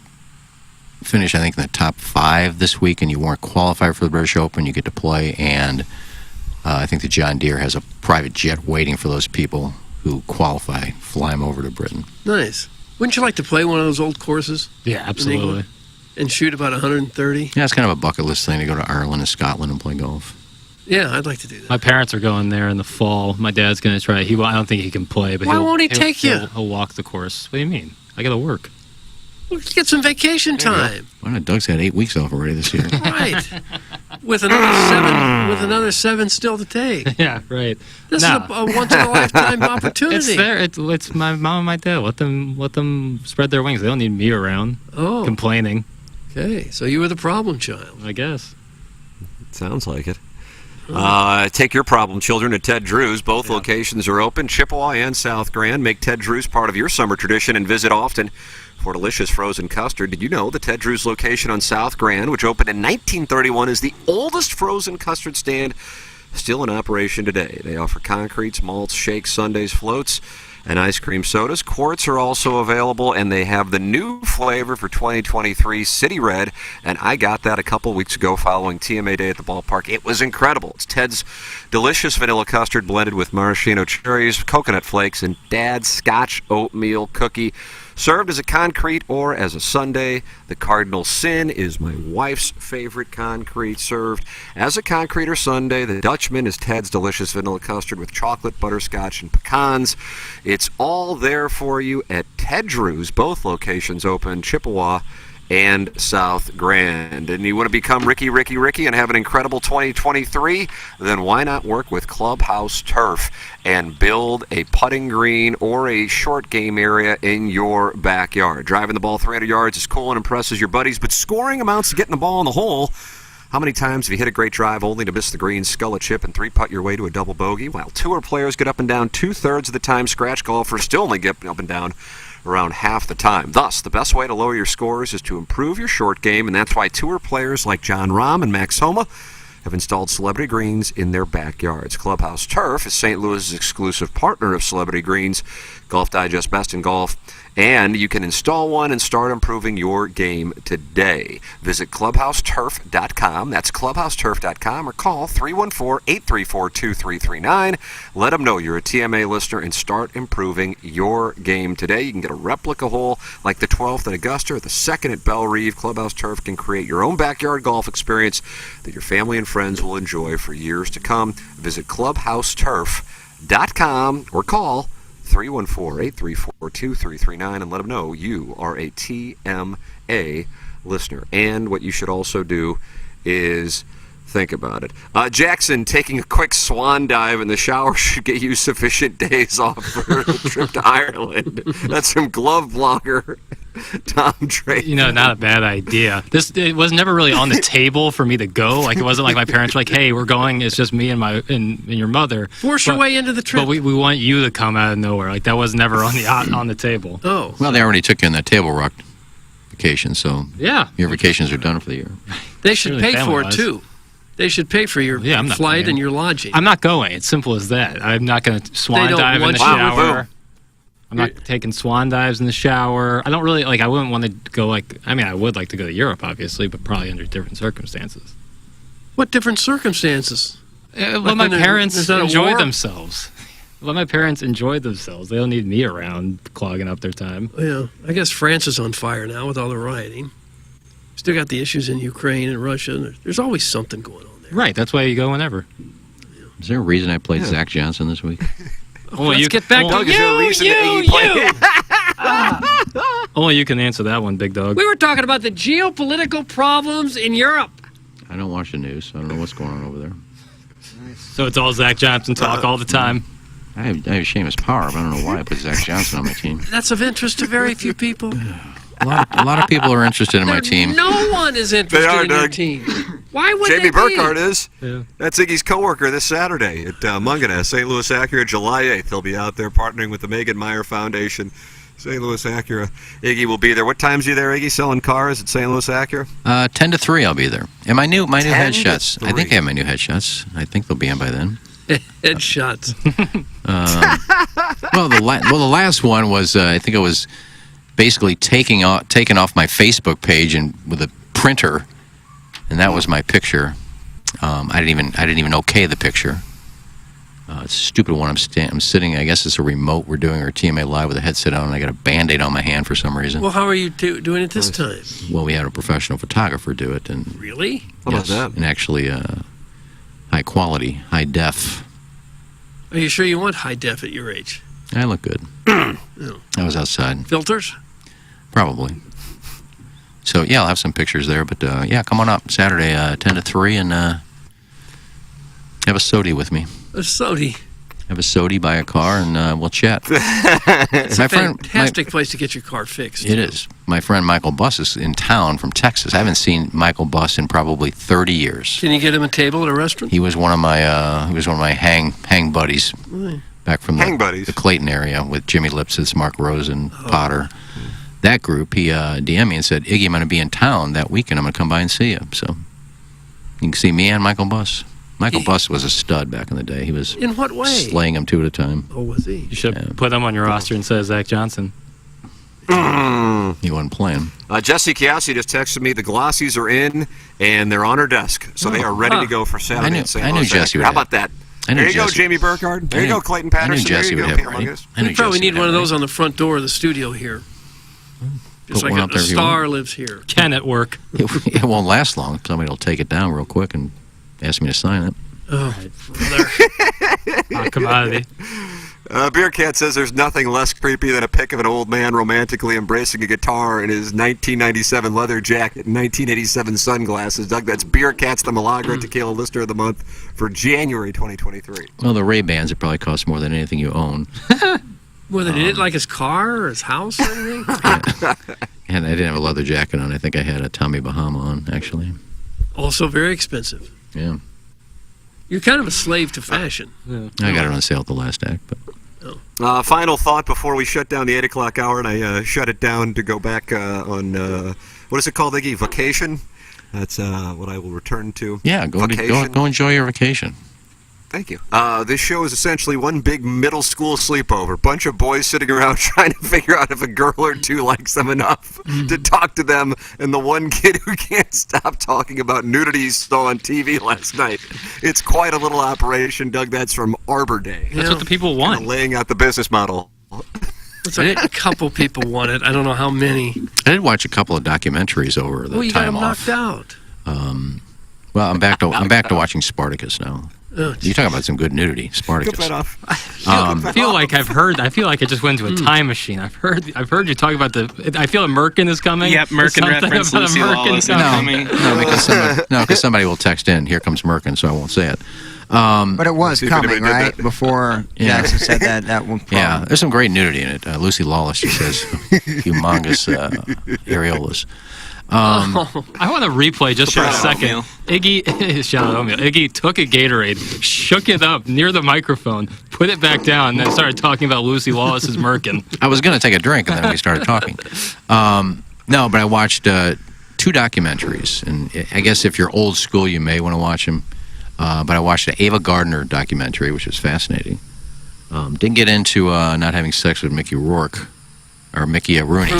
finish, I think, in the top 5 this week and you weren't qualified for the British Open, you get to play. And I think the John Deere has a private jet waiting for those people who qualify, fly them over to Britain. Nice. Wouldn't you like to play one of those old courses? Yeah, absolutely. And shoot about 130? Yeah, it's kind of a bucket list thing to go to Ireland and Scotland and play golf. Yeah, I'd like to do that. My parents are going there in the fall. My dad's going to try. I don't think he can play, but Why won't he take you? He'll walk the course. What do you mean? I got to work. Well, get some vacation time. Why not? Doug's got 8 weeks off already this year. Right. With another 7 still to take. Yeah, right. This is a once in a lifetime opportunity. It's my mom and my dad. Let them spread their wings. They don't need me around complaining. Okay, so you were the problem child. I guess. Sounds like it. Take your problem children to Ted Drew's. Both locations are open, Chippewa and South Grand. Make Ted Drew's part of your summer tradition and visit often for delicious frozen custard. Did you know the Ted Drew's location on South Grand, which opened in 1931, is the oldest frozen custard stand still in operation today? They offer concretes, malts, shakes, sundaes, floats, and ice cream sodas. Quarts are also available, and they have the new flavor for 2023, City Red, and I got that a couple weeks ago following TMA Day at the ballpark. It was incredible. It's Ted's delicious vanilla custard blended with maraschino cherries, coconut flakes, and Dad's Scotch oatmeal cookie. Served as a concrete or as a sundae, the Cardinal Sin is my wife's favorite concrete. Served as a concrete or sundae, the Dutchman is Ted's delicious vanilla custard with chocolate, butterscotch, and pecans. It's all there for you at Ted Drew's, both locations open, Chippewa and South Grand. And you want to become Ricky and have an incredible 2023? Then why not work with Clubhouse Turf and build a putting green or a short game area in your backyard? Driving the ball 300 yards is cool and impresses your buddies, but scoring amounts to getting the ball in the hole. How many times have you hit a great drive only to miss the green, scull a chip, and 3-putt your way to a double bogey? While tour players get up and down 2/3 of the time, scratch golfers still only get up and down around half the time. Thus, the best way to lower your scores is to improve your short game, and that's why tour players like John Rahm and Max Homa have installed Celebrity Greens in their backyards. Clubhouse Turf is St. Louis's exclusive partner of Celebrity Greens, Golf Digest Best in Golf, and you can install one and start improving your game today. Visit clubhouseturf.com. That's clubhouseturf.com, or call 314-834-2339. Let them know you're a TMA listener and start improving your game today. You can get a replica hole like the 12th at Augusta or the 2nd at Belle Reve. Clubhouse Turf can create your own backyard golf experience that your family and friends will enjoy for years to come. Visit clubhouseturf.com or call 314-834-2339 and let them know you are a TMA listener. And what you should also do is think about it. Jackson, taking a quick swan dive in the shower should get you sufficient days off for a trip to Ireland. That's from glove blogger Tom Drake. Not a bad idea. It was never really on the table for me to go. Like, it wasn't like my parents were like, "Hey, we're going. It's just me and your mother." Force your way into the trip. But we want you to come out of nowhere. Like, that was never on the table. Oh. Well, they already took you on that Table Rock vacation, so yeah, your vacations are done for the year. They should pay for it too. They should pay for your flight and your lodging. I'm not going. It's simple as that. I'm not going to swan dive in the shower. I'm not taking swan dives in the shower. I don't really, I wouldn't want to go, I would like to go to Europe, obviously, but probably under different circumstances. What different circumstances? Let my parents enjoy themselves. Let my parents enjoy themselves. They don't need me around clogging up their time. Yeah, I guess France is on fire now with all the rioting. Still got the issues in Ukraine and Russia. There's always something going on there. Right, that's why you go whenever. Is there a reason I played Zach Johnson this week? Let's get back to you. Only you can answer that one, big dog. We were talking about the geopolitical problems in Europe. I don't watch the news, so I don't know what's going on over there. So it's all Zach Johnson talk all the time. I have Seamus Power, but I don't know why I put Zach Johnson on my team. That's of interest to very few people. A lot of people are interested in my team. No one is interested in your team. Why would Jamie they be? Burkhardt is. Yeah. That's Iggy's coworker this Saturday at Munganess, St. Louis Acura, July 8th. He'll be out there partnering with the Megan Meyer Foundation. St. Louis Acura. Iggy will be there. What time's you there, Iggy, selling cars at St. Louis Acura? 10 to 3 I'll be there. And my new headshots. I think I have my new headshots. I think they'll be in by then. Headshots. Well, the last one was I think it was basically taken off my Facebook page and with a printer, and that was my picture. I didn't even okay the picture. It's a stupid one. I'm sitting. I guess it's a remote. We're doing our TMA live with a headset on, and I got a Band-Aid on my hand for some reason. Well, how are you doing it this time? Well, we had a professional photographer do it, and Really? How about that? and actually high quality, high def. Are you sure you want high def at your age? I look good. No. I was outside. Filters? Probably. So, yeah, I'll have some pictures there. But, yeah, come on up Saturday, 10 to 3, and have a sody with me. A sody. Have a sody, buy a car, and we'll chat. It's a fantastic place to get your car fixed. It is. My friend Michael Buss is in town from Texas. I haven't seen Michael Buss in probably 30 years. Can you get him a table at a restaurant? He was one of my hang buddies Right. back from the Clayton area with Jimmy Lipsitz, Mark Rosen, Potter. That group, he DM'd me and said, Iggy, I'm going to be in town that weekend. I'm going to come by and see you. So you can see me and Michael Buss. Michael Buss was a stud back in the day. He was In what way? slaying them two at a time. Oh, was he? You should put him on your roster and say Zach Johnson. He wasn't playing. Jesse Chiassi just texted me the Glossies are in, and they're on her desk. So they are ready to go for Saturday at St. I knew Louis Jesse Acura. would How have- about that? I knew There you go, Jesse- Jamie Burkhardt. There you go, Clayton Patterson. Jesse there you would go, have Peter ready. Mungus. I knew We probably Jesse need would one of have those on the front door of the studio here. Just Put like one up there a if you star want. lives here. Ken at work. It won't last long. Somebody will take it down real quick and ask me to sign it. Oh, Hot commodity. Beer Cat says there's nothing less creepy than a pic of an old man romantically embracing a guitar in his 1997 leather jacket and 1987 sunglasses. Doug, that's Beer Cat's the Milagro Tequila Lister of the Month for January 2023. Well, the Ray-Bans, it probably cost more than anything you own. Well, they did like his car or his house or anything? And I didn't have a leather jacket on. I think I had a Tommy Bahama on, actually. Also very expensive. Yeah. You're kind of a slave to fashion. I got it on sale at the last act, but Final thought before we shut down the 8 o'clock hour, and I shut it down to go back on, what is it called, Iggy? Vacation? That's what I will return to. yeah, go enjoy your vacation. Thank you. This show is essentially one big middle school sleepover. Bunch of boys sitting around trying to figure out if a girl or two likes them enough to talk to them, and the one kid who can't stop talking about nudity he saw on TV last night. It's quite a little operation, Doug. That's from Arbor Day. That's what the people want. Kinda laying out the business model. It's like a couple people want it. I don't know how many. I did watch a couple of documentaries over the Oh, you got time them off. knocked out. Well, I'm back to watching Spartacus now. Oh, You talk about some good nudity, Spartacus. Cut that off. I feel like I just went into a time machine. I've heard you talk about I feel like Merkin is coming. Yep, Merkin Something reference. about a Lucy Merkin Lawless coming. incoming. No, because somebody will text in. Here comes Merkin, so I won't say it. But it was See if anybody coming, did right? that. Before Yeah. Jackson said that one. Yeah, there's some great nudity in it. Lucy Lawless, she says, humongous areolas. I want to replay just for a Shout out second. Oatmeal. Iggy, shout out Oatmeal. Iggy took a Gatorade, shook it up near the microphone, put it back down, and then started talking about Lucy Lawless's Merkin. I was going to take a drink, and then we started talking. No, but I watched 2 documentaries, and I guess if you're old school, you may want to watch them. But I watched the Ava Gardner documentary, which was fascinating. Didn't get into not having sex with Mickey Rourke. Or Mickey Rooney.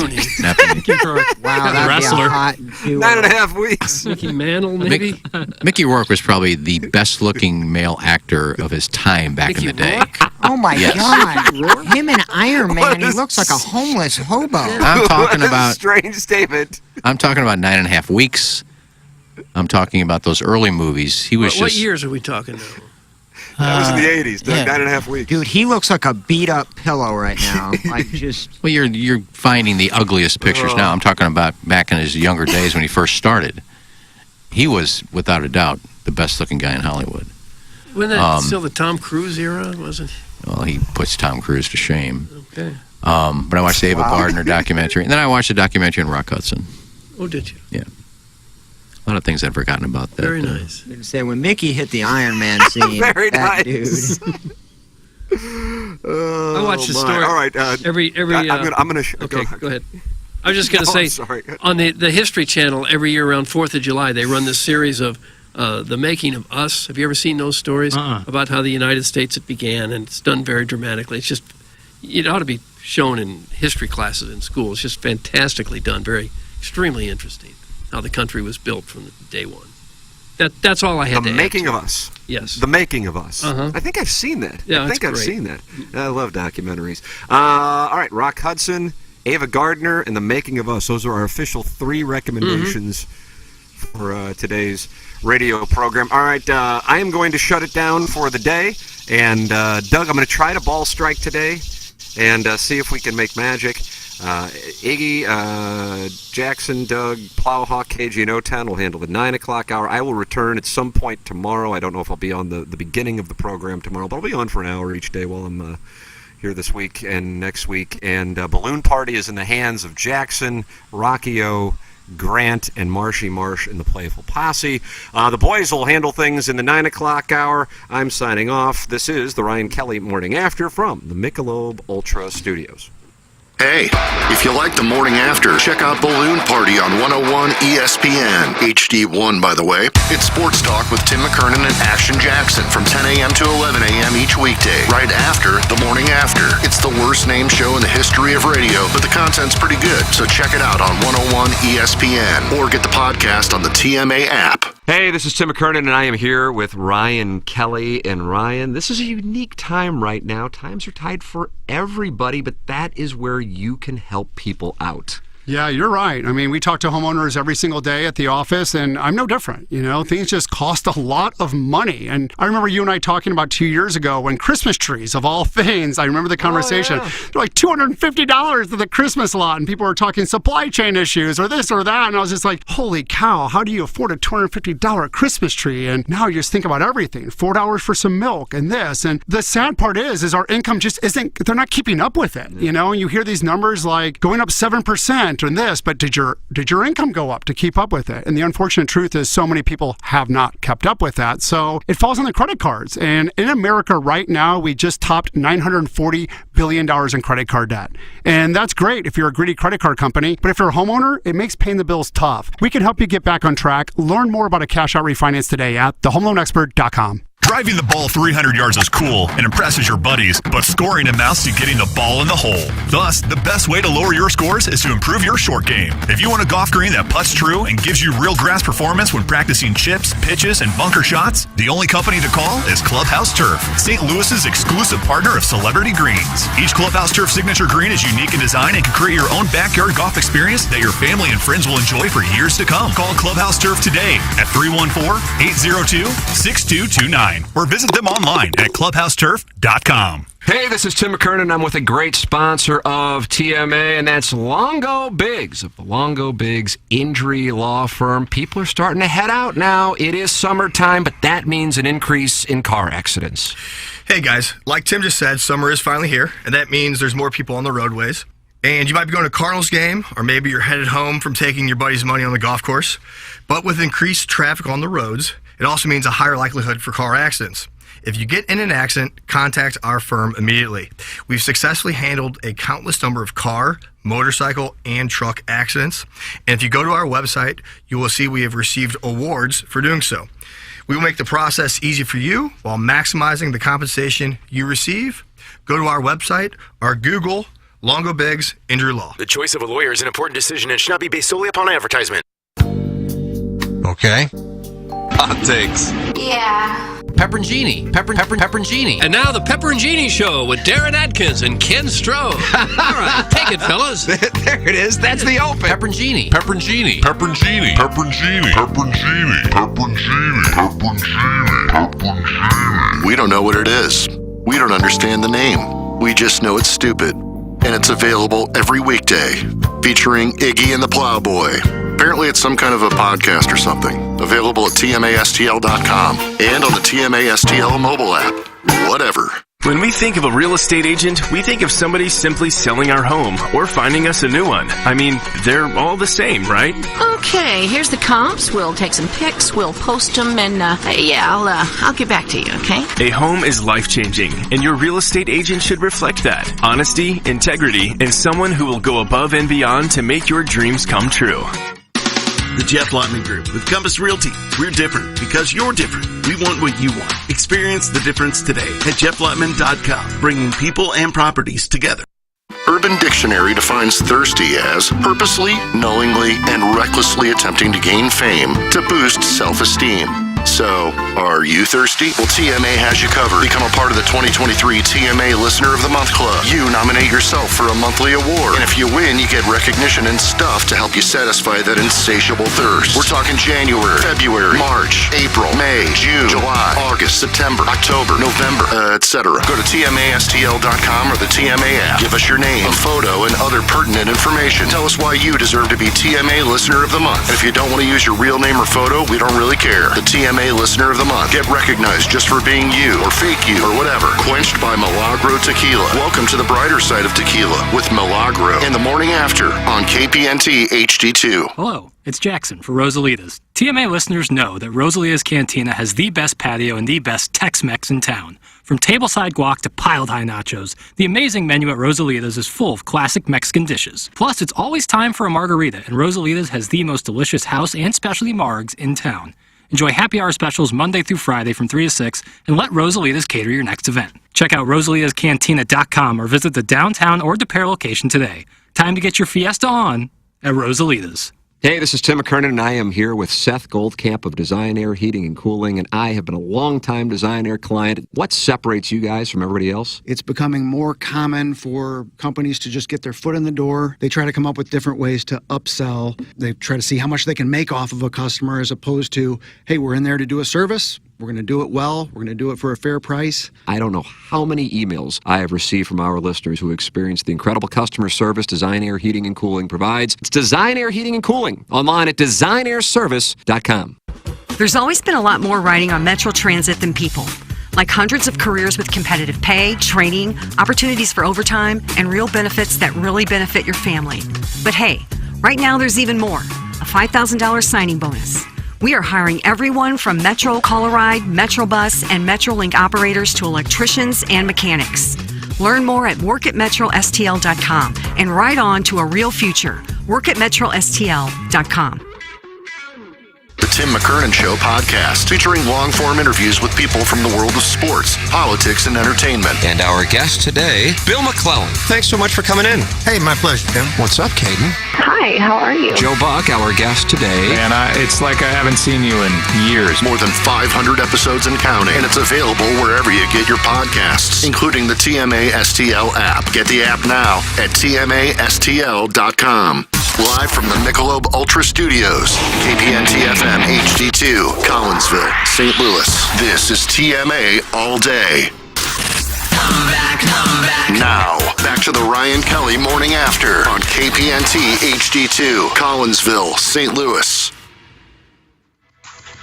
Not Mickey. Wow, The that'd wrestler. be a hot duo. 9.5 weeks. Mickey Mantle, maybe? Mickey Rourke was probably the best-looking male actor of his time back in the day. Oh my Yes. God! Him and Iron Man, he looks like a homeless hobo. I'm talking about Strange statement. 9.5 weeks. I'm talking about those early movies. He was What just years are we talking now? That was in the 80s, Doug, yeah. 9.5 weeks. Dude, he looks like a beat-up pillow right now. Like, just... Well, you're finding the ugliest pictures now. I'm talking about back in his younger days when he first started. He was, without a doubt, the best-looking guy in Hollywood. Wasn't that still the Tom Cruise era, wasn't it? Well, he puts Tom Cruise to shame. Okay. But I watched the Ava Gardner documentary, and then I watched a documentary on Rock Hudson. Oh, did you? Yeah. A lot of things I'd forgotten about that. Very nice. I was gonna say, when Mickey hit the Iron Man scene, Very that nice. dude... I watch the story. All right. Every. I'm gonna. Okay, go ahead. I was just going to say, sorry. on the History Channel, every year around 4th of July, they run this series of the making of us. Have you ever seen those stories about how the United States it began? And it's done very dramatically. It's just, it ought to be shown in history classes in school. It's just fantastically done, extremely interesting, how the country was built from day one. That's all I had to add. The Making of Us. Yes. The Making of Us. Uh-huh. I think I've seen that. Yeah, I think I've great. seen that. I love documentaries. All right, Rock Hudson, Ava Gardner, and The Making of Us. Those are our official 3 recommendations for today's radio program. All right, I am going to shut it down for the day. And, Doug, I'm going to try to ball strike today and see if we can make magic. Iggy, Jackson, Doug, Plowhawk, KG, and O-Town will handle the 9 o'clock hour. I will return at some point tomorrow. I don't know if I'll be on the beginning of the program tomorrow, but I'll be on for an hour each day while I'm here this week and next week. And Balloon Party is in the hands of Jackson, Rocky O, Grant, and Marshy Marsh in the Playful Posse. The boys will handle things in the 9 o'clock hour. I'm signing off. This is the Ryan Kelly Morning After from the Michelob Ultra Studios. Hey, if you like the morning after, check out Balloon Party on 101 ESPN. HD1, by the way. It's sports talk with Tim McKernan and Ashton Jackson from 10 a.m. to 11 a.m. each weekday, right after the morning after. It's the worst named show in the history of radio, but the content's pretty good, so check it out on 101 ESPN or get the podcast on the TMA app. Hey, this is Tim McKernan, and I am here with Ryan Kelly. And Ryan, this is a unique time right now. Times are tight for everybody, but that is where you can help people out. Yeah, you're right. I mean, we talk to homeowners every single day at the office, and I'm no different. You know, things just cost a lot of money. And I remember you and I talking about 2 years ago when Christmas trees, of all things, I remember the conversation. They're like $250 to the Christmas lot, and people were talking supply chain issues or this or that. And I was just like, holy cow, how do you afford a $250 Christmas tree? And now you just think about everything, $4 for some milk and this. And the sad part is our income just isn't, they're not keeping up with it. You know, and you hear these numbers like going up 7%. And this, but did your income go up to keep up with it? And the unfortunate truth is so many people have not kept up with that. So it falls on the credit cards. And in America right now, we just topped $940 billion in credit card debt. And that's great if you're a greedy credit card company. But if you're a homeowner, it makes paying the bills tough. We can help you get back on track. Learn more about a cash out refinance today at thehomeloanexpert.com. Driving the ball 300 yards is cool and impresses your buddies, but scoring amounts to getting the ball in the hole. Thus, the best way to lower your scores is to improve your short game. If you want a golf green that putts true and gives you real grass performance when practicing chips, pitches, and bunker shots, the only company to call is Clubhouse Turf, St. Louis's exclusive partner of Celebrity Greens. Each Clubhouse Turf signature green is unique in design and can create your own backyard golf experience that your family and friends will enjoy for years to come. Call Clubhouse Turf today at 314-802-6229. Or visit them online at clubhouseturf.com. Hey, this is Tim McKernan. I'm with a great sponsor of TMA, and that's Longo Biggs of the Longo Biggs Injury Law Firm. People are starting to head out now. It is summertime, but that means an increase in car accidents. Hey, guys. Like Tim just said, summer is finally here, and that means there's more people on the roadways. And you might be going to a Cardinals game, or maybe you're headed home from taking your buddy's money on the golf course. But with increased traffic on the roads, it also means a higher likelihood for car accidents. If you get in an accident, contact our firm immediately. We've successfully handled a countless number of car, motorcycle, and truck accidents. And if you go to our website, you will see we have received awards for doing so. We will make the process easy for you while maximizing the compensation you receive. Go to our website or Google Longo Biggs Injury Law. The choice of a lawyer is an important decision and should not be based solely upon advertisement. Okay. Hot takes. Yeah. Pepperoncini. Pepperoncini. And now the Pepperoncini Show with Darren Atkins and Ken Stroh. All right, take it, fellas. There it is. That's the open. Pepperoncini. Pepperoncini. Pepperoncini. Pepperoncini. Pepperoncini. Pepperoncini. Pepperoncini. Pepperoncini. We don't know what it is. We don't understand the name. We just know it's stupid. And it's available every weekday, featuring Iggy and the Plowboy. Apparently it's some kind of a podcast or something. Available at TMASTL.com and on the TMASTL mobile app. Whatever. When we think of a real estate agent, we think of somebody simply selling our home or finding us a new one. I mean, they're all the same, right? Okay, here's the comps. We'll take some pics, we'll post them, and I'll get back to you, okay? A home is life-changing, and your real estate agent should reflect that. Honesty, integrity, and someone who will go above and beyond to make your dreams come true. The Jeff Lotman Group with Compass Realty. We're different because you're different. We want what you want. Experience the difference today at jefflotman.com, bringing people and properties together. Urban Dictionary defines thirsty as purposely, knowingly, and recklessly attempting to gain fame to boost self-esteem. So, are you thirsty? Well, TMA has you covered. Become a part of the 2023 TMA Listener of the Month Club. You nominate yourself for a monthly award. And if you win, you get recognition and stuff to help you satisfy that insatiable thirst. We're talking January, February, March, April, May, June, July, August, September, October, November, etc. Go to TMASTL.com or the TMA app. Give us your name, a photo, and other pertinent information. Tell us why you deserve to be TMA Listener of the Month. And if you don't want to use your real name or photo, we don't really care. The TMA Listener of the Month. Get recognized just for being you or fake you or whatever. Quenched by Milagro Tequila. Welcome to the brighter side of tequila with Milagro in the morning after on KPNT HD2. Hello, it's Jackson for Rosalita's. TMA listeners know that Rosalita's Cantina has the best patio and the best Tex-Mex in town. From tableside guac to piled high nachos, the amazing menu at Rosalita's is full of classic Mexican dishes. Plus, it's always time for a margarita, and Rosalita's has the most delicious house and specialty margs in town. Enjoy happy hour specials Monday through Friday from 3 to 6 and let Rosalita's cater your next event. Check out rosalitascantina.com or visit the downtown or DePere location today. Time to get your fiesta on at Rosalita's. Hey, this is Tim McKernan, and I am here with Seth Goldcamp of Design Air Heating and Cooling, and I have been a long-time Design Air client. What separates you guys from everybody else? It's becoming more common for companies to just get their foot in the door. They try to come up with different ways to upsell. They try to see how much they can make off of a customer as opposed to, hey, we're in there to do a service. We're going to do it well. We're going to do it for a fair price. I don't know how many emails I have received from our listeners who experience the incredible customer service Design Air Heating and Cooling provides. It's Design Air Heating and Cooling, online at designairservice.com. There's always been a lot more riding on Metro Transit than people. Like hundreds of careers with competitive pay, training, opportunities for overtime, and real benefits that really benefit your family. But hey, right now there's even more, a $5,000 signing bonus. We are hiring everyone from Metro Coloride, Metrobus, and Metrolink operators to electricians and mechanics. Learn more at workatmetrostl.com and ride on to a real future. Workatmetrostl.com. The Tim McKernan Show podcast, featuring long-form interviews with people from the world of sports, politics, and entertainment. And our guest today, Bill McClellan. Thanks so much for coming in. Hey, my pleasure, Tim. What's up, Caden? Hi, how are you? Joe Buck, our guest today. Man, it's like I haven't seen you in years. More than 500 episodes and counting, and it's available wherever you get your podcasts, including the TMA STL app. Get the app now at TMASTL.com. Live from the Michelob Ultra Studios, KPNT FM HD2, Collinsville, St. Louis. This is TMA All Day. Come back. Now, back to the Ryan Kelly Morning After on KPNT HD2, Collinsville, St. Louis.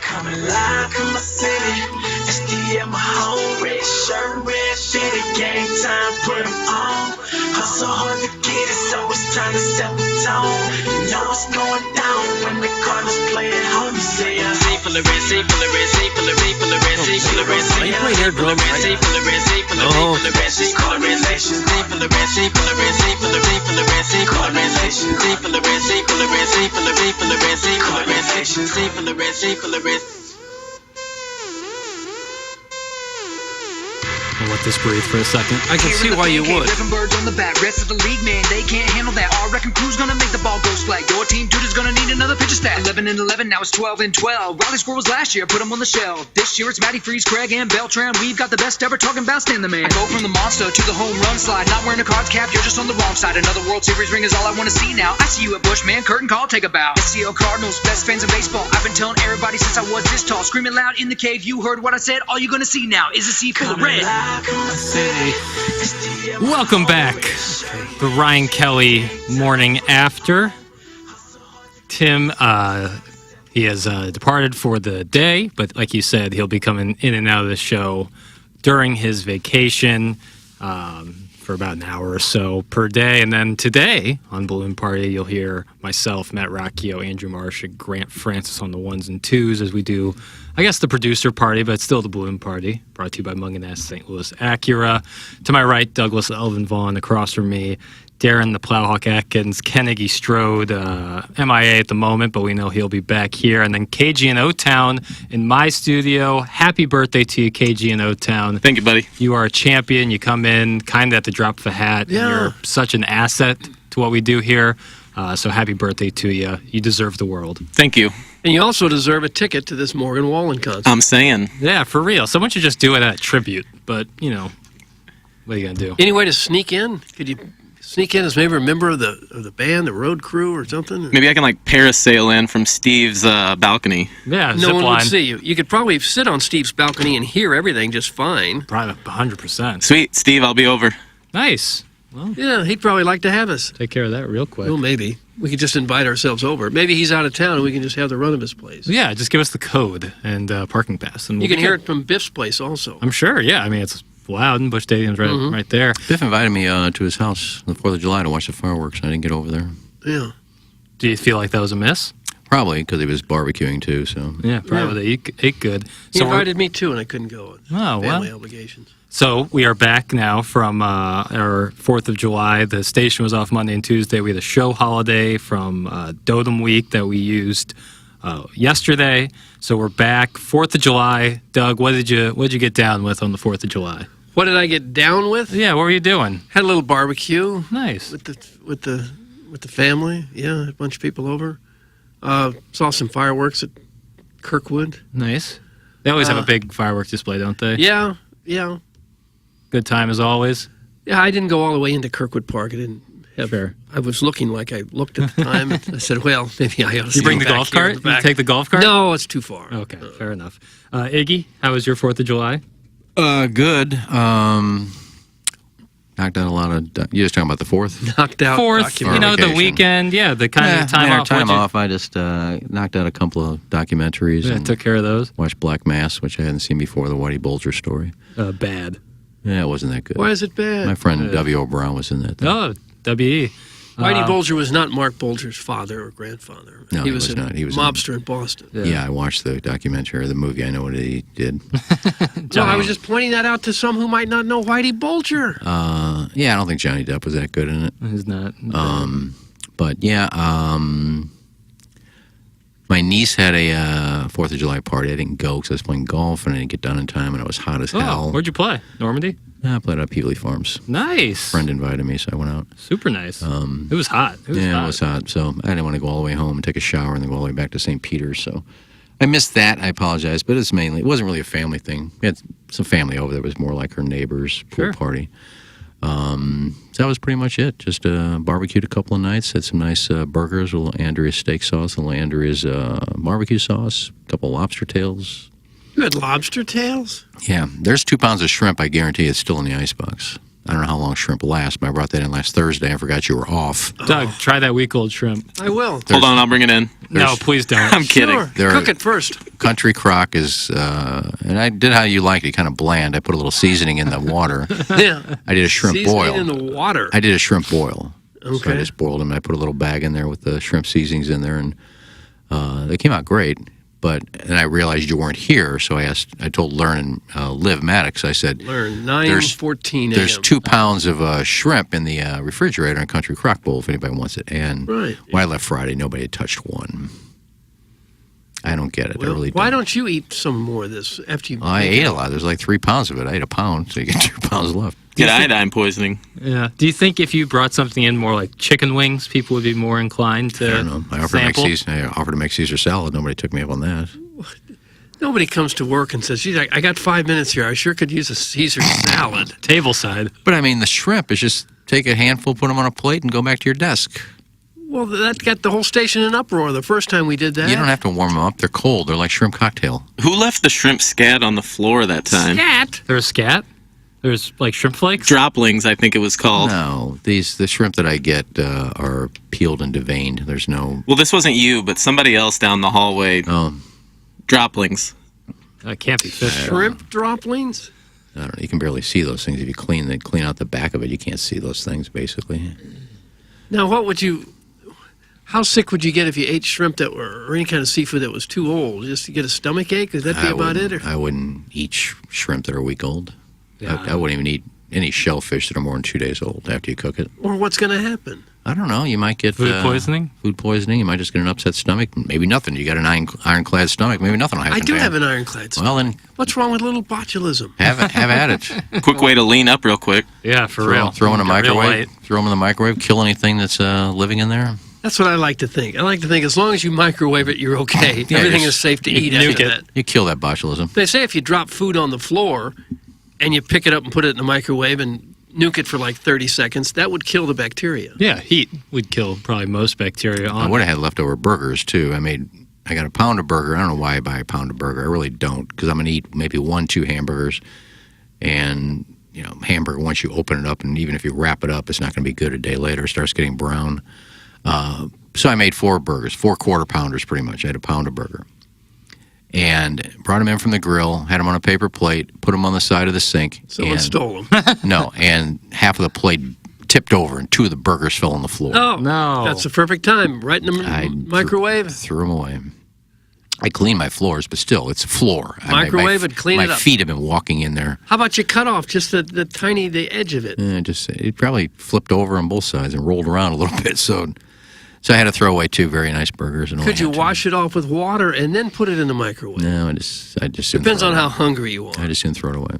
Coming live from my city, STL my home, red shirt, red city, game time, put 'em on. Hustle hard to get it, so it's time to set the tone. You know what's going down when the Cardinals play at home. You say, C for the red, C for the red, C for the red, for the red, C for the red, C for the red, C for the red, C for the red, C for the red, C for the red, C for the red, C for the red, C for the red, C for the red, C for the red, C for the red, C for the red, C for the red, C for the red, C for the red, C for the red, C for the red. Well, just breathe for a second. I can see why you would. Birds on the bat, rest of the league, man, they can't handle that. I reckon Crew's gonna make the ball go splat. Your team, dude, is gonna need another pitcher stat. 11-11, now it's 12-12. Riley Squirrel was last year, put him on the shelf. This year it's Matty Freeze, Craig, and Beltran. We've got the best ever, talking about Stan the Man. I go from the monster to the home run slide. Not wearing a Cards cap, you're just on the wrong side. Another World Series ring is all I wanna see now. I see you at Bushman, curtain call, take a bow. SCO Cardinals, best fans in baseball. I've been telling everybody since I was this tall. Screaming loud in the cave, you heard what I said. All you're gonna see now is a sea full of red. Welcome back. The Ryan Kelly Morning After. Tim, he has departed for the day, but like you said, he'll be coming in and out of the show during his vacation for about an hour or so per day. And then today on Balloon Party, you'll hear myself, Matt Rocchio, Andrew Marsh, and Grant Francis on the ones and twos as we do, I guess, the producer party, but it's still the Balloon Party, brought to you by Munganess St. Louis Acura. To my right, Douglas Elvin Vaughn. Across from me, Darren the Plowhawk Atkins, Kennedy Strode, MIA at the moment, but we know he'll be back here. And then KG in O-Town in my studio. Happy birthday to you, KG in O-Town. Thank you, buddy. You are a champion. You come in kind of at the drop of a hat. Yeah. You're such an asset to what we do here. So happy birthday to you. You deserve the world. Thank you. And you also deserve a ticket to this Morgan Wallen concert. I'm saying. Yeah, for real. Someone should just do it at a tribute. But, you know, what are you going to do? Any way to sneak in? Could you sneak in as maybe a member of the band, the road crew, or something? Maybe I can parasail in from Steve's balcony. Yeah, no one would see you. You could probably sit on Steve's balcony and hear everything just fine. Probably 100%. Sweet, Steve, I'll be over. Nice. Well, yeah, he'd probably like to have us. Take care of that real quick. Well, maybe. We could just invite ourselves over. Maybe he's out of town and we can just have the run of his place. Yeah, just give us the code and parking pass. And you can hear it from Biff's place also. I'm sure, yeah. I mean, it's loud and Busch Stadium's right there. Biff invited me to his house on the 4th of July to watch the fireworks. I didn't get over there. Yeah. Do you feel like that was a miss? Probably, because he was barbecuing too. So yeah, probably. He ate good. He So invited me too and I couldn't go. Oh, Family well. obligations. So we are back now from our 4th of July. The station was off Monday and Tuesday. We had a show holiday from Dotem Week that we used yesterday. So we're back. 4th of July. Doug, what did you get down with on the 4th of July? What did I get down with? Yeah, what were you doing? Had a little barbecue. Nice. With the family. Yeah, a bunch of people over. Saw some fireworks at Kirkwood. Nice. They always have a big fireworks display, don't they? Yeah. Good time as always. Yeah, I didn't go all the way into Kirkwood Park. I didn't have. Sure. I was looking like I looked at the time. I said, "Well, maybe I ought to." You bring the golf cart? You take the golf cart? No, it's too far. Okay, fair enough. Iggy, how was your 4th of July? Good. Knocked out a lot of. You're just talking about the 4th? Knocked out. 4th, you know, the weekend. Yeah, the kind of time off. Time off. I just knocked out a couple of documentaries. Yeah, and took care of those. Watched Black Mass, which I hadn't seen before. The Whitey Bulger story. Bad. Yeah, it wasn't that good. Why is it bad? My friend W.O. Brown was in that. Oh, W.E. Whitey Bulger was not Mark Bulger's father or grandfather. No, he was not. He was mobster in Boston. Yeah, I watched the documentary or the movie. I know what he did. Well, I was just pointing that out to some who might not know Whitey Bulger. Yeah, I don't think Johnny Depp was that good in it. He's not. But yeah, my niece had a 4th of July party. I didn't go because I was playing golf and I didn't get done in time and I was hot as hell. Where'd you play? Normandy? I played at Peevely Farms. Nice. A friend invited me, so I went out. Super nice. It was hot. It was hot. So I didn't want to go all the way home and take a shower and then go all the way back to St. Peter's. So I missed that. I apologize, but it wasn't really a family thing. We had some family over there. It was more like her neighbor's pool party. So that was pretty much it. Just barbecued a couple of nights. Had some nice burgers, a little Andrea's steak sauce, a little Andrea's barbecue sauce, a couple of lobster tails. You had lobster tails? Yeah, there's 2 pounds of shrimp. I guarantee it's still in the icebox. I don't know how long shrimp lasts, but I brought that in last Thursday. I forgot you were off. Doug, try that week-old shrimp. I will. Hold on, I'll bring it in. No, please don't. I'm kidding. Sure. Cook it first. Country Crock is, and I did how you like it, kind of bland. I put a little seasoning in the water. Yeah. I did a shrimp boil. Seasoning in the water. I did a shrimp boil. Okay. So I just boiled them. I put a little bag in there with the shrimp seasonings in there, and they came out great. And I realized you weren't here, so I told Learn and Liv Maddox, I said, Learn, 9:14 a.m. There's 2 pounds of shrimp in the refrigerator in a Country Crock bowl if anybody wants it. And when I left Friday, nobody had touched one. I don't don't get it. I Well, really why don't. don't you eat some more of this after you? I ate a lot. There's like 3 pounds of it. I ate a pound, so you get 2 pounds left. Get iodine poisoning. Yeah. Do you think if you brought something in more like chicken wings, people would be more inclined to I don't know. I offered to make Caesar salad. Nobody took me up on that. Nobody comes to work and says, "Geez, I got 5 minutes here. I sure could use a Caesar salad." Table side. But I mean, the shrimp is just take a handful, put them on a plate, and go back to your desk. Well, that got the whole station in uproar the first time we did that. You don't have to warm them up. They're cold. They're like shrimp cocktail. Who left the shrimp scat on the floor that time? Scat? There's scat? There's like shrimp flakes? Droplings, I think it was called. No, the shrimp that I get are peeled and deveined. There's no... Well, this wasn't you, but somebody else down the hallway. Droplings. That can't be fish. Shrimp droplings? I don't know. You can barely see those things. If you clean out the back of it, you can't see those things, basically. Now, how sick would you get if you ate shrimp or any kind of seafood that was too old? Just to get a stomach ache? Would that be about it? Or? I wouldn't eat shrimp that are a week old. I wouldn't even eat any shellfish that are more than 2 days old after you cook it. Or what's going to happen? I don't know. You might get food poisoning. Food poisoning. You might just get an upset stomach. Maybe nothing. You got an ironclad stomach. Maybe nothing will happen. I do have an ironclad stomach. Well, then what's wrong with little botulism? have at it. Quick way to lean up real quick. Yeah, for real. Throw them in the microwave. Throw them in the microwave. Kill anything that's living in there. That's what I like to think. I like to think as long as you microwave it, you're okay. Yeah, Everything is safe to eat after that. You kill that botulism. They say if you drop food on the floor and you pick it up and put it in the microwave and nuke it for like 30 seconds, that would kill the bacteria. Yeah, heat would kill probably most bacteria on I would have had leftover burgers, too. I got a pound of burger. I don't know why I buy a pound of burger. I really don't, because I'm going to eat maybe 1-2 hamburgers. And, hamburger, once you open it up, and even if you wrap it up, it's not going to be good a day later. It starts getting brown. So I made 4 burgers, 4 quarter-pounders pretty much. I had a pound of burger. And brought them in from the grill, had them on a paper plate, put them on the side of the sink. Someone stole them. No, and half of the plate tipped over, and 2 of the burgers fell on the floor. Oh, no. That's the perfect time. Right in the microwave? Threw them away. I clean my floors, but still, it's a floor. Microwave and clean it up. My feet have been walking in there. How about you cut off just the edge of it? It probably flipped over on both sides and rolled around a little bit, so I had to throw away 2 very nice burgers. And could you wash it off with water and then put it in the microwave? No, I just depends on how hungry you are. I just didn't throw it away.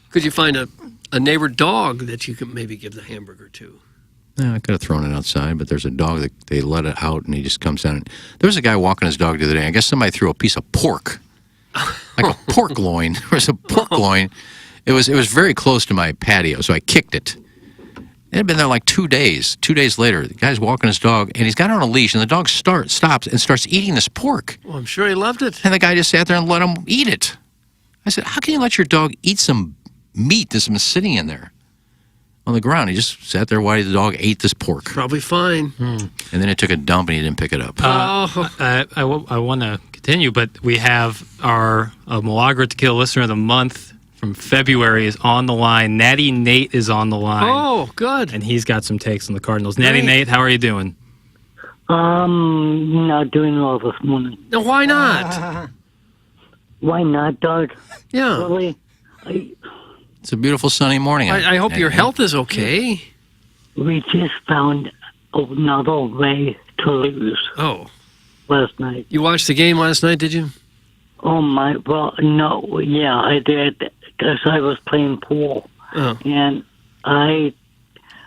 Could you find a neighbor dog that you could maybe give the hamburger to? No, I could have thrown it outside, but there's a dog that they let it out, and he just comes down. There was a guy walking his dog the other day. I guess somebody threw a piece of pork, like a pork loin. There was a pork loin. It was very close to my patio, so I kicked it. It had been there like 2 days. 2 days later, the guy's walking his dog, and he's got it on a leash, and the dog stops and starts eating this pork. Well, I'm sure he loved it. And the guy just sat there and let him eat it. I said, how can you let your dog eat some meat that's been sitting in there on the ground? He just sat there while the dog ate this pork. Probably fine. And then it took a dump, and he didn't pick it up. I want to continue, but we have our Milagro Tequila Listener of the Month from February is on the line. Natty Nate is on the line. Oh, good. And he's got some takes on the Cardinals. Natty Nate, how are you doing? Not doing well this morning. No, why not? Why not, Doug? Yeah. Really? It's a beautiful sunny morning. I hope your health is okay. We just found another way to lose. Oh. Last night. You watched the game last night, did you? Oh, no. Yeah, I did. Because I was playing pool. Oh. And I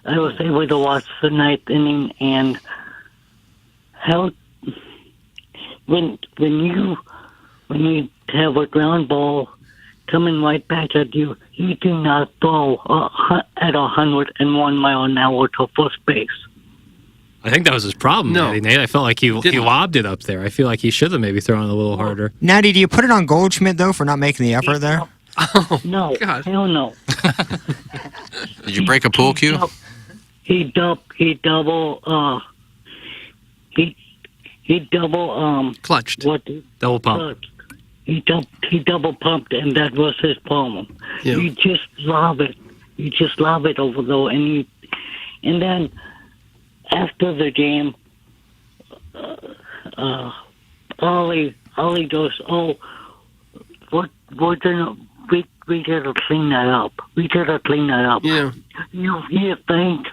was able to watch the ninth inning, and when you have a ground ball coming right back at you, you do not throw at 101 mile an hour to first base. I think that was his problem, Natty Nate. I felt like he lobbed it up there. I feel like he should have maybe thrown it a little harder. Natty, do you put it on Goldschmidt, though, for not making the effort there? Oh, no. God. Hell no. Did you break a pool cue? He double clutched. Double pump. He double pumped, and that was his problem. Yeah. You just lob it. You just lob it over though, and then after the game, Ollie goes, "Oh, we gotta clean that up. We gotta clean that up." Yeah. You think,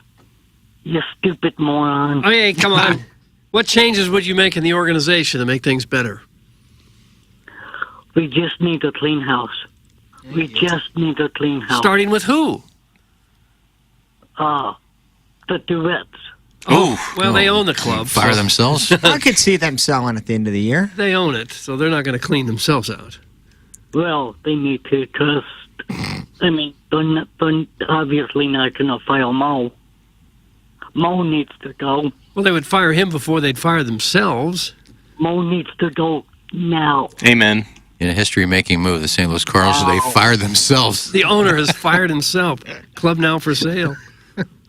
you stupid moron. Oh, hey, come on. What changes would you make in the organization to make things better? We just need a clean house. We just need a clean house. Starting with who? The Duets. Oh, well, they own the club. Fire themselves? I could see them selling at the end of the year. They own it, so they're not going to clean themselves out. Well, they need to, because, I mean, they're obviously not going to fire Mo. Mo needs to go. Well, they would fire him before they'd fire themselves. Mo needs to go now. Amen. In a history-making move, the St. Louis Cardinals, they fired themselves. The owner has fired himself. Club now for sale.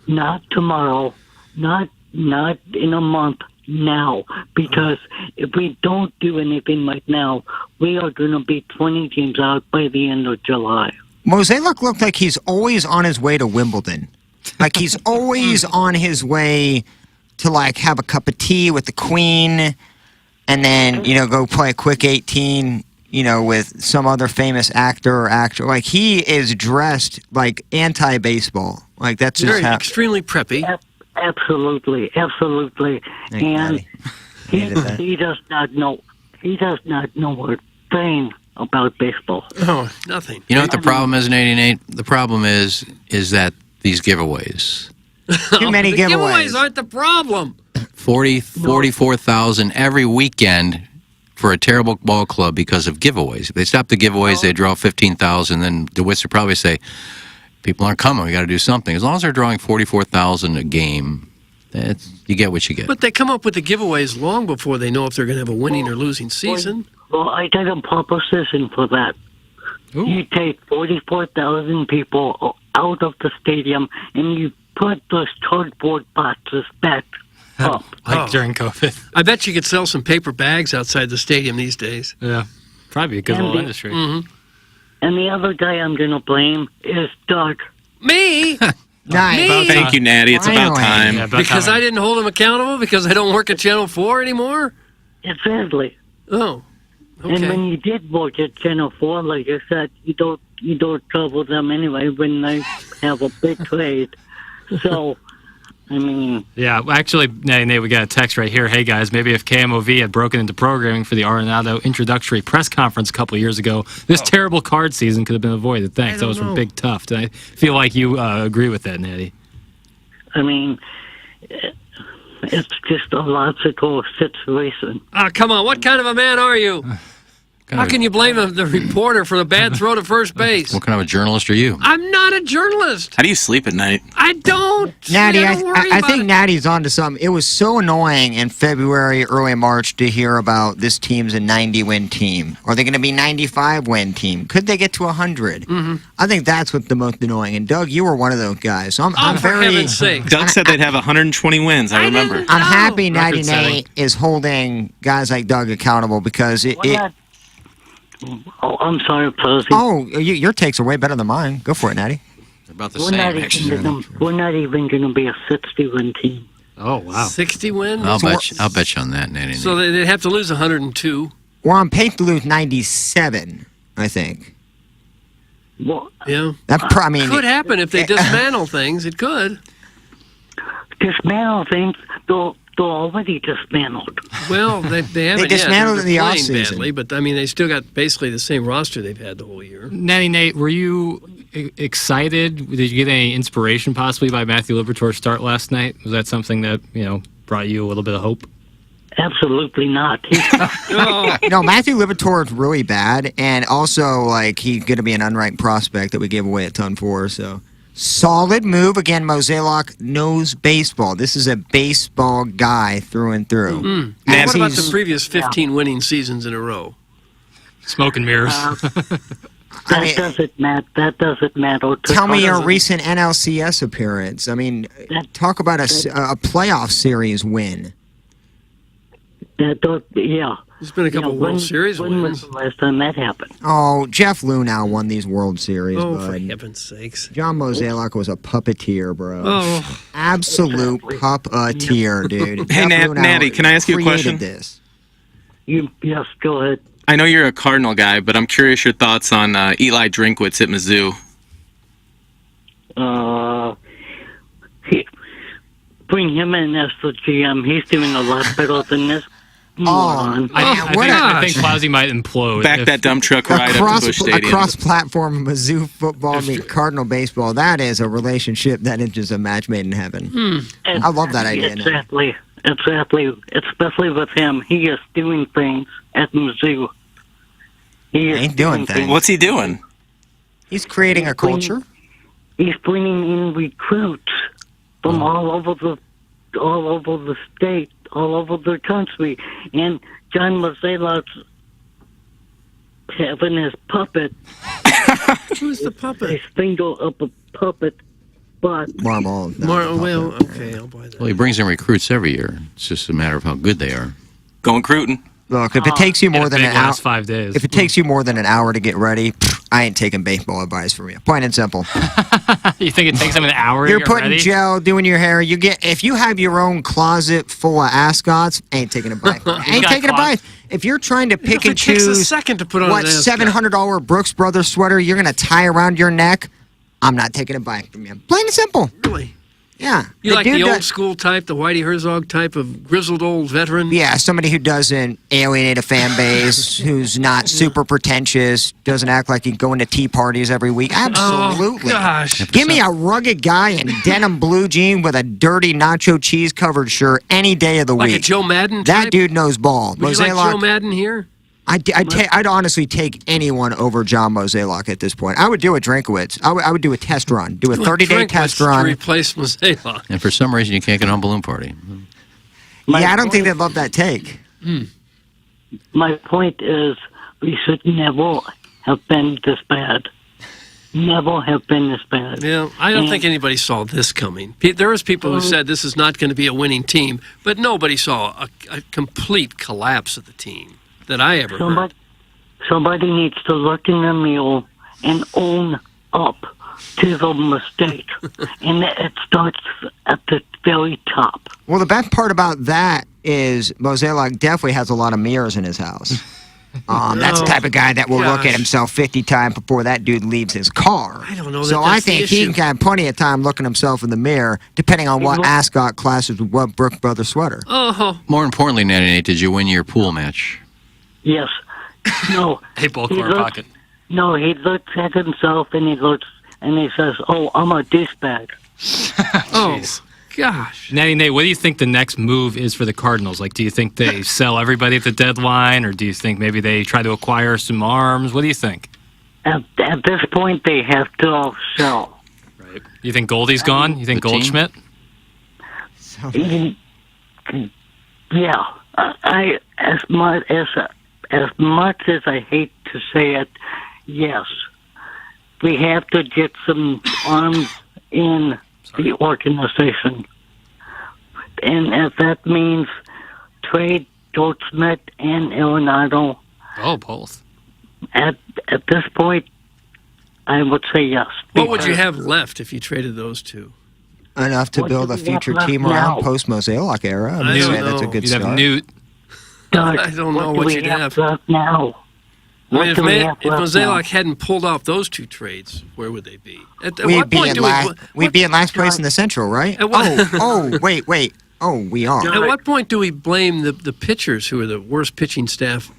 Not tomorrow. Not in a month. Now. Because if we don't do anything right now, we are going to be 20 teams out by the end of July. Mozeliak looked like he's always on his way to Wimbledon. Like he's always on his way to like have a cup of tea with the Queen and then, go play a quick 18, with some other famous actor or actor. Like he is dressed like anti-baseball. Like that's just extremely preppy. Absolutely. And he does not know a thing about baseball. Oh, nothing. You know what the problem is in 88? The problem is that these giveaways. Too many giveaways. Giveaways aren't the problem. 44,000 every weekend for a terrible ball club because of giveaways. If they stop the giveaways, they draw 15,000, then DeWitts would probably say, people aren't coming, we got to do something. As long as they're drawing 44,000 a game, you get what you get. But they come up with the giveaways long before they know if they're going to have a winning or losing season. Well, I got a proposition for that. Ooh. You take 44,000 people out of the stadium and you put those cardboard boxes back up. During COVID. I bet you could sell some paper bags outside the stadium these days. Yeah, probably a good little industry. Mm-hmm. And the other guy I'm going to blame is Doug. Me? Me? Thank you, Natty. It's about time. Yeah, because I didn't hold him accountable? Because I don't work at Channel 4 anymore? Exactly. Oh, okay. And when you did work at Channel 4, like I said, you don't trouble them anyway when they have a big trade. So, I mean... Yeah, actually, Nate, we got a text right here. Hey, guys, maybe if KMOV had broken into programming for the Arenado introductory press conference a couple of years ago, this terrible card season could have been avoided. Thanks. That was from Big Tough. And I feel like you agree with that, Natty. I mean, it's just a logical situation. Come on. What kind of a man are you? How can you blame the reporter for the bad throw to first base? What kind of a journalist are you? I'm not a journalist. How do you sleep at night? I don't. Natty, I think Natty's onto something. It was so annoying in February, early March to hear about this team's a 90-win team. Are they going to be 95-win team? Could they get to 100? Mm-hmm. I think that's what's the most annoying. And Doug, you were one of those guys. So I'm for very. heaven's sake. Doug said they'd have 120 wins. I remember. I'm happy Natty Nate is holding guys like Doug accountable because Oh, I'm sorry, Posey. Oh, your takes are way better than mine. Go for it, Natty. They're about the We're not even going to be a 60-win team. Oh, wow. 60 wins? I'll bet you on that, Natty. So they'd have to lose 102. We're on pace to lose 97, I think. Well, yeah. I mean, could happen if they dismantle things. It could. Dismantle things? They're already dismantled. Well, they haven't dismantled yet. in the Playing offseason. badly, but I mean, they still got basically the same roster they've had the whole year. Natty Nate, were you excited? Did you get any inspiration possibly by Matthew Liberatore's start last night? Was that something that brought you a little bit of hope? Absolutely not. No, Matthew Liberatore is really bad, and also like he's going to be an unranked prospect that we gave away a ton for. So. Solid move. Again, Mozeliak knows baseball. This is a baseball guy through and through. Mm. And what about the previous 15 winning seasons in a row? Smoke and mirrors. That doesn't matter. Tell me your recent NLCS appearance. I mean, talk about a playoff series win. Yeah. There's been a couple World Series wins. When was the last time that happened? Oh, Jeff Lunau won these World Series. Oh, bud. for heaven's sakes. John Mozeliak was a puppeteer, bro. Oh. Absolute puppeteer, dude. Hey, Natty, can I ask you a question? This. Yes, go ahead. I know you're a Cardinal guy, but I'm curious your thoughts on Eli Drinkwitz at Mizzou. Bring him in as the GM. He's doing a lot better than this. Moron. I think Plowsy might implode. Back that dump truck right up to Busch Stadium. A cross-platform Mizzou football meet Cardinal baseball. That is a relationship that is just a match made in heaven. I love that idea. Exactly. Especially with him. He is doing things at Mizzou. He ain't doing things. What's he doing? He's creating a culture. He's bringing in recruits from all over the state, all over the country, and John Mozeliak's having his puppet. Who's the puppet? His finger up a puppet butt. Marble. Well, okay, I'll buy that. Well, he brings in recruits every year. It's just a matter of how good they are. Going recruiting. Look, if it takes you more than an hour, 5 days. If it takes you more than an hour to get ready, I ain't taking baseball advice from you. Plain and simple. You think it takes him an hour to You're get putting ready? gel, doing your hair. If you have your own closet full of ascots, ain't taking a bite. Ain't taking a bite. If you're trying to pick and It takes a choose second to put on what an ascot. $700 Brooks Brothers sweater you're gonna tie around your neck, I'm not taking a bite from you. Plain and simple. Really? Yeah. You like the dude old school type, the Whitey Herzog type of grizzled old veteran? Yeah, somebody who doesn't alienate a fan base, who's not super pretentious, doesn't act like he's going to tea parties every week. Absolutely. Oh, gosh. Give me a rugged guy in denim blue jean with a dirty nacho cheese covered shirt any day of the Like week. a Joe Madden That type? dude knows ball. Would you like Joe Madden here? I'd honestly take anyone over John Mozeliak at this point. I would do a Drinkowitz. I would do a test run. Do a 30-day test run. To replace Mozeliak. And for some reason, you can't get on Balloon Party. Yeah, I don't think they'd love that take. My point is, we should never have been this bad. Never have been this bad. Yeah, I don't think anybody saw this coming. There was people who said this is not going to be a winning team, but nobody saw a complete collapse of the team that I ever heard. Somebody needs to look in the mirror and own up to the mistake. And it starts at the very top. Well, the best part about that is Mozeliak definitely has a lot of mirrors in his house. That's the type of guy that will look at himself 50 times before that dude leaves his car. I don't know. So I think he can have plenty of time looking himself in the mirror, depending on what ascot classes with what Brooks Brothers sweater. More importantly, Natty Nate, did you win your pool match? Yes. No. Hey, ball corner pocket. No, he looks at himself and he says, "Oh, I'm a douchebag." Oh, gosh. Natty Nate, what do you think the next move is for the Cardinals? Like, do you think they sell everybody at the deadline, or do you think maybe they try to acquire some arms? What do you think? At this point, they have to all sell. Right. You think Goldie's gone? You think Goldschmidt? Yeah. As much as I hate to say it, yes, we have to get some arms in the organization, and if that means trade Goldschmidt and Arenado. Oh, both. At this point, I would say yes. What would you have left if you traded those two? Enough to build a future team around post-Mozeliak era. I don't That's a know. good You'd start. have Newt. I don't know what you'd have. Now. I mean, if have left Mozeliak hadn't pulled off those two trades, where would they be? At We'd what be point in do we'd be in last place in the Central, right? At what- Wait. Oh, we are. At what point do we blame the pitchers who are the worst pitching staff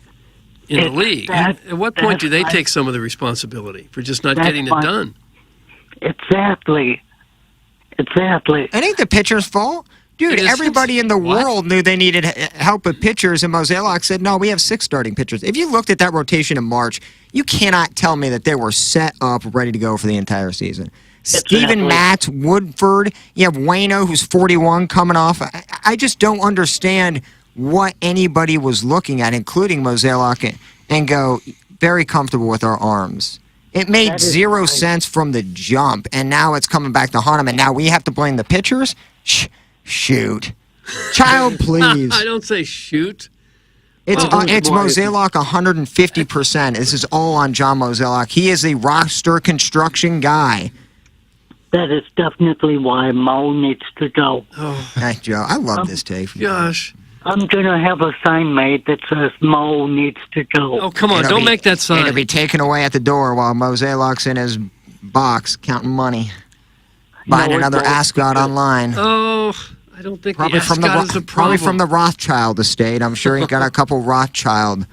in the league? At what point do they take some of the responsibility for just not getting it done? Exactly. It ain't the pitcher's fault. Dude, everybody in the world knew they needed help with pitchers, and Mozeliak said, no, we have 6 starting pitchers. If you looked at that rotation in March, you cannot tell me that they were set up, ready to go for the entire season. Steven Matz, Woodford, you have Waino, who's 41, coming off. I just don't understand what anybody was looking at, including Mozeliak, and go, very comfortable with our arms. It made zero sense from the jump, and now it's coming back to haunt him, and now we have to blame the pitchers? Shoot. Child, please. I don't say shoot. It's Mozeliak 150%. This is all on John Mozeliak. He is a roster construction guy. That is definitely why Mo needs to go. Hey, Joe, I love this take. Gosh. I'm going to have a sign made that says Mo needs to go. Oh, come on. Don't make that sign. It'll be taken away at the door while Mozeliak's in his box counting money. Buying another ascot online. Oh, I don't think Probably the from the ascot is a probably problem. from the Rothschild estate. I'm sure he got a couple Rothschild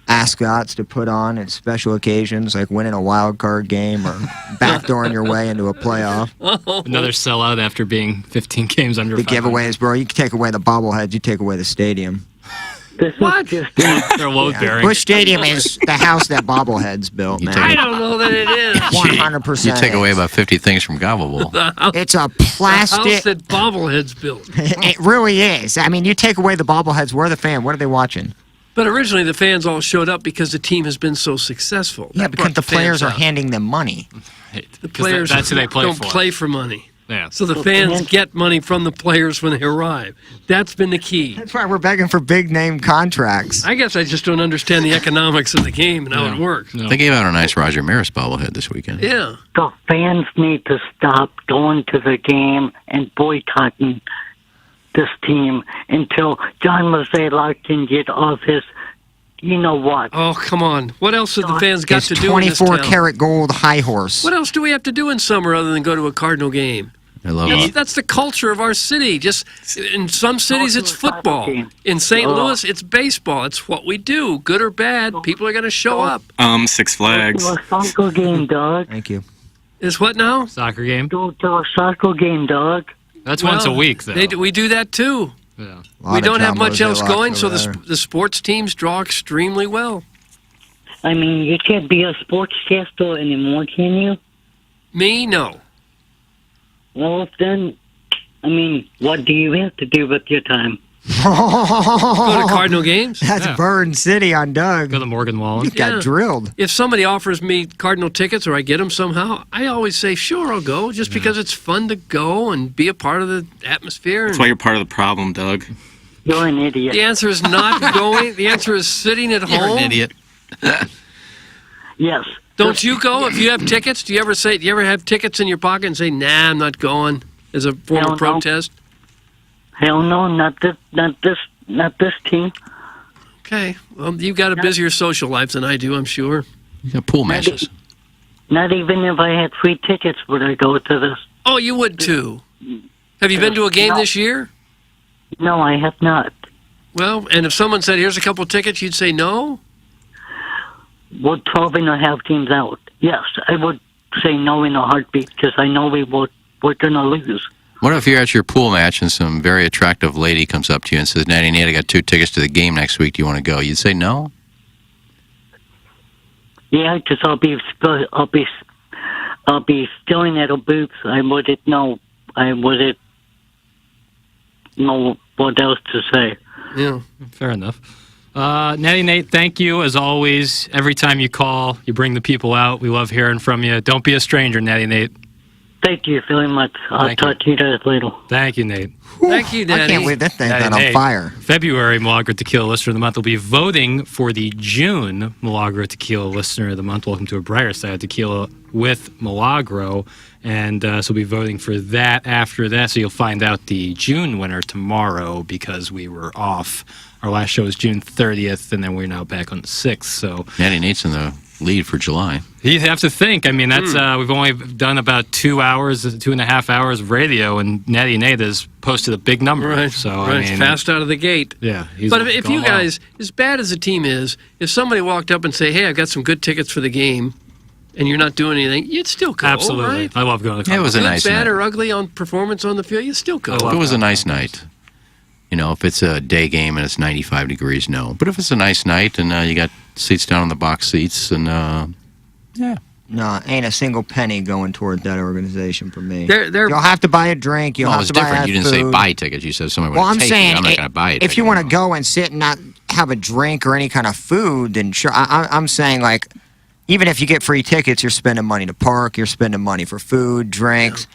ascots to put on at special occasions, like winning a wild card game or backdooring your way into a playoff. Another sellout after being 15 games under The 500. giveaways, bro. You can take away the bobbleheads, you take away the stadium. What? They're load bearing. Busch Stadium is the house that bobbleheads built, man. I don't know that it is. 100%. You take away about 50 things from Gobble Bowl. It's a The house plastic. that bobbleheads built. It really is. I mean, you take away the bobbleheads. Where are the fans? What are they watching? But originally, the fans all showed up because the team has been so successful. Yeah, That because brought the players fans are out. handing them money. The players that's who they play don't for. play for money. Yeah. So the fans get money from the players when they arrive. That's been the key. That's why we're begging for big name contracts. I guess I just don't understand the economics of the game and how it works. They gave out a nice Roger Maris bobblehead this weekend. Yeah. The fans need to stop going to the game and boycotting this team until John Mozeliak can get off his, you know what. Oh, come on. What else have the fans got It's to do in this 24 town? karat gold high horse. What else do we have to do in summer other than go to a Cardinal game? I love That's the culture of our city. Just in some cities, it's football. In St. Louis, it's baseball. It's what we do, good or bad. People are going to show up. Six Flags. Go to a soccer game, dog. Thank you. Is what now? Soccer game. Go to a soccer game, dog. That's once a week, though. We do that too. Yeah. We don't have much else going, so the sports teams draw extremely well. I mean, you can't be a sportscaster anymore, can you? Me, no. Well, then, I mean, what do you have to do with your time? Go to Cardinal games? That's Burn City on Doug. Go to Morgan Wallen. You got drilled. If somebody offers me Cardinal tickets or I get them somehow, I always say, sure, I'll go, just because it's fun to go and be a part of the atmosphere. That's why you're part of the problem, Doug. You're an idiot. The answer is not going. The answer is sitting at home. You're an idiot. Yes. Don't you go if you have tickets? Do you ever have tickets in your pocket and say, nah, I'm not going as a form Hell of no. protest? Hell no, not this team. Okay. Well, you've got a busier social life than I do, I'm sure. You got pool matches. Not even if I had free tickets would I go to this. Oh, you would too. Have you been to a game this year? No, I have not. Well, and if someone said, here's a couple of tickets, you'd say no? We're 12 and a half teams out. Yes, I would say no in a heartbeat because I know we're going to lose. What if you're at your pool match and some very attractive lady comes up to you and says, Natty Nate, I got 2 tickets to the game next week. Do you want to go? You'd say no? Yeah, because I'll be staring at her boobs. I wouldn't know. I wouldn't know what else to say. Yeah. Fair enough. Natty Nate, thank you as always. Every time you call, you bring the people out. We love hearing from you. Don't be a stranger, Natty Nate. Thank you very much. I'll talk to you guys later. Thank you, Nate. Thank you, Daddy. I can't believe that thing Natty got on Nate, fire. February Milagro Tequila Listener of the Month will be voting for the June Milagro Tequila Listener of the Month. Welcome to a brighter side of tequila with Milagro. And so we'll be voting for that after that. So you'll find out the June winner tomorrow because we were off. Our last show was June 30th, and then we're now back on the 6th. So Natty Nate's in the lead for July. you have to think. I mean, that's we've only done about 2 hours, 2.5 hours of radio, and Natty Nate has posted a big number. Right. So right. I mean, It's fast out of the gate. Yeah. But if you guys, as bad as the team is, if somebody walked up and say, hey, I've got some good tickets for the game, and you're not doing anything, you'd still go, absolutely, right? I love going to. Yeah, it was a Good, nice bad night. or ugly on performance on the field, you still go. If it was a nice night, if it's a day game and it's 95 degrees, no. But if it's a nice night and you got seats down in the box seats and, yeah. No, ain't a single penny going toward that organization for me. They're- You'll have to buy a drink. You'll Well, have it's to buy different. You didn't say food. buy tickets. You said somebody Well, would I'm take saying it. I'm not going to buy it. if you want to go and sit and not have a drink or any kind of food, then sure. I'm saying, like, even if you get free tickets, you're spending money to park. You're spending money for food, drinks.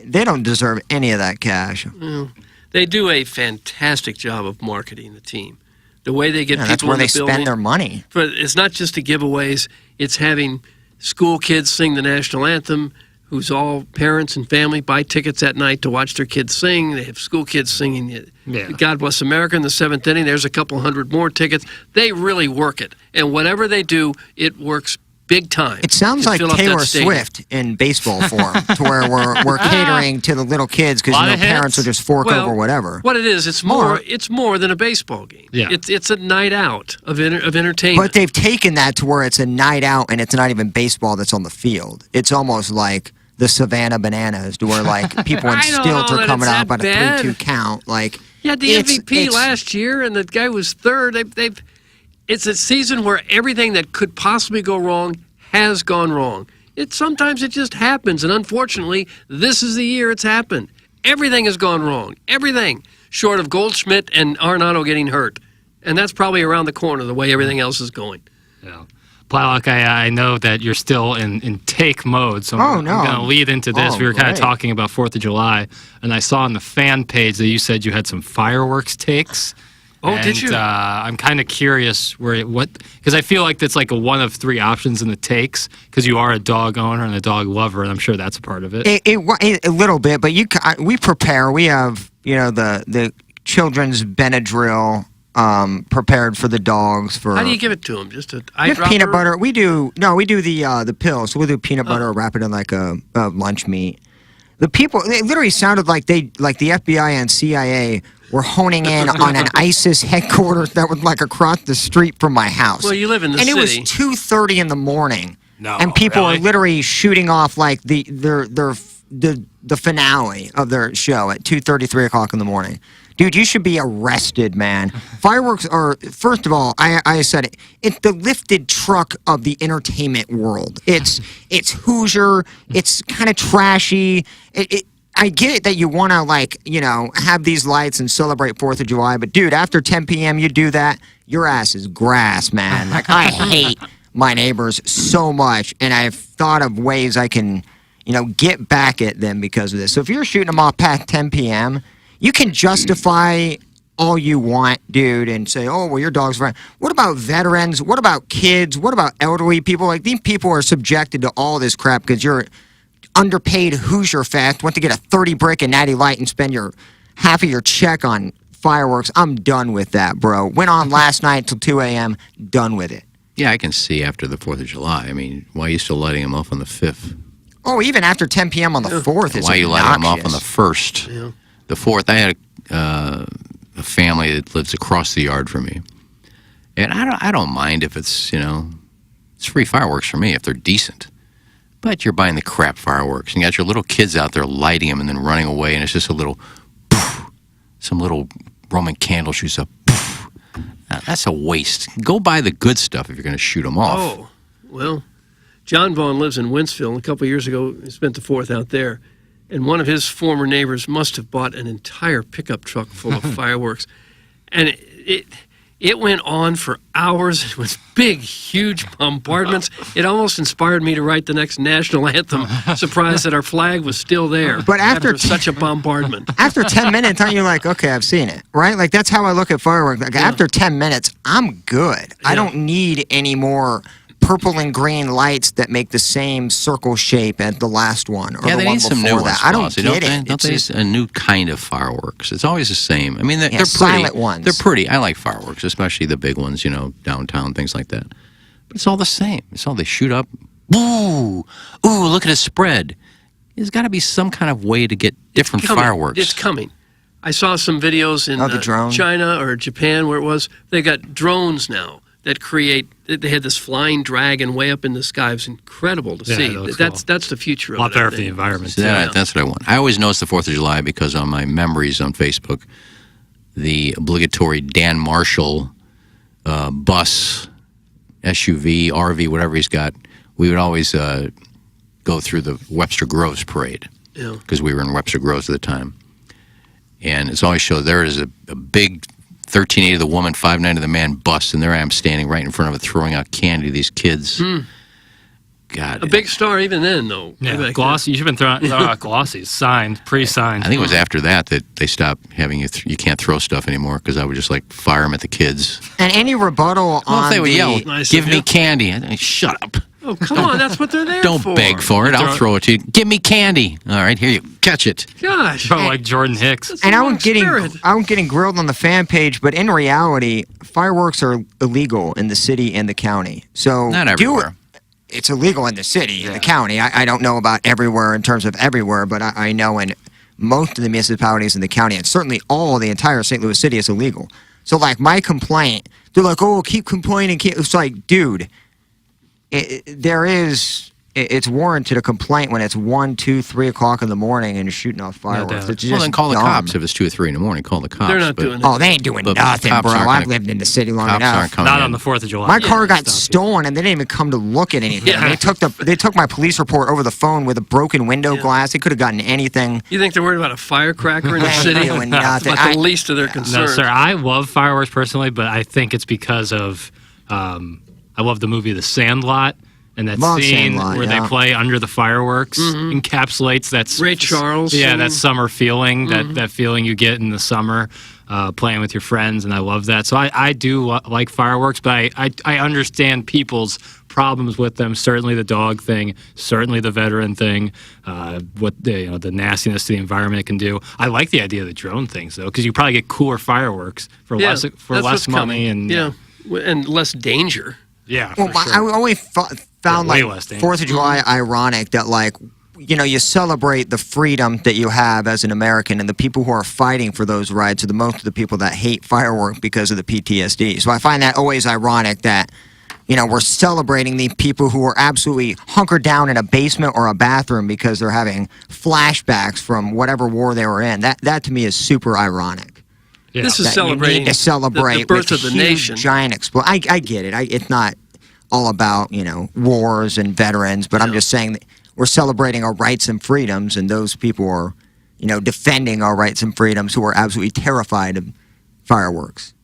They don't deserve any of that cash. Well, they do a fantastic job of marketing the team. The way they get Yeah, people that's where in they the building. spend their money. But it's not just the giveaways. It's having school kids sing the national anthem, who's all parents and family buy tickets at night to watch their kids sing. They have school kids singing God Bless America in the 7th inning. There's a couple hundred more tickets. They really work it. And whatever they do, it works big time. It sounds to like fill up that Taylor stadium. Swift in baseball form, to where we're catering to the little kids because Lot of parents will hits. just fork Well, over whatever. What it is, it's more than a baseball game. Yeah. It's a night out of entertainment. But they've taken that to where it's a night out and it's not even baseball that's on the field. It's almost like the Savannah Bananas, to where like people in I don't stilts know are that coming it's out by that the bad. 3-2 count. Like Yeah, the it's- MVP it's- last year, and the guy was third. It's a season where everything that could possibly go wrong has gone wrong. Sometimes it just happens, and unfortunately, this is the year it's happened. Everything has gone wrong. Everything, short of Goldschmidt and Arenado getting hurt, and that's probably around the corner the way everything else is going. Yeah. Plowhawk, I know that you're still in take mode, so I'm no. going to lead into this. Oh, We were kind of great. talking about 4th of July, and I saw on the fan page that you said you had some fireworks takes. Oh, did you? I'm kind of curious because I feel like that's like a one of 3 options in the takes, because you are a dog owner and a dog lover, and I'm sure that's a part of it. A little bit, but we prepare. We have the children's Benadryl prepared for prepared for. How do you give it to them? Just a We have peanut butter. We do the pill. So we'll do peanut butter, wrap it in like a lunch meat. The people, it literally sounded like the FBI and CIA were honing in on an ISIS headquarters that was like across the street from my house. Well, you live in the and city. it was 2:30 in the morning. No, and people really? are literally shooting off like the finale of their show at 2:30, 3 o'clock in the morning. Dude, you should be arrested, man. Fireworks are, first of all, I said it, it's the lifted truck of the entertainment world. It's Hoosier. It's kind of trashy. I get it that you want to, have these lights and celebrate 4th of July, but dude, after 10 p.m. you do that, your ass is grass, man. Like, I hate my neighbors so much, and I've thought of ways I can, get back at them because of this. So if you're shooting them off past 10 p.m., you can justify all you want, dude, and say, oh, well, your dog's fine. What about veterans? What about kids? What about elderly people? Like, these people are subjected to all this crap because you're underpaid Hoosier fest, went to get a 30 brick and natty light and spend half of your check on fireworks. I'm done with that, bro. Went on last night till 2 a.m., done with it. Yeah, I can see after the 4th of July. I mean, why are you still lighting them off on the 5th? Oh, even after 10 p.m. on the 4th is Why are you lighting them off on the obnoxious. 1st? Yeah. The 4th, I had a family that lives across the yard from me. And I don't mind if it's, it's free fireworks for me if they're decent. But you're buying the crap fireworks. And you got your little kids out there lighting them and then running away, and it's just a little poof. Some little Roman candle shoots up. Poof. Now, that's a waste. Go buy the good stuff if you're going to shoot them off. Oh, well, John Vaughn lives in Wentzville. A couple of years ago, he spent the 4th out there. And one of his former neighbors must have bought an entire pickup truck full of fireworks. And it went on for hours. It was big, huge bombardments. It almost inspired me to write the next national anthem, surprised that our flag was still there. But after such a bombardment. After 10 minutes, aren't you like, okay, I've seen it, right? Like, that's how I look at fireworks. Like, after 10 minutes, I'm good. I don't need any more purple and green lights that make the same circle shape as the last one or Yeah, the they one need some before new that. ones. I don't Bossy, get they? it. Don't they It's need a new kind of fireworks? It's always the same. I mean, they're pretty. silent ones. They're pretty. I like fireworks, especially the big ones, downtown, things like that. But it's all the same. It's all they shoot up. Ooh, look at it spread. There's got to be some kind of way to get different fireworks. It's coming. I saw some videos in the drone? China or Japan where it was. They got drones now that they had this flying dragon way up in the sky. It was incredible to see. That's the future of it. A lot better for the environment. So that's what I want. I always notice the 4th of July because on my memories on Facebook, the obligatory Dan Marshall bus, SUV, RV, whatever he's got, we would always go through the Webster Groves parade because we were in Webster Groves at the time. And it's always showed there is a big 1380 of the woman, 590 of the man bus, and there I am standing right in front of it throwing out candy to these kids. God. A big star even then, though. Yeah, glossy. You should have been throwing out glossies, signed, pre-signed. I think it was after that they stopped having you can't throw stuff anymore because I would just fire them at the kids. And any rebuttal Well, on if they would yell, Nice give of me you. candy. Shut up. Oh, come on. That's what they're there Don't for. beg for it. I'll throw it to you. Give me candy. All right, here you catch it. Gosh. Throw like Jordan Hicks. And I'm getting grilled on the fan page, but in reality, fireworks are illegal in the city and the county. So Not everywhere. it's illegal in the city, in the county. I don't know about everywhere in terms of everywhere, but I know in most of the municipalities in the county, and certainly all the entire St. Louis city is illegal. So, like, my complaint, they're like, oh, keep complaining. It's like, dude, it's warranted a complaint when it's 1, 2, 3 o'clock in the morning and you're shooting off fireworks. It's just Well, then call the dumb. cops if it's 2 or 3 in the morning. Call the cops. They're not doing that. Oh, they ain't doing nothing, bro. I've lived in the city long cops enough. aren't coming Not in. on the 4th of July. My car got stolen and they didn't even come to look at anything. Yeah. They took my police report over the phone with a broken window glass. They could have gotten anything. You think they're worried about a firecracker in the They ain't city? doing That's nothing. about the least of their concerns. No, sir. I love fireworks personally, but I think it's because of I love the movie The Sandlot. And that Love scene Sandlot, where yeah. they play under the fireworks encapsulates that Ray Charles. Yeah, that summer feeling, that feeling you get in the summer, playing with your friends, and I love that. So I do like fireworks, but I understand people's problems with them. Certainly the dog thing, certainly the veteran thing, what the nastiness to the environment it can do. I like the idea of the drone things though, because you probably get cooler fireworks for less that's what's money coming. and less danger. Yeah, Well, I always found way like less dangerous. 4th of July ironic that like, you celebrate the freedom that you have as an American, and the people who are fighting for those rights are the most of the people that hate fireworks because of the PTSD. So I find that always ironic that, we're celebrating the people who are absolutely hunkered down in a basement or a bathroom because they're having flashbacks from whatever war they were in. That to me is super ironic. Yeah. This is That celebrating you need to celebrate the birth with of the huge, nation. Giant explosion. I get it. It's not all about wars and veterans, but I'm just saying that we're celebrating our rights and freedoms, and those people are defending our rights and freedoms who are absolutely terrified of fireworks.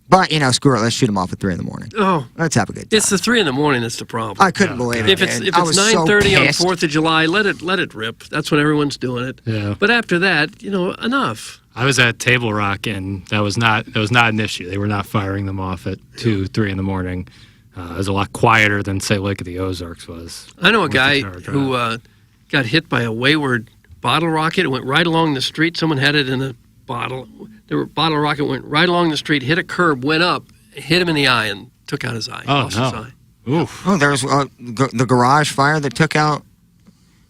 But screw it. Let's shoot them off at 3 in the morning. Oh, let's have a good time. it's the 3 in the morning that's the problem. I couldn't believe it. If it's man. I was so 9:30 on pissed. 4th of July, let it rip. That's when everyone's doing it. Yeah. But after that, enough. I was at Table Rock, and that was not an issue. They were not firing them off at 2, 3 in the morning. It was a lot quieter than, say, Lake of the Ozarks was. I know a guy who got hit by a wayward bottle rocket. It went right along the street. Someone had it in a bottle. The bottle rocket went right along the street, hit a curb, went up, hit him in the eye, and took out his eye. Oh, Lost his eye. Oof. Oh, there's the garage fire that took out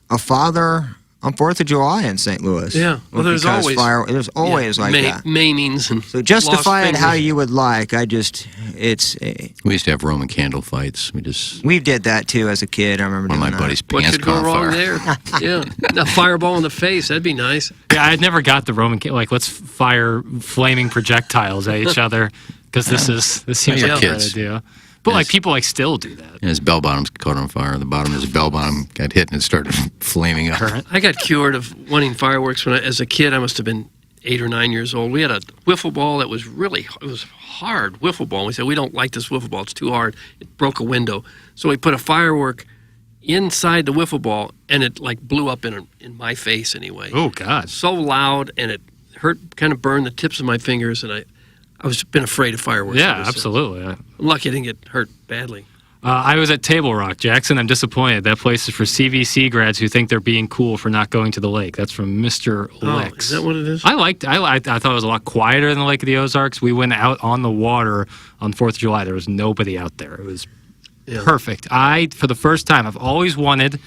a father on 4th of July in St. Louis. Yeah. Well, there's Because always there's always like that. maimings and So justify lost it how fingers. you would like. We used to have Roman candle fights. We did that too as a kid. I remember One of doing my that. buddies' What pants could go caught wrong fire. there? Yeah, a fireball in the face. That'd be nice. Yeah, I had never got the Roman let's fire flaming projectiles at each other because this seems like a great Kids. idea. But like people still do that. And his bell bottoms caught on fire. The bottom of his bell bottom got hit and it started flaming up. I got cured of wanting fireworks as a kid. I must have been 8 or 9 years old. We had a wiffle ball that was it was hard wiffle ball. And we said, we don't like this wiffle ball. It's too hard. It broke a window. So we put a firework inside the wiffle ball, and it blew up in my face anyway. Oh, God. So loud, and it hurt, kind of burned the tips of my fingers, and I was been afraid of fireworks. Yeah, ever since. absolutely. I'm lucky I didn't get hurt badly. I was at Table Rock, Jackson. I'm disappointed. That place is for CVC grads who think they're being cool for not going to the lake. That's from Mr. Lex. Is that what it is? I thought it was a lot quieter than the Lake of the Ozarks. We went out on the water on 4th of July. There was nobody out there. It was perfect. For the first time, I've always wanted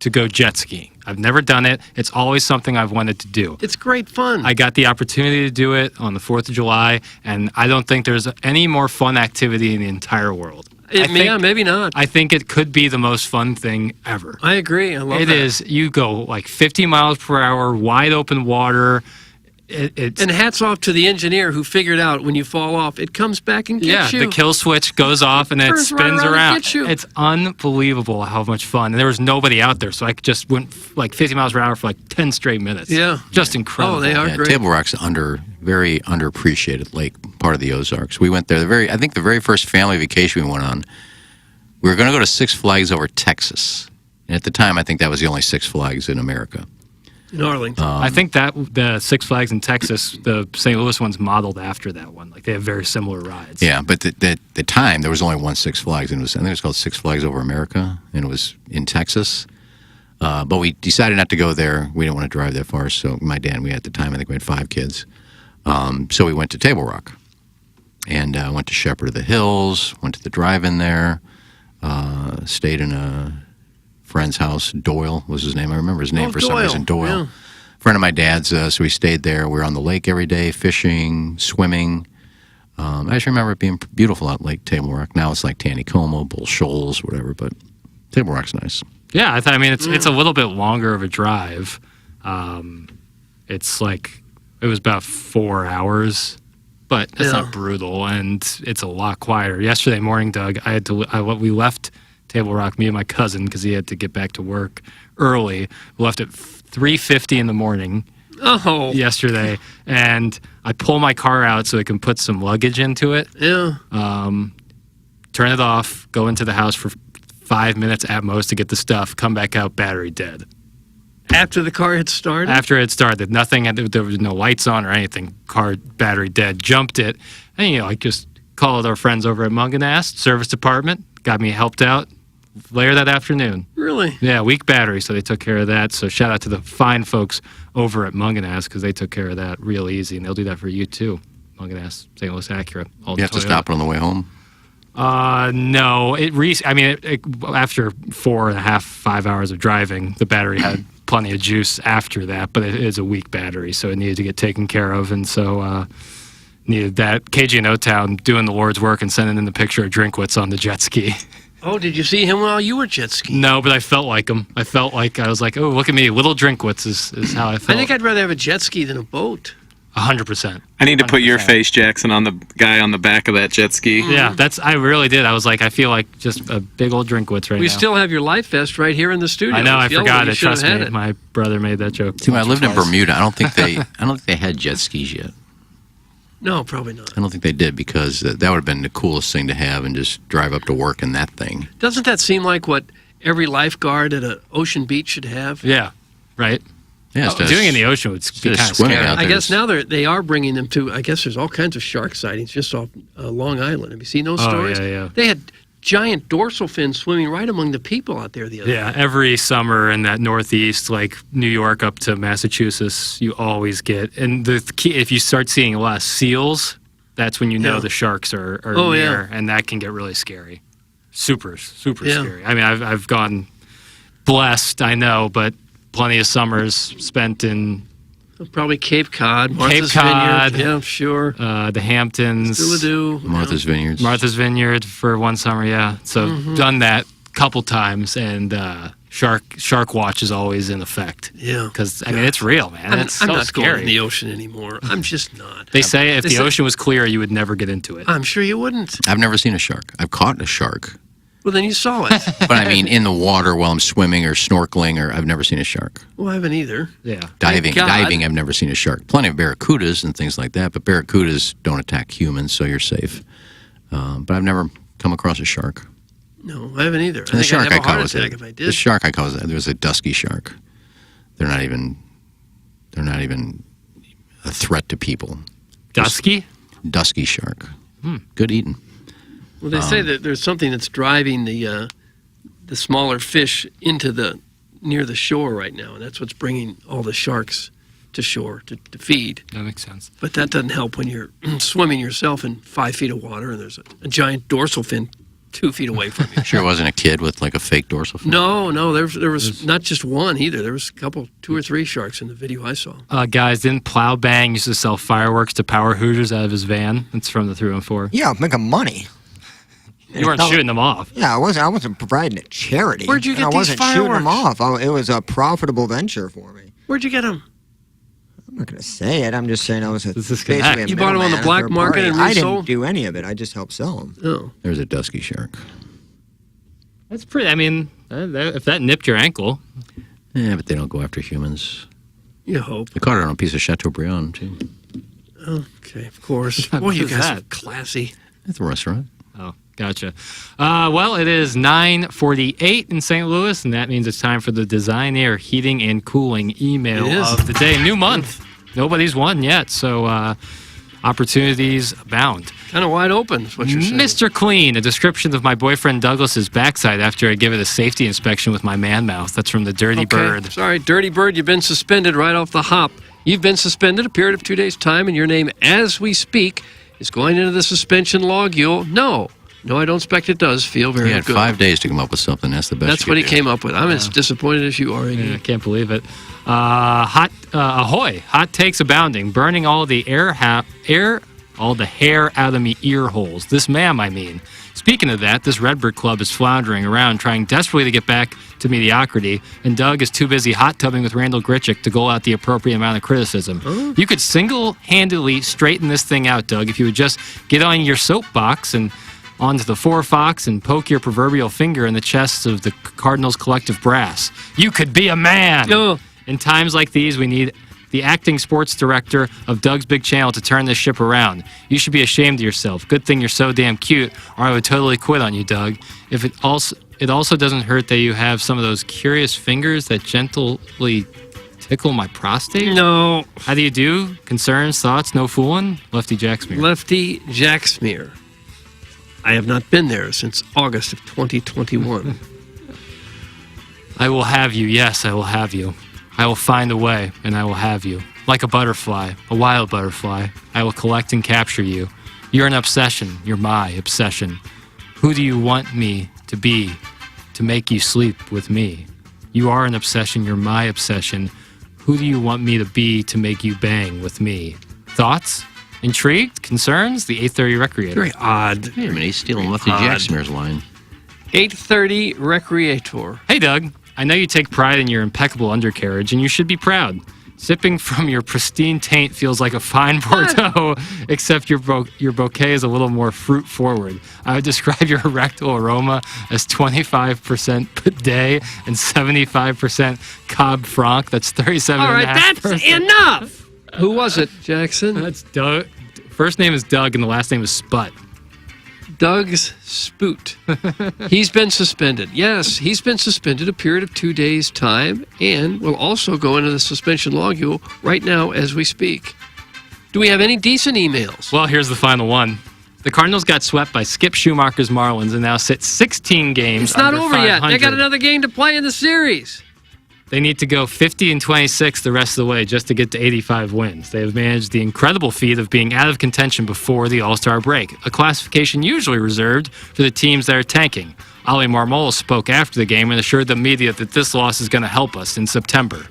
to go jet skiing. I've never done it. It's always something I've wanted to do. It's great fun. I got the opportunity to do it on the 4th of July, and I don't think there's any more fun activity in the entire world. Maybe not. I think it could be the most fun thing ever. I agree. I love It that. is. You go 50 miles per hour, wide open water. And hats off to the engineer who figured out when you fall off, it comes back and gets you. The kill switch goes off and it Turns right spins around and around. gets you. It's unbelievable how much fun. And there was nobody out there, so I just went 50 miles per hour for 10 straight minutes. Yeah. Just incredible. Oh, they are great. Table Rock's very underappreciated lake, part of the Ozarks. We went there I think the very first family vacation we went on, we were going to go to Six Flags over Texas. And at the time, I think that was the only Six Flags in America. In Arlington. I think that the Six Flags in Texas, the St. Louis one's modeled after that one. They have very similar rides. Yeah, but the time, there was only one Six Flags, and I think it was called Six Flags Over America, and it was in Texas. But we decided not to go there. We didn't want to drive that far, so my dad, at the time, I think we had 5 kids. So we went to Table Rock, and went to Shepherd of the Hills, went to the drive-in there, stayed in a friend's house. Doyle was his name. I remember his name for some reason. Doyle. Yeah. Friend of my dad's, so we stayed there. We were on the lake every day, fishing, swimming. I just remember it being beautiful out Lake Table Rock. Now it's like Taneycomo, Bull Shoals, whatever, but Table Rock's nice. Yeah, I mean, it's a little bit longer of a drive. It's like, it was about 4 hours, but it's not brutal, and it's a lot quieter. Yesterday morning, Doug, we left Table Rock, me and my cousin, because he had to get back to work early. We left at 3:50 in the morning. Oh. Yesterday, and I pull my car out so I can put some luggage into it. Yeah. Turn it off, go into the house for 5 minutes at most to get the stuff, come back out, battery dead. After the car had started? After it started. Nothing, there was no lights on or anything. Car, battery dead. Jumped it. And, I just called our friends over at Munganast Service Department, got me helped out later that afternoon. Really? Yeah, weak battery, so they took care of that. So shout out to the fine folks over at Munganast because they took care of that real easy, and they'll do that for you too. Munganast, St. Louis Acura. You have to stop it on the way home? No. After 4.5, 5 hours of driving, the battery had plenty of juice after that, but it is a weak battery, so it needed to get taken care of, and so needed that. KG in O-Town doing the Lord's work and sending in the picture of Drinkwitz on the jet ski. Oh, did you see him while you were jet skiing? No, but I felt like him. I was like, oh, look at me. Little Drinkwitz is how I felt. I think I'd rather have a jet ski than a boat. 100%. I need to put your face, Jackson, on the guy on the back of that jet ski. Yeah, I really did. I was like, I feel like just a big old Drinkwitz right now. We still have your life vest right here in the studio. I know, I forgot it. Trust me, it. my brother made that joke. See, when I lived in Bermuda, I don't think they had jet skis yet. No, probably not. I don't think they did because that would have been the coolest thing to have and just drive up to work in that thing. Doesn't that seem like what every lifeguard at an ocean beach should have? Yeah, right. Yeah, doing it in the ocean would be kind of scary. I guess now they are bringing them to. I guess there's all kinds of shark sightings just off Long Island. Have you seen those stories? Yeah. They had giant dorsal fins swimming right among the people out there the other day. Yeah, every summer in that Northeast, like New York up to Massachusetts, you always get. And the key, if you start seeing a lot of seals, that's when you know the sharks are near, and that can get really scary. Super scary. I mean, I've gone blessed, I know, but plenty of summers spent in probably Cape Cod, Martha's Vineyard. Yeah, sure. The Hamptons, Martha's Vineyards. Martha's Vineyard for one summer, yeah. So done that a couple times, and shark watch is always in effect. Yeah, because I mean it's real, man. It's so I'm not scary. going in the ocean anymore. I'm just not. They say if the ocean was clear, you would never get into it. I'm sure you wouldn't. I've never seen a shark. I've caught a shark. Well, then you saw it. But I mean, in the water while I'm swimming or snorkeling, or I've never seen a shark. Well, I haven't either. Yeah. Diving, I've never seen a shark. Plenty of barracudas and things like that, but barracudas don't attack humans, so you're safe. But I've never come across a shark. No, I haven't either. And the shark I'd have I a heart caught attack if I did. The shark I caught there was a dusky shark. They're not even a threat to people. Dusky? Dusky shark. Good eating. Well, they say that there's something that's driving the smaller fish into near the shore right now, and that's what's bringing all the sharks to shore to feed. That makes sense. But that doesn't help when you're swimming yourself in 5 feet of water and there's a giant dorsal fin 2 feet away from you. Sure, it wasn't a kid with like a fake dorsal fin. No, there was not just one either. There was a couple, 2 or 3 sharks in the video I saw. Guys, didn't Plowbang used to sell fireworks to power hooters out of his van? It's from the 314. Yeah, making money. You weren't shooting them off. Yeah, I wasn't providing a charity. Where'd you get these I wasn't shooting them fireworks? off. It was a profitable venture for me. Where'd you get them? I'm not going to say it. I'm just saying I was basically a You bought them on the black market and I resold? didn't do any of it. I just helped sell them. Oh. There's a dusky shark. That's pretty, I mean, if that nipped your ankle. Yeah, but they don't go after humans. You hope. They caught it on a piece of Chateaubriand, too. Okay, of course. Boy, you guys are classy. At the restaurant. Oh, gotcha. Well, it is 9:48 in St. Louis, and that means it's time for the Design Air Heating and Cooling email of the day. New month. Nobody's won yet, so opportunities abound. Kind of wide open is what you're saying. Mr. Clean, a description of my boyfriend Douglas's backside after I give it a safety inspection with my man mouth. That's from the Dirty Bird. Sorry, Dirty Bird, you've been suspended right off the hop. You've been suspended a period of 2 days' time, and your name, as we speak, is going into the suspension log. You'll know No, I don't expect it does feel very He had good. 5 days to come up with something. That's the best. That's what he came up with. I'm as disappointed as you are. I can't believe it. Ahoy! Hot takes abounding, burning all the hair out of me ear holes. This ma'am, I mean. Speaking of that, this Redbird Club is floundering around, trying desperately to get back to mediocrity, and Doug is too busy hot tubbing with Randall Gritchick to dole out the appropriate amount of criticism. You could single-handedly straighten this thing out, Doug, if you would just get on your soapbox and onto the Four Fox and poke your proverbial finger in the chests of the Cardinals' collective brass. You could be a man! In times like these, we need the acting sports director of Doug's Big Channel to turn this ship around. You should be ashamed of yourself. Good thing you're so damn cute, or I would totally quit on you, Doug. If it also doesn't hurt that you have some of those curious fingers that gently tickle my prostate. No. How do you do? Concerns, thoughts, no fooling? Lefty Jacksmere. Lefty Jacksmere. I have not been there since August of 2021. I will have you. Yes, I will have you. I will find a way, and I will have you. Like a butterfly, a wild butterfly, I will collect and capture you. You're an obsession. You're my obsession. Who do you want me to be to make you sleep with me? You are an obsession. You're my obsession. Who do you want me to be to make you bang with me? Thoughts? Intrigued? Concerns? The 8:30 Recreator. Very odd. Wait a minute, he's stealing Lefty Jacksmere's line. 8:30 Recreator. Hey, Doug. I know you take pride in your impeccable undercarriage, and you should be proud. Sipping from your pristine taint feels like a fine Bordeaux, except your bouquet is a little more fruit-forward. I would describe your erectile aroma as 25% bidet and 75% Cab Franc. That's 37. All right, that's enough. Who was it, Jackson? That's Doug. First name is Doug, and the last name is Sput. Doug's Spoot. He's been suspended. Yes, he's been suspended a period of 2 days' time and will also go into the suspension log right now as we speak. Do we have any decent emails? Well, here's the final one. The Cardinals got swept by Skip Schumacher's Marlins and now sit 16 games It's not under over 500. yet. They got another game to play in the series. They need to go 50-26 the rest of the way just to get to 85 wins. They have managed the incredible feat of being out of contention before the All-Star break, a classification usually reserved for the teams that are tanking. Oli Marmol spoke after the game and assured the media that this loss is going to help us in September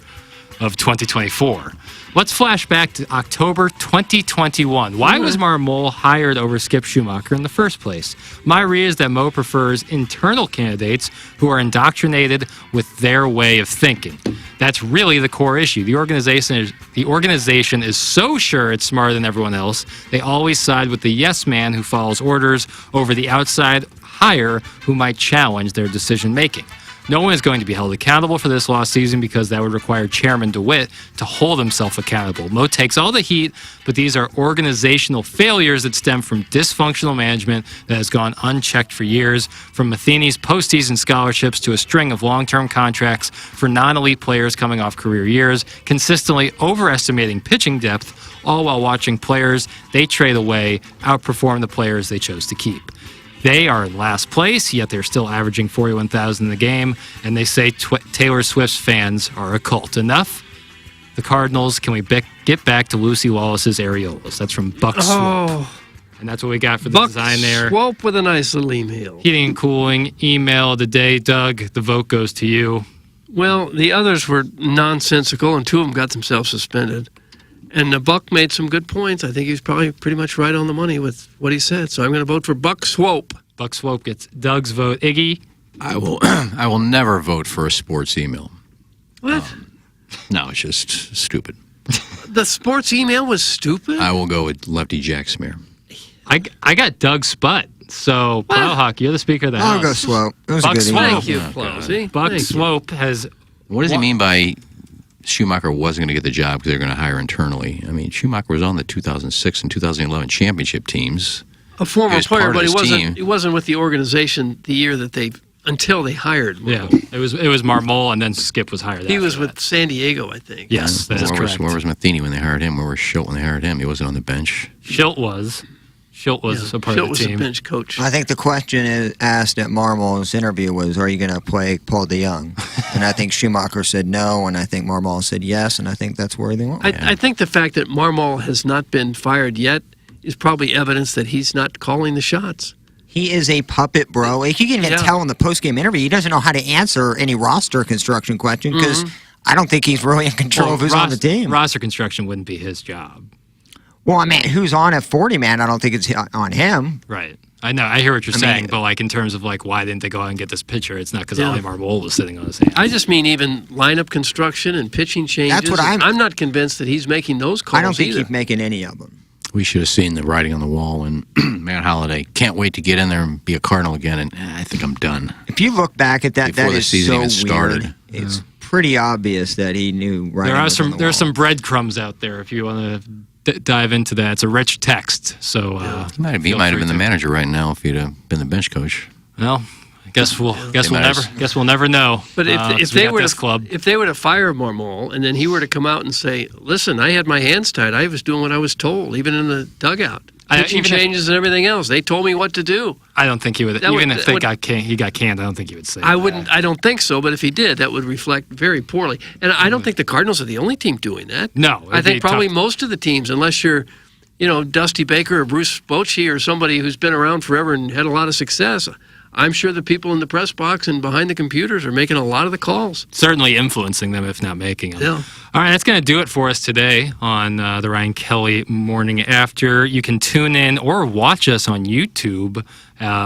of 2024. Let's flash back to October 2021. Why was Marmol hired over Skip Schumacher in the first place? My read is that Mo prefers internal candidates who are indoctrinated with their way of thinking. That's really the core issue. The organization is so sure it's smarter than everyone else, they always side with the yes man who follows orders over the outside hire who might challenge their decision making. No one is going to be held accountable for this lost season because that would require Chairman DeWitt to hold himself accountable. Mo takes all the heat, but these are organizational failures that stem from dysfunctional management that has gone unchecked for years, from Matheny's postseason scholarships to a string of long-term contracts for non-elite players coming off career years, consistently overestimating pitching depth, all while watching players they trade away outperform the players they chose to keep. They are in last place, yet they're still averaging 41,000 in the game, and they say Taylor Swift's fans are a cult. Enough? The Cardinals, can we get back to Lucy Wallace's areolas? That's from Buck Swope. And that's what we got for the design there. Swope with a nice little email. Heating and cooling, email of the day. Doug, the vote goes to you. Well, the others were nonsensical, and two of them got themselves suspended. And the Buck made some good points. I think he was probably pretty much right on the money with what he said. So I'm going to vote for Buck Swope. Buck Swope gets Doug's vote. Iggy? I will never vote for a sports email. What? No, it's just stupid. The sports email was stupid? I will go with Lefty Jacksmere. I got Doug Sput. So, Plowhawk, you're the speaker of the house. I'll go Swope. It was Buck a good email. Thank you, Plowsy. Buck Swope has... What does he mean by Schumacher wasn't going to get the job because they're going to hire internally? I mean, Schumacher was on the 2006 and 2011 championship teams. A former player, but he wasn't with the organization the year that until they hired Marmol. Yeah, it was Marmol, and then Skip was hired. He was with San Diego, I think. Yes, that is correct. Where was Matheny when they hired him? Where was Schilt when they hired him? He wasn't on the bench. Schilt was a part of the team. Schilt was the bench coach. I think the question is asked at Marmol's interview was, are you going to play Paul DeJong? And I think Schumacher said no, and I think Marmol said yes, and I think that's where they went. I think the fact that Marmol has not been fired yet is probably evidence that he's not calling the shots. He is a puppet, bro. Like, you can even tell in the post-game interview, he doesn't know how to answer any roster construction question because I don't think he's really in control of who's on the team. Roster construction wouldn't be his job. Well, I mean, who's on at 40-man, I don't think it's on him. Right. I know. I hear what you're saying, but like in terms of like why didn't they go out and get this pitcher? It's not because Ali Marmol was sitting on his hands. I just mean even lineup construction and pitching changes. That's what I'm not convinced that he's making those calls. I don't think either. he's making any of them. We should have seen the writing on the wall. And Matt Holliday can't wait to get in there and be a Cardinal again. And I think I'm done. If you look back at that, Before that the is season so even started. weird. It's pretty obvious that he knew. There are some breadcrumbs out there if you want to dive into that. It's a rich text. So He might have been the manager right now if he'd have been the bench coach. Well, I guess we'll never know. But if they were to fire Marmol and then he were to come out and say, "Listen, I had my hands tied. I was doing what I was told, even in the dugout, pitching changes and everything else. They told me what to do." I don't think he would. If he got canned, I don't think he would say. I don't think so. But if he did, that would reflect very poorly. And I don't think the Cardinals are the only team doing that. No, I think probably most of the teams, unless you're, Dusty Baker or Bruce Bochy or somebody who's been around forever and had a lot of success. I'm sure the people in the press box and behind the computers are making a lot of the calls. Certainly influencing them, if not making them. Yeah. All right, that's going to do it for us today on the Ryan Kelly Morning After. You can tune in or watch us on YouTube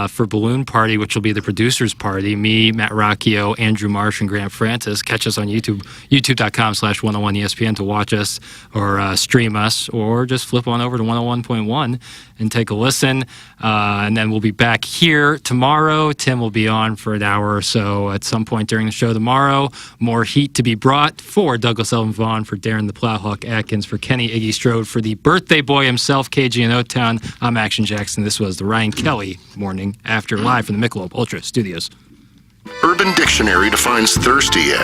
for Balloon Party, which will be the producers' party. Me, Matt Rocchio, Andrew Marsh, and Grant Francis. Catch us on YouTube, youtube.com/101ESPN to watch us or stream us, or just flip on over to 101.1 and take a listen. And then we'll be back here tomorrow. Tim will be on for an hour or so at some point during the show tomorrow. More heat to be brought for Douglas Elvin Vaughn, for Darren the Plowhawk Atkins, for Kenny Iggy Strode, for the birthday boy himself, KG in O-Town. I'm Action Jackson. This was the Ryan Kelly Morning After, live from the Michelob Ultra Studios. Urban Dictionary defines thirsty as